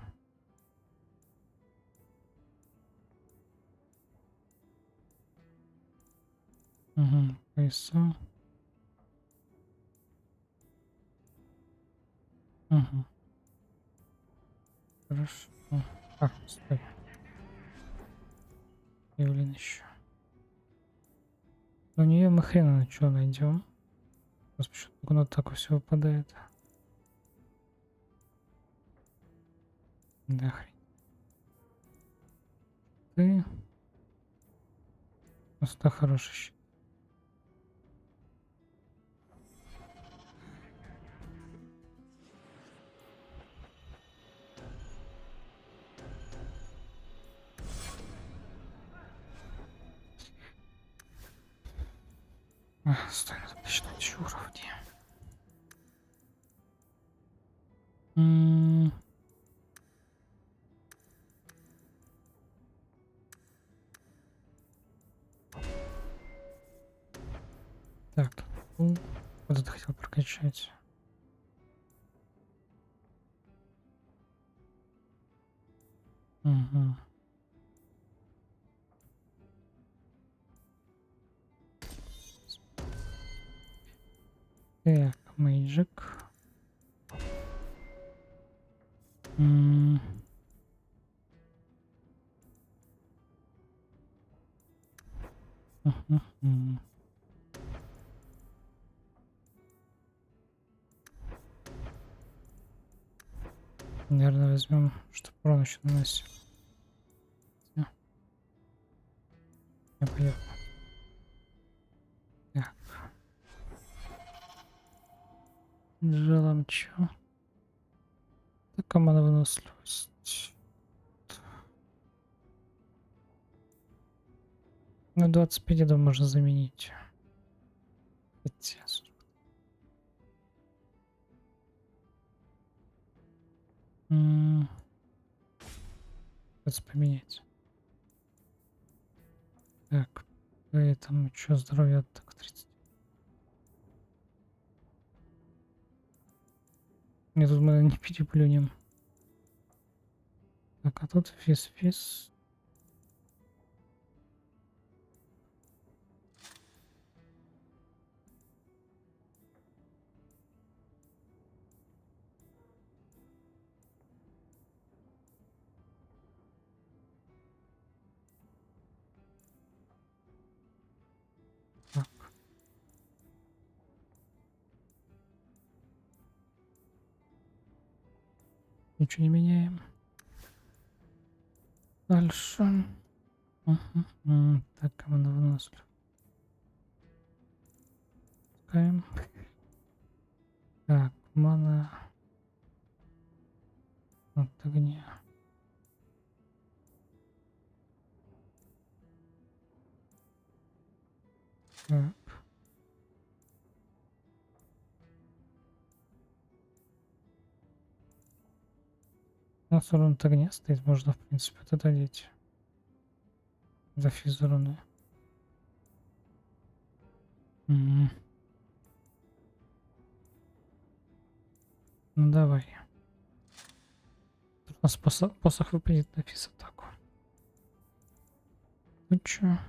[SPEAKER 1] Угу. Пояса. Угу. Хорошо. А, стой. Эвелин еще. У нее мы хрена что найдем. Почему оно так все выпадает? Да хрень. Ты. Просто хороший щит. Стой, надо посчитать еще уровни. Так, вот это хотел прокачать. Угу. Так, мейджик. Наверное, возьмем, чтобы урон еще наносил. Я поехал. Так. Джелом чё? Так, команда выносливость. На 25, я думаю, можно заменить. Придется поменять. Так, поэтому что, здоровье так 30. Не, тут мы не переплюнем. Так, а тут физ. Так. Ничего не меняем. Дальше. Так, команда выносливость. Пускаем. Так, мана от огня. Так. У нас урон от огня стоит, можно в принципе это додеть. За физ уроны. Ну давай. Тут у нас посох выпадет на физ атаку. Ну чё?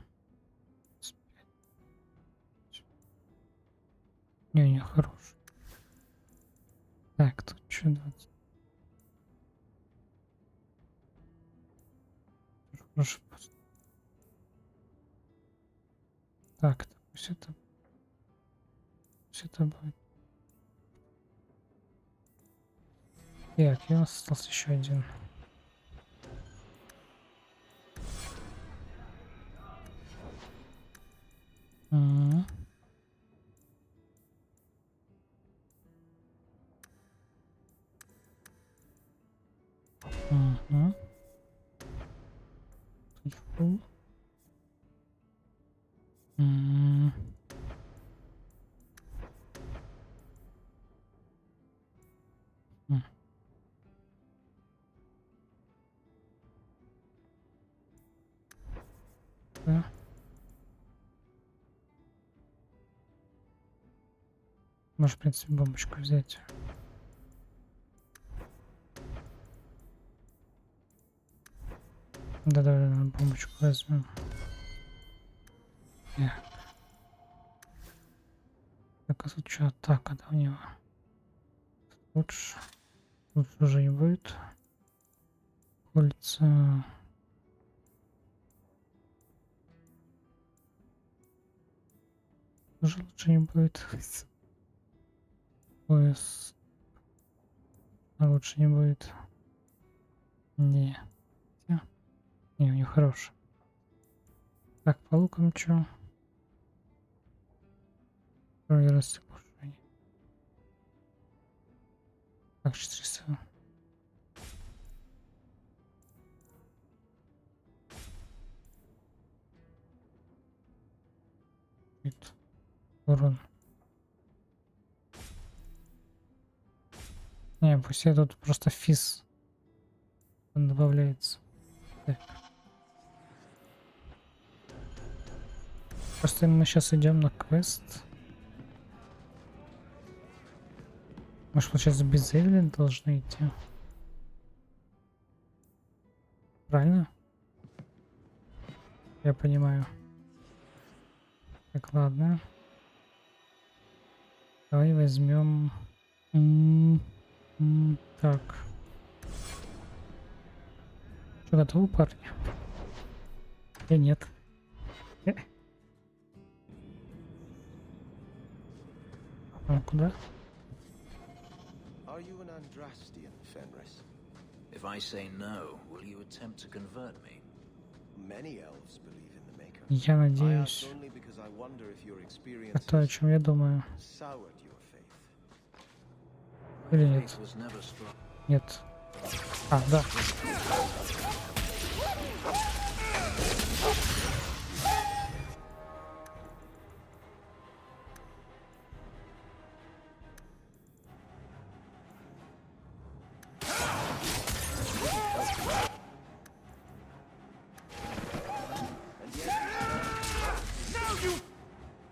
[SPEAKER 1] Не, хорош. Так, тут что 20? Хорошо. Так, пусть это будет. Так, и у нас остался еще один. Тут фул. Да. Можешь, в принципе, бомбочку взять. Да, бомбочку возьмем. Так, а тут что, атака, да, у него? Лучше уже не будет. Улица. Уже лучше не будет. Пояс. А лучше не будет. Не, у него хороший. Так, по лукам чё? Второй раз повышение. Так, 400. Урон. Не, пусть я тут просто физ добавляется. Так. Просто мы сейчас идем на квест. Может, получается, без Эвелин должны идти? Правильно? Я понимаю. Так, ладно. Давай возьмем. Так. Что, готовы, парни? Или нет? А куда?
[SPEAKER 12] Are you an Andrastian, Fenris?
[SPEAKER 20] If I say no, will you attempt to convert me?
[SPEAKER 12] Many elves believe in the Maker.
[SPEAKER 1] Я
[SPEAKER 12] I
[SPEAKER 1] надеюсь.
[SPEAKER 12] ask only because I wonder if your
[SPEAKER 1] Это
[SPEAKER 12] experiences
[SPEAKER 1] то, о чем я думаю.
[SPEAKER 12] soured your faith.
[SPEAKER 1] Или нет?
[SPEAKER 20] Faith was never strong.
[SPEAKER 1] Нет. А, да.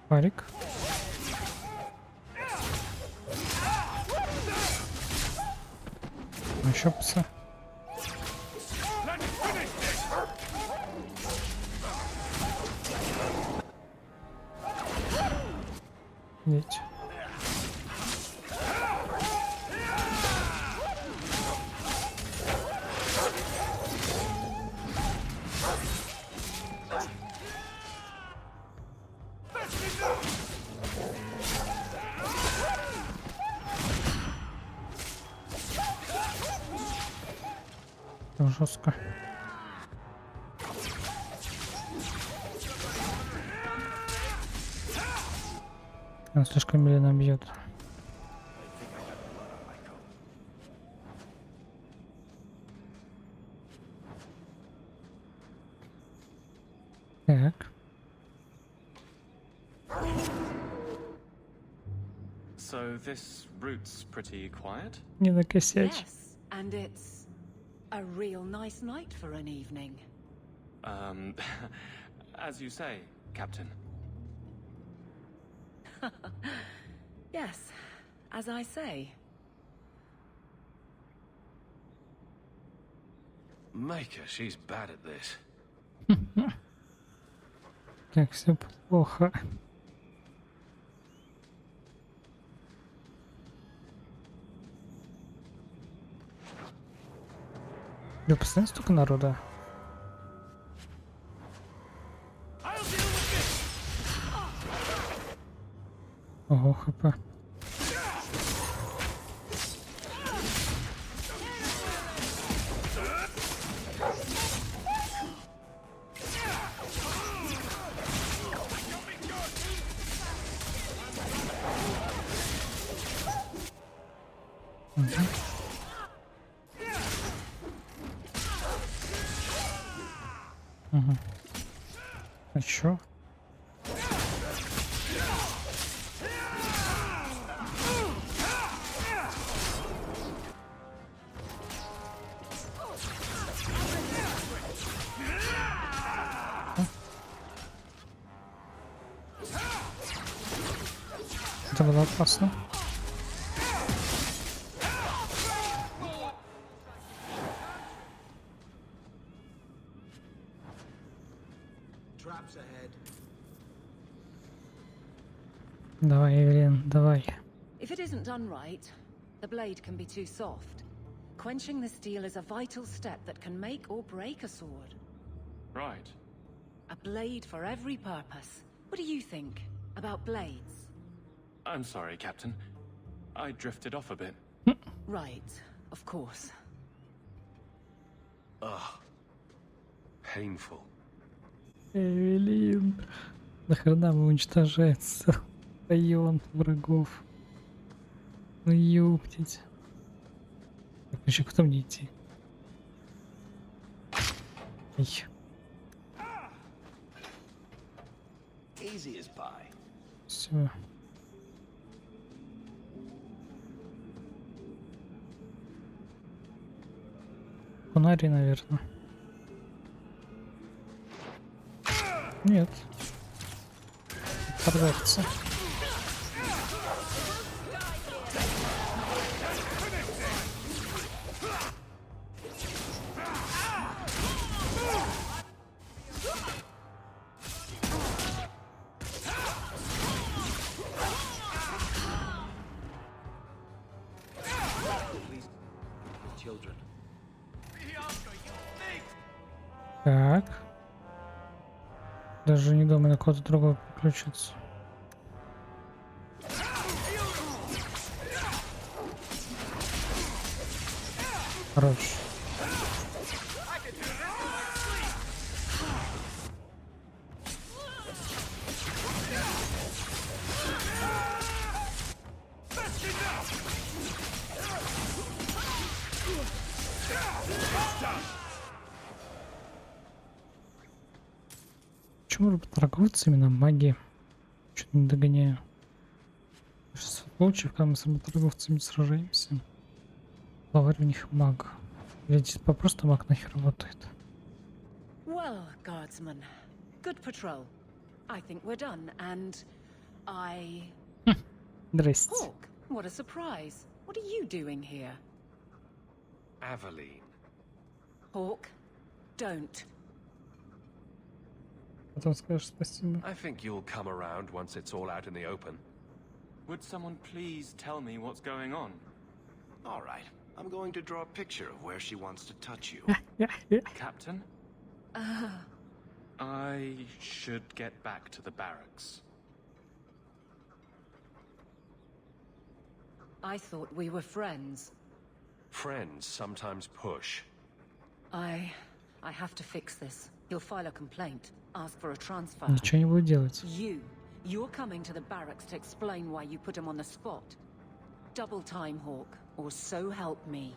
[SPEAKER 1] Парик. Еще пса. Ведь. Там жестко. Он слишком медленно бьет. Так.
[SPEAKER 22] So this route's pretty quiet?
[SPEAKER 1] Не накосячь.
[SPEAKER 7] Yes, and it's a real nice night for an evening.
[SPEAKER 22] As you say, Captain.
[SPEAKER 7] Yes, as I say.
[SPEAKER 6] Maker, she's bad at this.
[SPEAKER 1] Как все плохо. Да, постоянно столько народа. Ого, хп. Угу. А чё? Это было опасно.
[SPEAKER 18] Traps ahead.
[SPEAKER 1] Давай, Эвелин, давай.
[SPEAKER 7] If it isn't done right, the blade can be too soft. Quenching the steel is a vital step that can make or break a sword.
[SPEAKER 22] Right.
[SPEAKER 7] A blade for every purpose. What do you think about blades?
[SPEAKER 22] I'm sorry, Captain. I drifted off a bit.
[SPEAKER 7] Right, of course.
[SPEAKER 6] Ugh. Painful.
[SPEAKER 1] Эвелин. Нахрена вы уничтожается район врагов? Ну ёптить. Так, еще куда мне идти? Ай.
[SPEAKER 12] Easy as pie.
[SPEAKER 1] Все. Фонари, наверное. Нет. Продавцы.
[SPEAKER 4] Children.
[SPEAKER 1] Так. Даже не думаю на кого-то другого переключиться. Хорош. Почему торговцы именно магии? Что-то не догоняю. В случаев, когда мы с работорговцами сражаемся, главарь у них маг. Или здесь попросту маг нахер работает.
[SPEAKER 7] Well, guardsman, good patrol. I think we're done, and I...
[SPEAKER 1] Здрасте.
[SPEAKER 7] Hawk, what a surprise. What are you doing here?
[SPEAKER 10] Aveline.
[SPEAKER 7] Hawk, don't.
[SPEAKER 1] Потом скажешь спасибо.
[SPEAKER 10] I think you'll come around once it's all out in the open.
[SPEAKER 22] Would someone please tell me what's going on?
[SPEAKER 4] All right. I'm going to draw a picture of where she wants to touch you.
[SPEAKER 22] Captain? I should get back to the barracks.
[SPEAKER 7] I thought we were friends.
[SPEAKER 10] Friends sometimes push.
[SPEAKER 7] I have to fix this. He'll file a complaint, ask for a transfer.
[SPEAKER 1] Ничего не будет делать.
[SPEAKER 7] You're coming to the barracks to explain why you put him on the spot. Double time, Hawk, or so help me.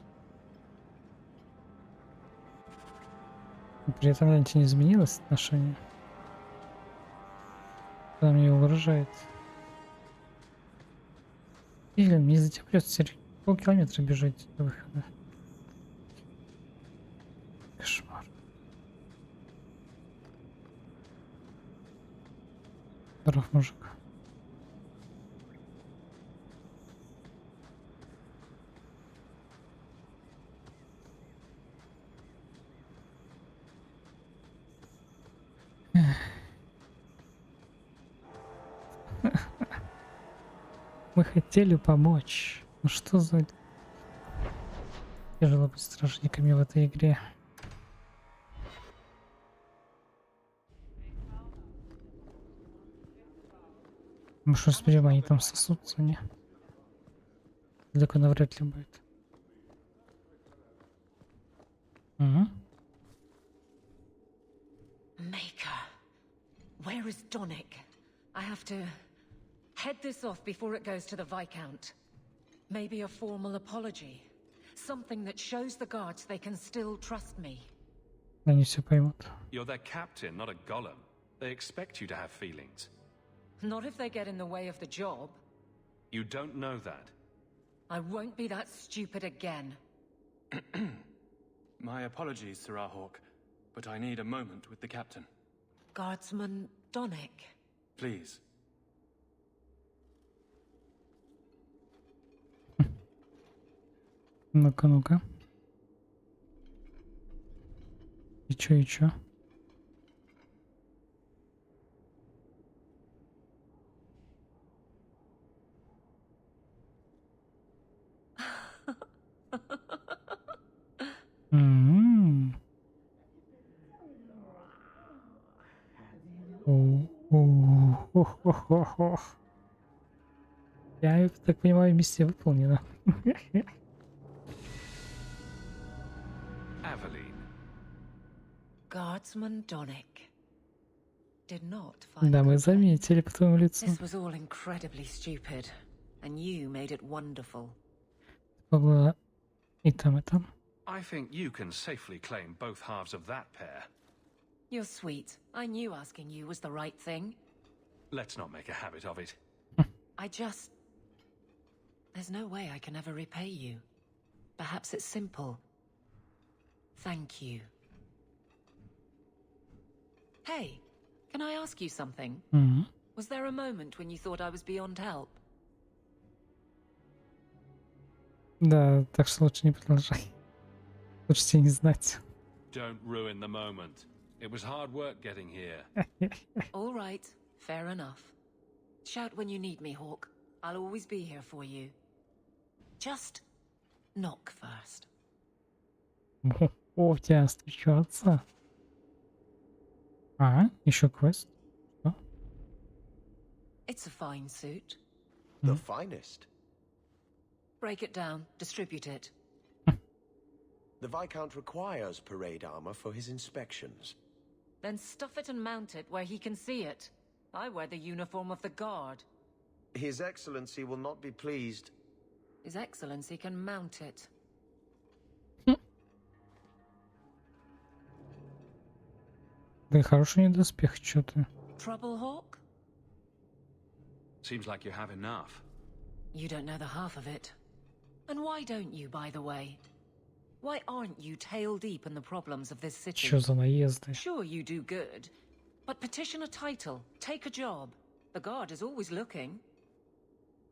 [SPEAKER 1] При этом ничего не изменилось отношение. Когда мне угрожает. Или мне за тебя придется полкилометра бежать до выхода. Кошмар. Здоров, мужик. Мы хотели помочь. Ну что за... Тяжело быть стражниками в этой игре. Мы что, смотрим, они там сосутся, не? Далеко навряд ли будет. Угу.
[SPEAKER 7] Maker, where is Donick? I have to head this off before it goes to the Viscount. Maybe a formal apology. Something that shows the guards they can still trust me.
[SPEAKER 1] Они все поймут.
[SPEAKER 10] You're their captain, not a golem. They expect you to have feelings.
[SPEAKER 7] Not if they get in the way of the job.
[SPEAKER 10] You don't know that.
[SPEAKER 7] I won't be that stupid again.
[SPEAKER 22] My apologies, Sir Hawk, but I need a moment with the captain.
[SPEAKER 7] Guardsman Donick.
[SPEAKER 22] Please.
[SPEAKER 1] Ну-ка, ну-ка. И чё? Я так понимаю, миссия выполнена.
[SPEAKER 10] Aveline.
[SPEAKER 7] Guardsman Donick. did not find
[SPEAKER 1] Да, мы заметили по твоему лицу.
[SPEAKER 7] This was all incredibly stupid, and you made it wonderful.
[SPEAKER 1] Было и там, и там.
[SPEAKER 10] I think you can safely claim both halves of that pair.
[SPEAKER 7] You're sweet. I knew asking you was the right thing.
[SPEAKER 10] Let's not make a habit of it.
[SPEAKER 7] There's no way I can ever repay you. Perhaps it's simple. Thank you. Hey, can I ask you something? Was there a moment when you thought I was beyond help?
[SPEAKER 1] Да, так что лучше не продолжай. Лучше тебе не знать.
[SPEAKER 10] Don't ruin the moment. It was hard work getting here.
[SPEAKER 7] All right, fair enough. Shout when you need me, Hawk. I'll always be here for you. Just knock first.
[SPEAKER 1] О, у тебя встречаться. А, еще квест. Что?
[SPEAKER 7] It's a fine suit.
[SPEAKER 12] The finest.
[SPEAKER 7] Break it down, distribute it.
[SPEAKER 12] The Viscount requires parade armor for his inspections.
[SPEAKER 7] Then stuff it and mount it where he can see it. I wear the uniform of the guard.
[SPEAKER 12] His Excellency will not be pleased.
[SPEAKER 7] His Excellency can mount it.
[SPEAKER 1] Да и хороший недоспех, чё ты.
[SPEAKER 7] Trouble, Hawk?
[SPEAKER 10] Seems like you have enough.
[SPEAKER 7] You don't know the half of it. And why don't you, by the way? Why aren't you tail deep in the problems of this city?
[SPEAKER 1] Чё за наезды?
[SPEAKER 7] Sure, you do good. But petition a title, take a job. The guard is always looking.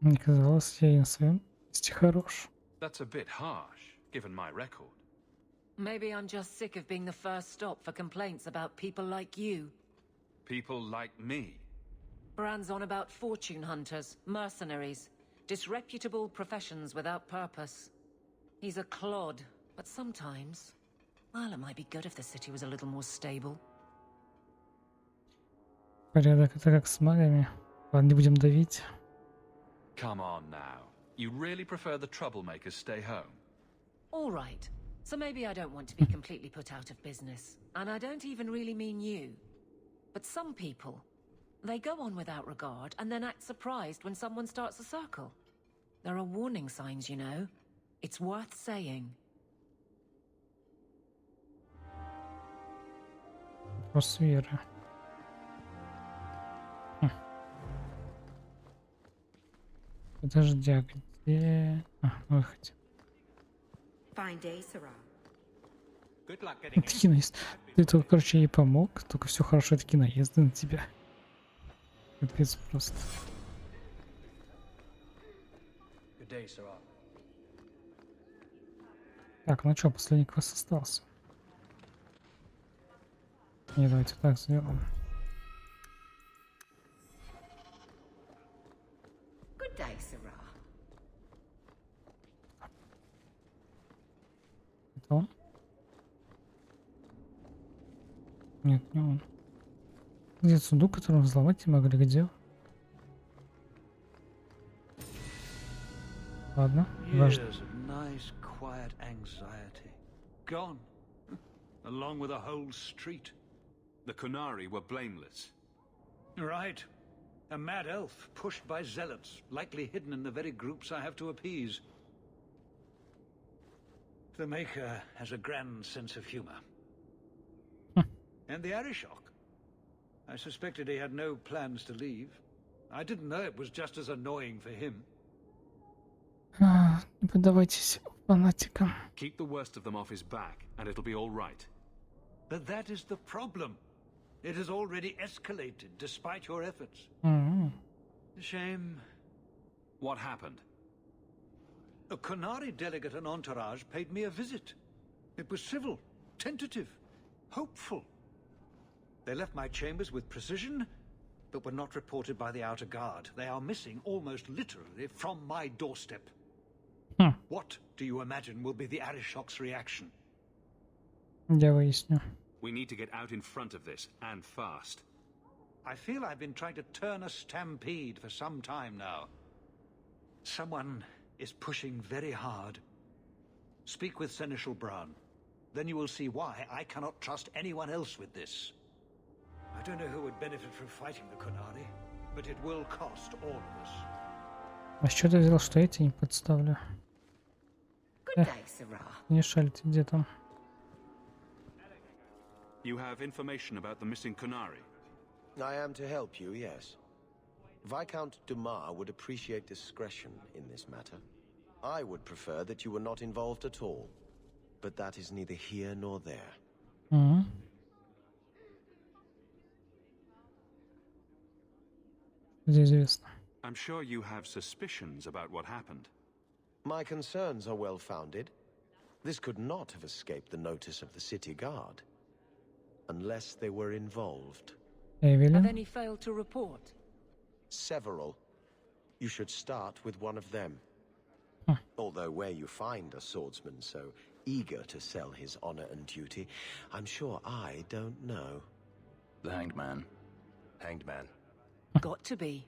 [SPEAKER 1] Мне казалось, я и на своем месте хорош.
[SPEAKER 10] That's a bit harsh, given my record.
[SPEAKER 7] Maybe I'm just sick of being the first stop for complaints about people like you.
[SPEAKER 10] People like me.
[SPEAKER 7] Brand's on about fortune hunters, mercenaries, disreputable professions without purpose. He's a clod, but sometimes, well, it might be good if the city was a little more stable.
[SPEAKER 1] Порядок это как с магами. Ладно, не будем давить.
[SPEAKER 10] Come on now. You really prefer the troublemakers stay home?
[SPEAKER 7] All right. So maybe I don't want to be completely put out of business. And I don't even really mean you. But some people, they go on without regard and then act surprised when someone starts a circle. There are warning signs, you know. It's worth saying.
[SPEAKER 1] Вопрос веры. Подожди, а где... А, на выходе.
[SPEAKER 5] Fine day, Sarah.
[SPEAKER 1] Такие наезды. Ты только, короче, ей помог, только все хорошо, такие наезды на тебя. Капец просто.
[SPEAKER 15] Good day, Sarah.
[SPEAKER 1] Так, ну что, последний квест остался. Не, давайте так сделаем.
[SPEAKER 5] Good day, Sarah.
[SPEAKER 1] Это он? Нет, не он. Где сундук, который взломать не могли? Где? Ладно, важно.
[SPEAKER 17] Years of nice, quiet anxiety. Gone. Along with a whole street.
[SPEAKER 10] The Kunari were blameless.
[SPEAKER 17] Right. A mad elf pushed by zealots, likely hidden in the very groups I have to appease. The Maker has a grand sense of humor. And the Arishok. I suspected he had no plans to leave. I didn't know it was just as annoying for him.
[SPEAKER 1] Не поддавайтесь фанатикам.
[SPEAKER 10] Keep the worst of them off his back, and it'll be all right.
[SPEAKER 17] But that is the problem. It has already escalated, despite your efforts. Shame.
[SPEAKER 10] What happened?
[SPEAKER 17] A Kunari delegate and entourage paid me a visit. It was civil, tentative, hopeful. They left my chambers with precision, but were not reported by the outer guard. They are missing almost literally from my doorstep. What do you imagine will be the Arishok's reaction?
[SPEAKER 1] Я выясню.
[SPEAKER 10] We need to get out in front of this, and fast.
[SPEAKER 17] I feel I've been trying to turn a stampede for some time now. Someone is pushing very hard. Speak with Seneschal Bran. Then you will see why I cannot trust anyone else with this. I don't know who would benefit from fighting the Kunari, but it will cost all of us.
[SPEAKER 1] А с чего ты взял, что я тебя не подставлю?
[SPEAKER 5] Good day, Sarah.
[SPEAKER 1] Не шаль, ты где там?
[SPEAKER 14] You have information about the missing Kunari?
[SPEAKER 12] I am to help you, yes. Viscount Dumas would appreciate discretion in this matter. I would prefer that you were not involved at all. But that is neither here nor there.
[SPEAKER 1] Угу. Известно.
[SPEAKER 14] I'm sure you have suspicions about what happened.
[SPEAKER 12] My concerns are well founded. This could not have escaped the notice of the city guard. Unless they were involved.
[SPEAKER 7] Have any failed to report?
[SPEAKER 12] Several. You should start with one of them. Although where you find a swordsman so eager to sell his honor and duty, I'm sure I don't know.
[SPEAKER 20] The Hanged Man.
[SPEAKER 12] Hanged Man.
[SPEAKER 7] Got to be.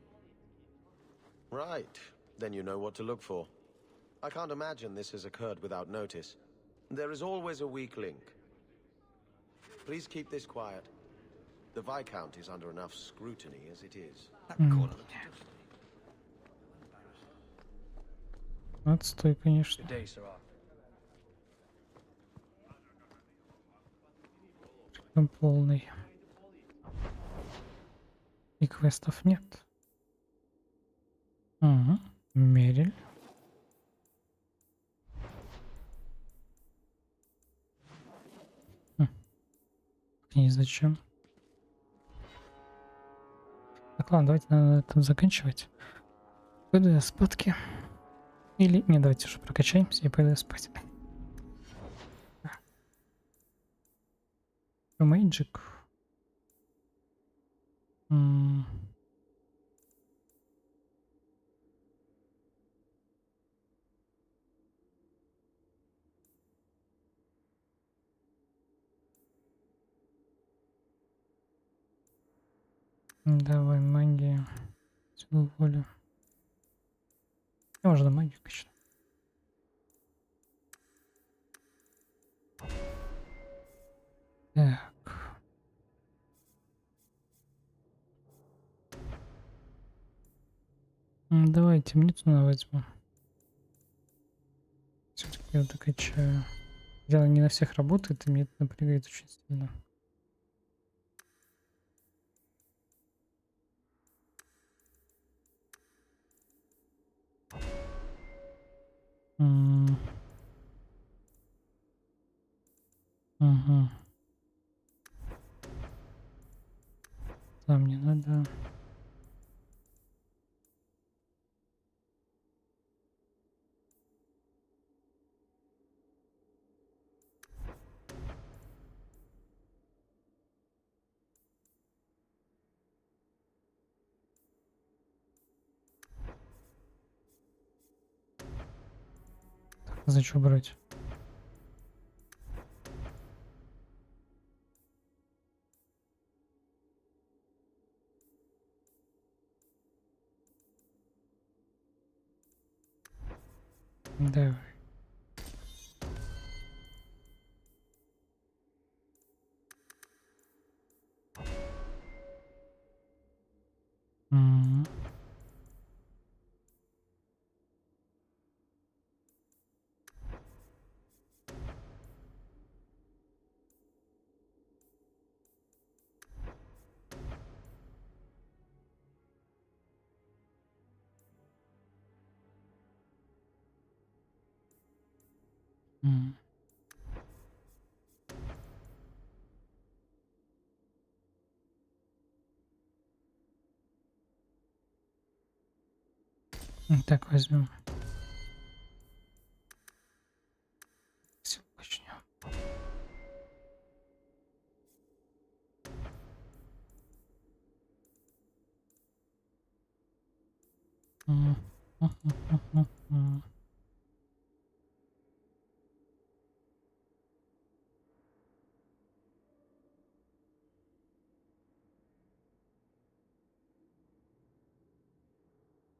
[SPEAKER 12] Right. Then you know what to look for. I can't imagine this has occurred without notice. There is always a weak link. Please keep this quiet. The Viscount is under enough scrutiny as it is.
[SPEAKER 1] Отстой, конечно.
[SPEAKER 15] Good day, Sarah.
[SPEAKER 1] Прям полный. И квестов нет. Угу. Мериль. И зачем? Так, ладно, давайте на этом заканчивать. Пойду я спадки. Или... Не, давайте уже прокачаемся и пойду я спать. Мэйджик. Давай, магия. Силу воли. Можно магию качать. Так. Давай темницу возьму. Все-таки я докачаю. Дело не на всех работает, и мне это напрягает очень сильно. Угу. Там не надо. Так, зачем брать? Давай. Так, возьмем. Все, начнем.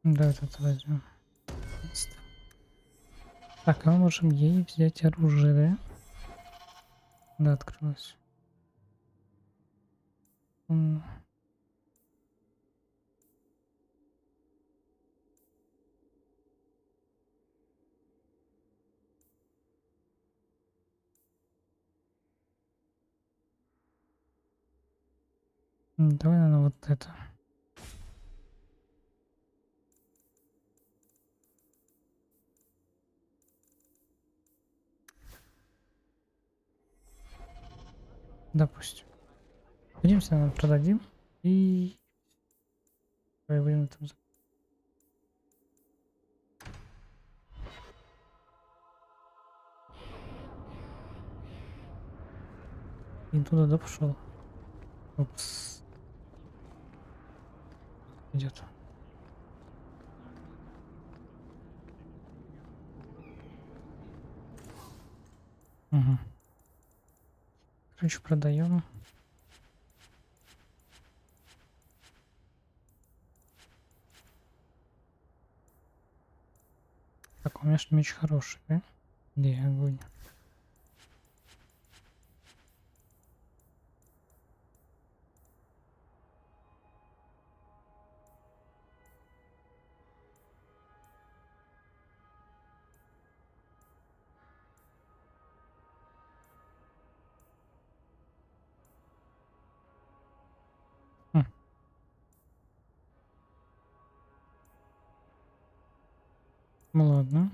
[SPEAKER 1] Да, это возьмем. Так, а мы можем ей взять оружие, да? Да, открылось. Давай, наверное, вот это. Допустим. Пойдемте, наверное, продадим. И будем на этом. И туда, да, пошел. Упс. Идет. Угу. Короче, продаем. Так, у меня же меч хороший, да? Где огонь? Ну ладно.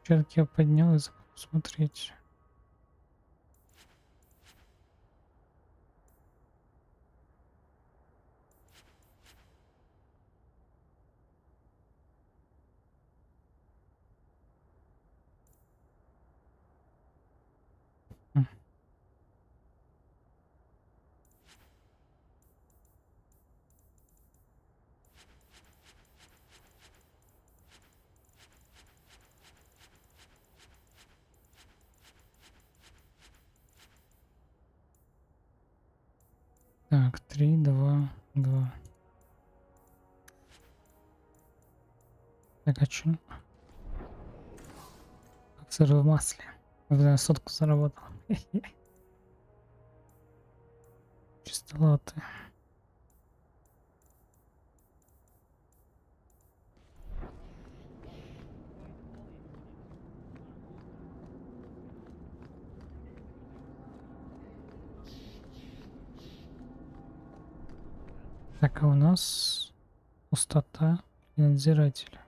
[SPEAKER 1] Все-таки я поднял и забыл смотреть. Так, 3, 2, 2. Так, а чё? Как сыр в масле. Когда сотку заработал. Чистолаты. Так, а у нас пустота и надзиратель.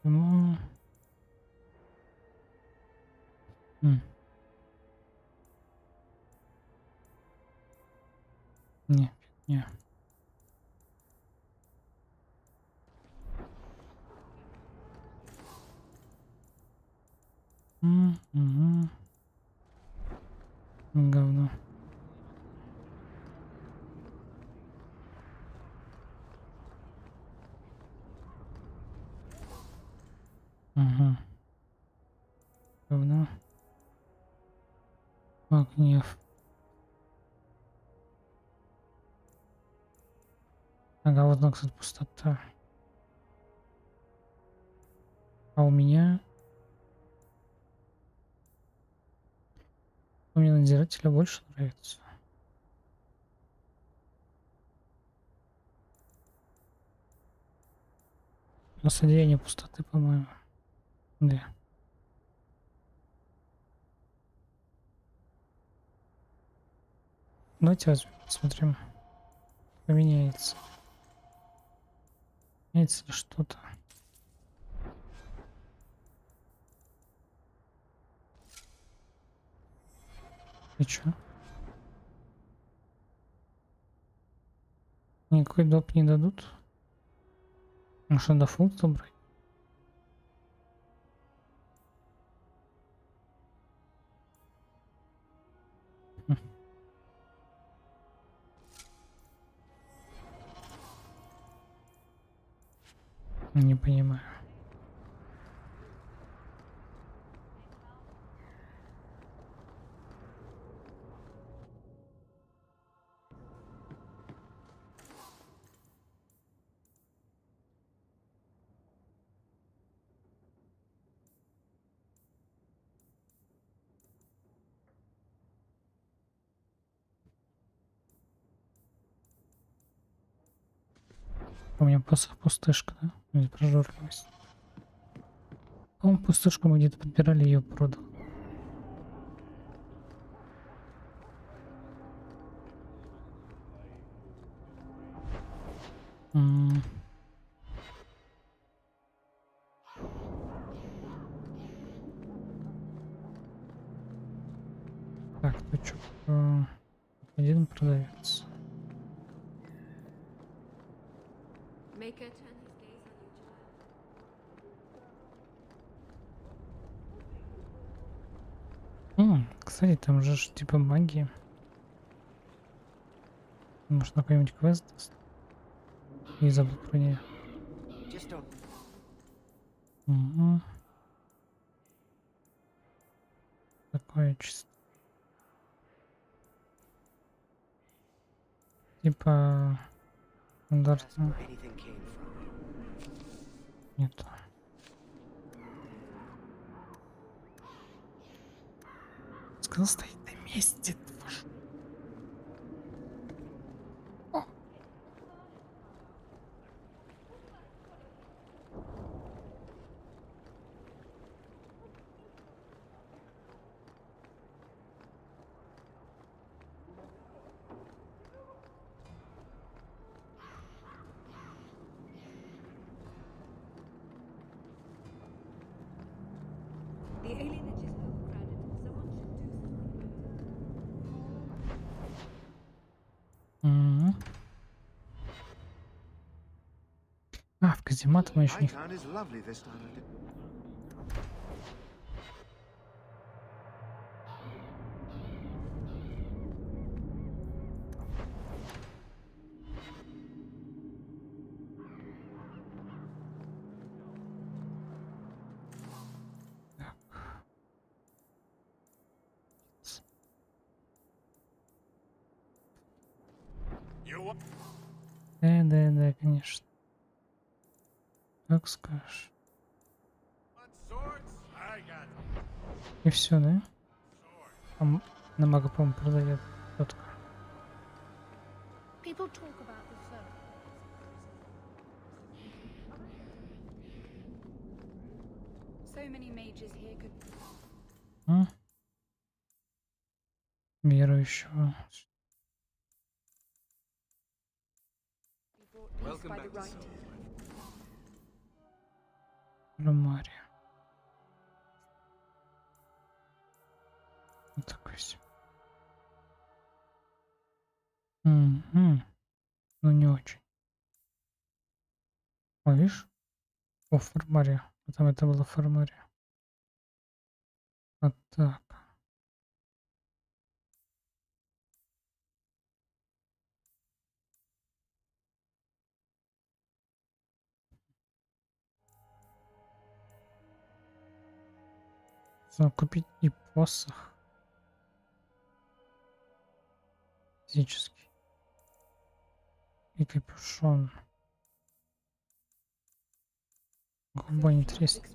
[SPEAKER 1] Ну... Не, не. Угу. Говно. Угу. Говно. Гнев. Ага, вот она, кстати, пустота. А у меня... Мне надзирателя больше нравится. На содеяние пустоты, по-моему. Да. Давайте возьмем, посмотрим. Поменяется. Меняется ли что-то? И чё? Никакой доп не дадут? Может, надо функцию брать? Не понимаю. У меня посох пустышка, да? Или прожорливость. По-моему, пустышку мы где-то подбирали, ее продал. Так, тут что? Один продавец. Кстати, там же типа магии. Может, на какой-нибудь квест даст? И забыл про нее. Угу. Такое чисто. Типа стандартно. Нет. Сказал, стоит на месте.
[SPEAKER 21] The alienage is overcrowded. Someone should do something.
[SPEAKER 1] А, в каземат мы еще не... Да, конечно. Как скажешь. И все, да? Там на мага, по-моему, продает тетка. Верующего. Ромария. Вот такой себе. Ну, не очень. О, видишь? О, формария. А там это была формария. Вот так. Нужно купить и посох. Физический. И капюшон. Губа не треснет.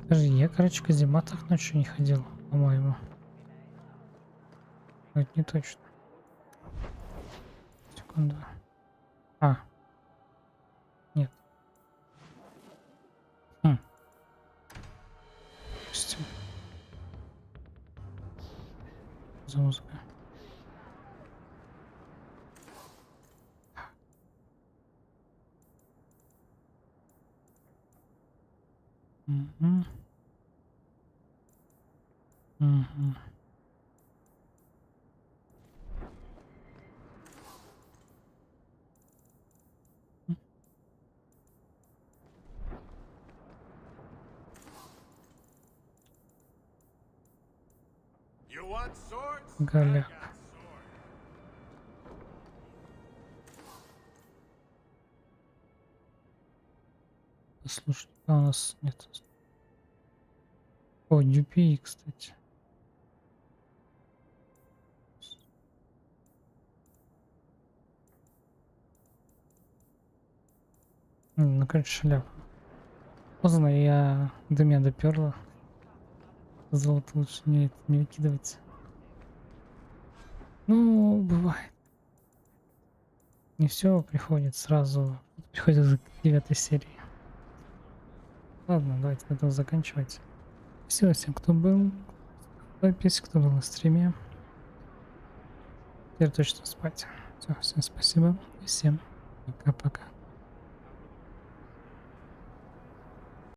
[SPEAKER 1] Даже я, короче, в казематах ночью не ходил, по-моему. Но это не точно. Секунду. А. Нет. Допустим. За музыка. Угу. Угу. Голяк. Слушай, а у нас нет. О, DPI, кстати. Ну, короче, шляпа. Поздно, я до меня доперло. Золото лучше не выкидывать. Ну, бывает. Не все приходит сразу. Приходит к 9 серии. Ладно, давайте на этом заканчивать. Спасибо всем, кто был. Запись, кто был на стриме. Теперь точно спать. Все, всем спасибо и всем пока-пока.